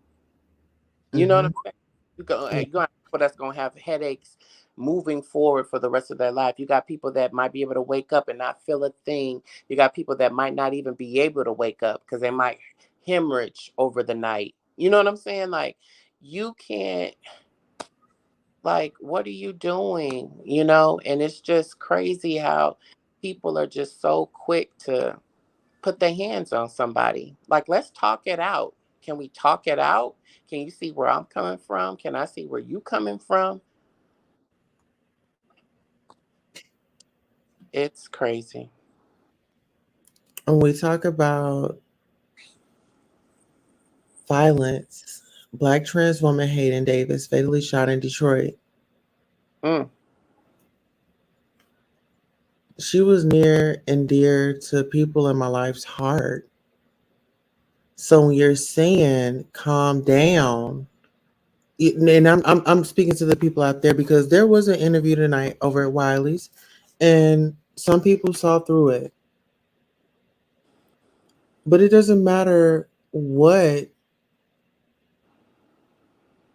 You know what mhm. I'm saying? You're gonna have people that's gonna have headaches moving forward for the rest of their life. You got people that might be able to wake up and not feel a thing. You got people that might not even be able to wake up because they might hemorrhage over the night. You know what I'm saying? Like, you can't, like, what are you doing? And it's just crazy how people are just so quick to put their hands on somebody. Like, let's talk it out. Can we talk it out? Can you see where I'm coming from? Can I see where you coming from? It's crazy. When we talk about violence, Black trans woman Hayden Davis fatally shot in Detroit. Mm, She was near and dear to people in my life's heart. So when you're saying calm down, and I'm speaking to the people out there because there was an interview tonight over at Wiley's, and some people saw through it. But it doesn't matter what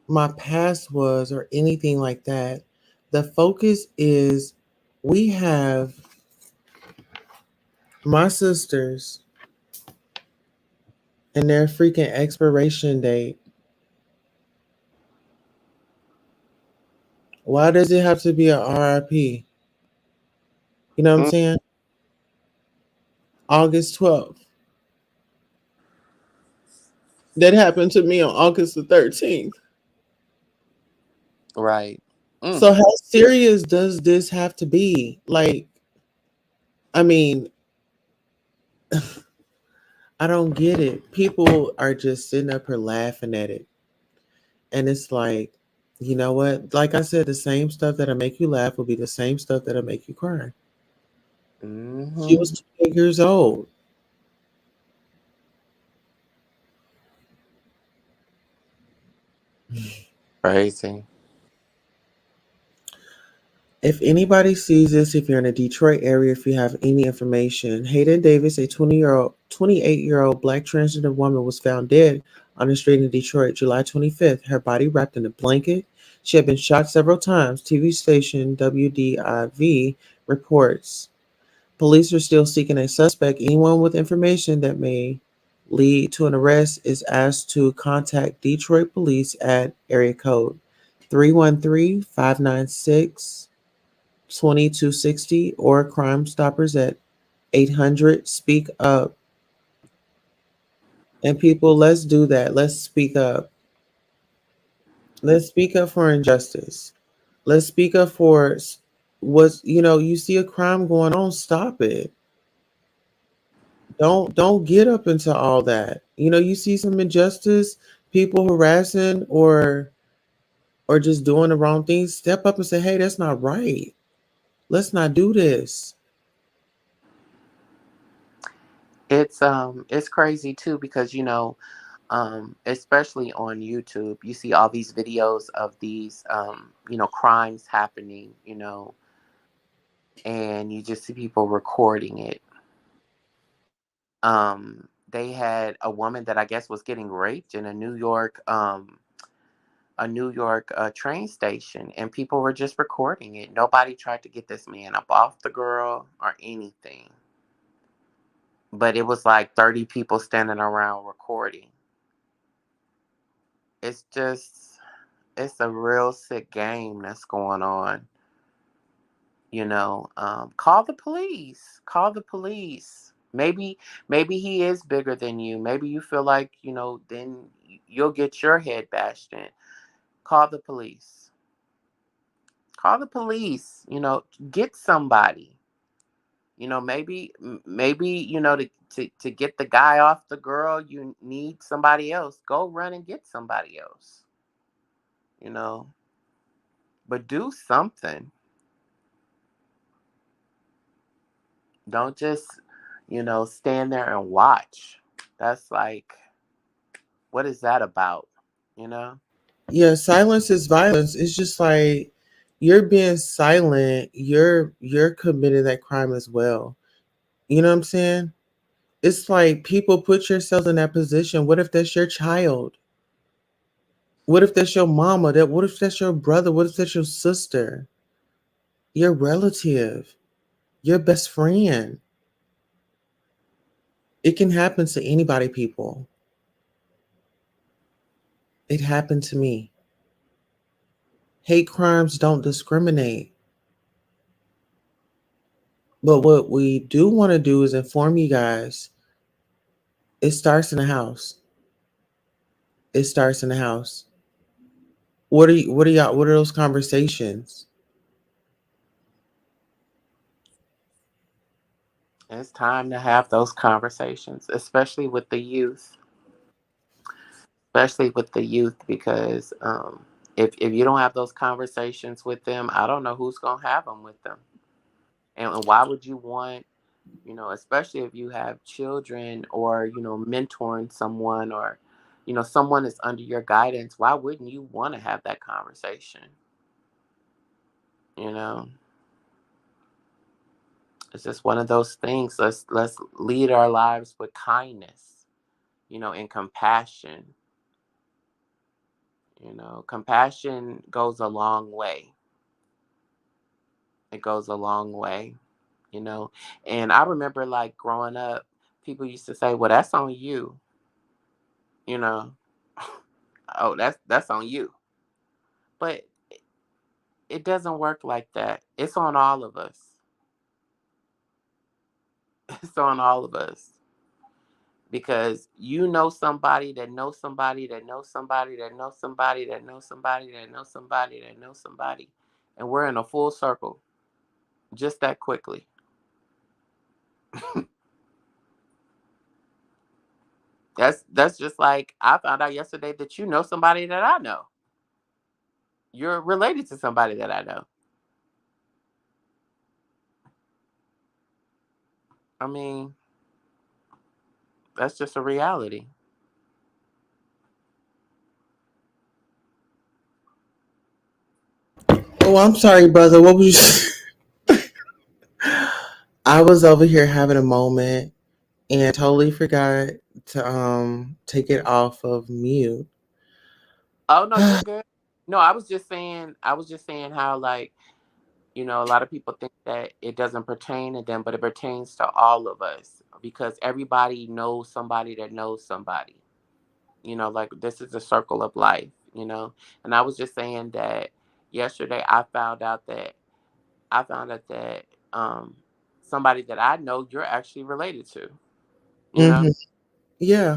my past was or anything like that. The focus is we have my sisters and their freaking expiration date. Why does it have to be a RIP? You know what I'm mm, saying? August 12th. That happened to me on August the 13th. right. Mm, So how serious does this have to be? Like, I mean, I don't get it. People are just sitting up here laughing at it. And it's like, you know what? Like I said, the same stuff that'll make you laugh will be the same stuff that'll make you cry. She hmm. was 28 years old. Crazy. If anybody sees this, if you're in the Detroit area, if you have any information, Hayden Davis, a 28-year-old Black transgender woman, was found dead on the street in Detroit, July 25th. Her body wrapped in a blanket. She had been shot several times. TV station WDIV reports. Police are still seeking a suspect. Anyone with information that may lead to an arrest is asked to contact Detroit Police at area code 313-596-2260 or Crime Stoppers at 800 Speak Up. And people, let's do that. Let's speak up. Let's speak up for injustice. Let's speak up for was, you see a crime going on, stop it. Don't get up into all that. You see some injustice, people harassing or just doing the wrong things, step up and say, hey, that's not right. Let's not do this. It's crazy too because especially on YouTube, you see all these videos of these crimes happening, and you just see people recording it. They had a woman that I guess was getting raped in a New York train station, and people were just recording it. Nobody tried to get this man up off the girl or anything. But it was like 30 people standing around recording. It's just, it's a real sick game that's going on. Call the police. Call the police. Maybe he is bigger than you. Maybe you feel like, then you'll get your head bashed in. Call the police. Call the police. Get somebody. Maybe to get the guy off the girl, you need somebody else. Go run and get somebody else. You know, but do something. Don't just, stand there and watch. That's like, what is that about? You know? Yeah, silence is violence. It's just like you're being silent, you're committing that crime as well. You know what I'm saying? It's like people put yourselves in that position. What if that's your child? What if that's your mama? What if that's your brother? What if that's your sister? Your relative? Your best friend? It can happen to anybody, people. It happened to me. Hate crimes don't discriminate. But what we do want to do is inform you guys. It starts in the house. It starts in the house. What are those conversations? It's time to have those conversations, especially with the youth. Especially with the youth, because if you don't have those conversations with them, I don't know who's going to have them with them. And why would you want, especially if you have children or, mentoring someone or, someone is under your guidance, why wouldn't you want to have that conversation? You know, it's just one of those things. Let's lead our lives with kindness, and compassion. Compassion goes a long way. It goes a long way, you know. And I remember like growing up, people used to say, "Well, that's on you," you know. Oh, that's on you. But it doesn't work like that. It's on all of us. It's on all of us because you know somebody that knows somebody that knows somebody that knows somebody that knows somebody that knows somebody that knows somebody, and we're in a full circle just that quickly. That's just like I found out yesterday that you know somebody that I know. You're related to somebody that I know. I mean, that's just a reality. Oh, I'm sorry, brother. What was you? I was over here having a moment and totally forgot to take it off of mute. Oh no, you're good. No, I was just saying how like, a lot of people think that it doesn't pertain to them, but it pertains to all of us because everybody knows somebody that knows somebody. Like this is a circle of life. And I was just saying that yesterday I found out that um, somebody that I know you're actually related to. You know, Hmm. Yeah.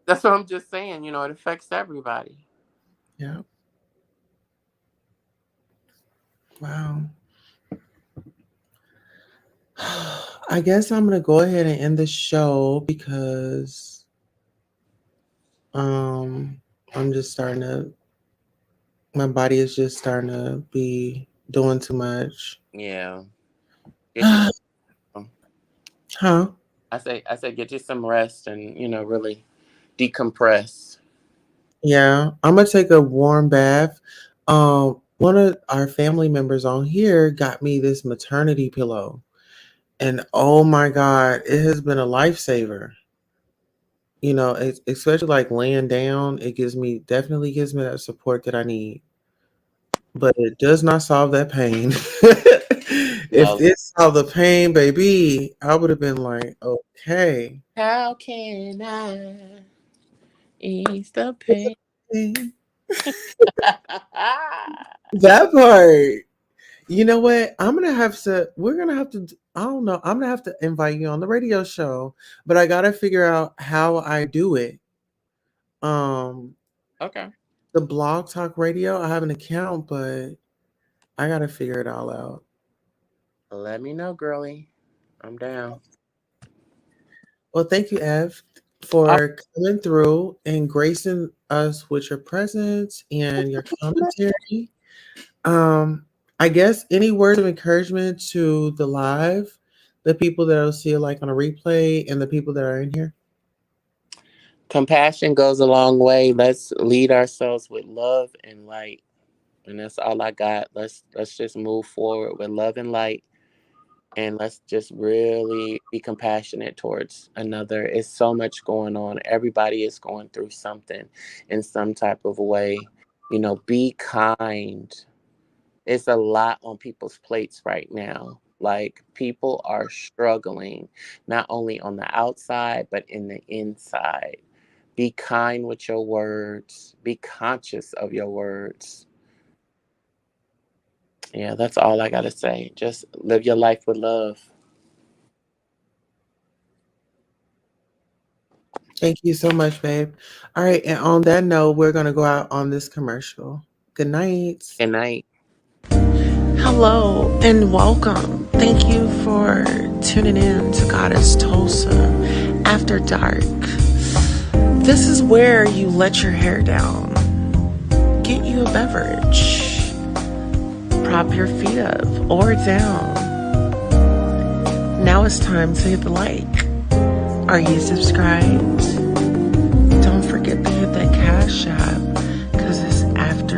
that's what I'm just saying. It affects everybody. Yeah. Wow. I guess I'm gonna go ahead and end the show because um I'm just starting to my body is just starting to be doing too much. Yeah. Get you some, Huh? I say get you some rest and, really decompress. Yeah, I'm gonna take a warm bath. One of our family members on here got me this maternity pillow, and oh my god, it has been a lifesaver. Especially like laying down, it definitely gives me that support that I need. But it does not solve that pain. If No. it solved the pain, baby, I would have been like, okay. How can I ease the pain? That part. You know what? We're gonna have to, I don't know. I'm gonna have to invite you on the radio show, but I gotta figure out how I do it. Um, Okay. the Blog Talk Radio, I have an account, but I gotta figure it all out. Let me know, girlie. I'm down. Well, thank you, Ev, Oh, for coming through and gracing us with your presence and your commentary. Um, I guess any words of encouragement to the people that will see it like on a replay, and the people that are in here. compassion goes a long way. Let's lead ourselves with love and light. And that's all I got. Let's just move forward with love and light, and let's just really be compassionate towards another. It's so much going on. Everybody is going through something in some type of way. Be kind. It's a lot on people's plates right now. Like, people are struggling, not only on the outside, but in the inside. Be kind with your words. Be conscious of your words. Yeah, that's all I got to say. Just live your life with love. Thank you so much, babe. All right, and on that note, we're gonna go out on this commercial. Good night. Good night. Hello and welcome. Thank you for tuning in to Goddess Tulsa After Dark. This is where you let your hair down, get you a beverage, prop your feet up or down. Now it's time to hit the like. Are you subscribed? Don't forget to hit that Cash App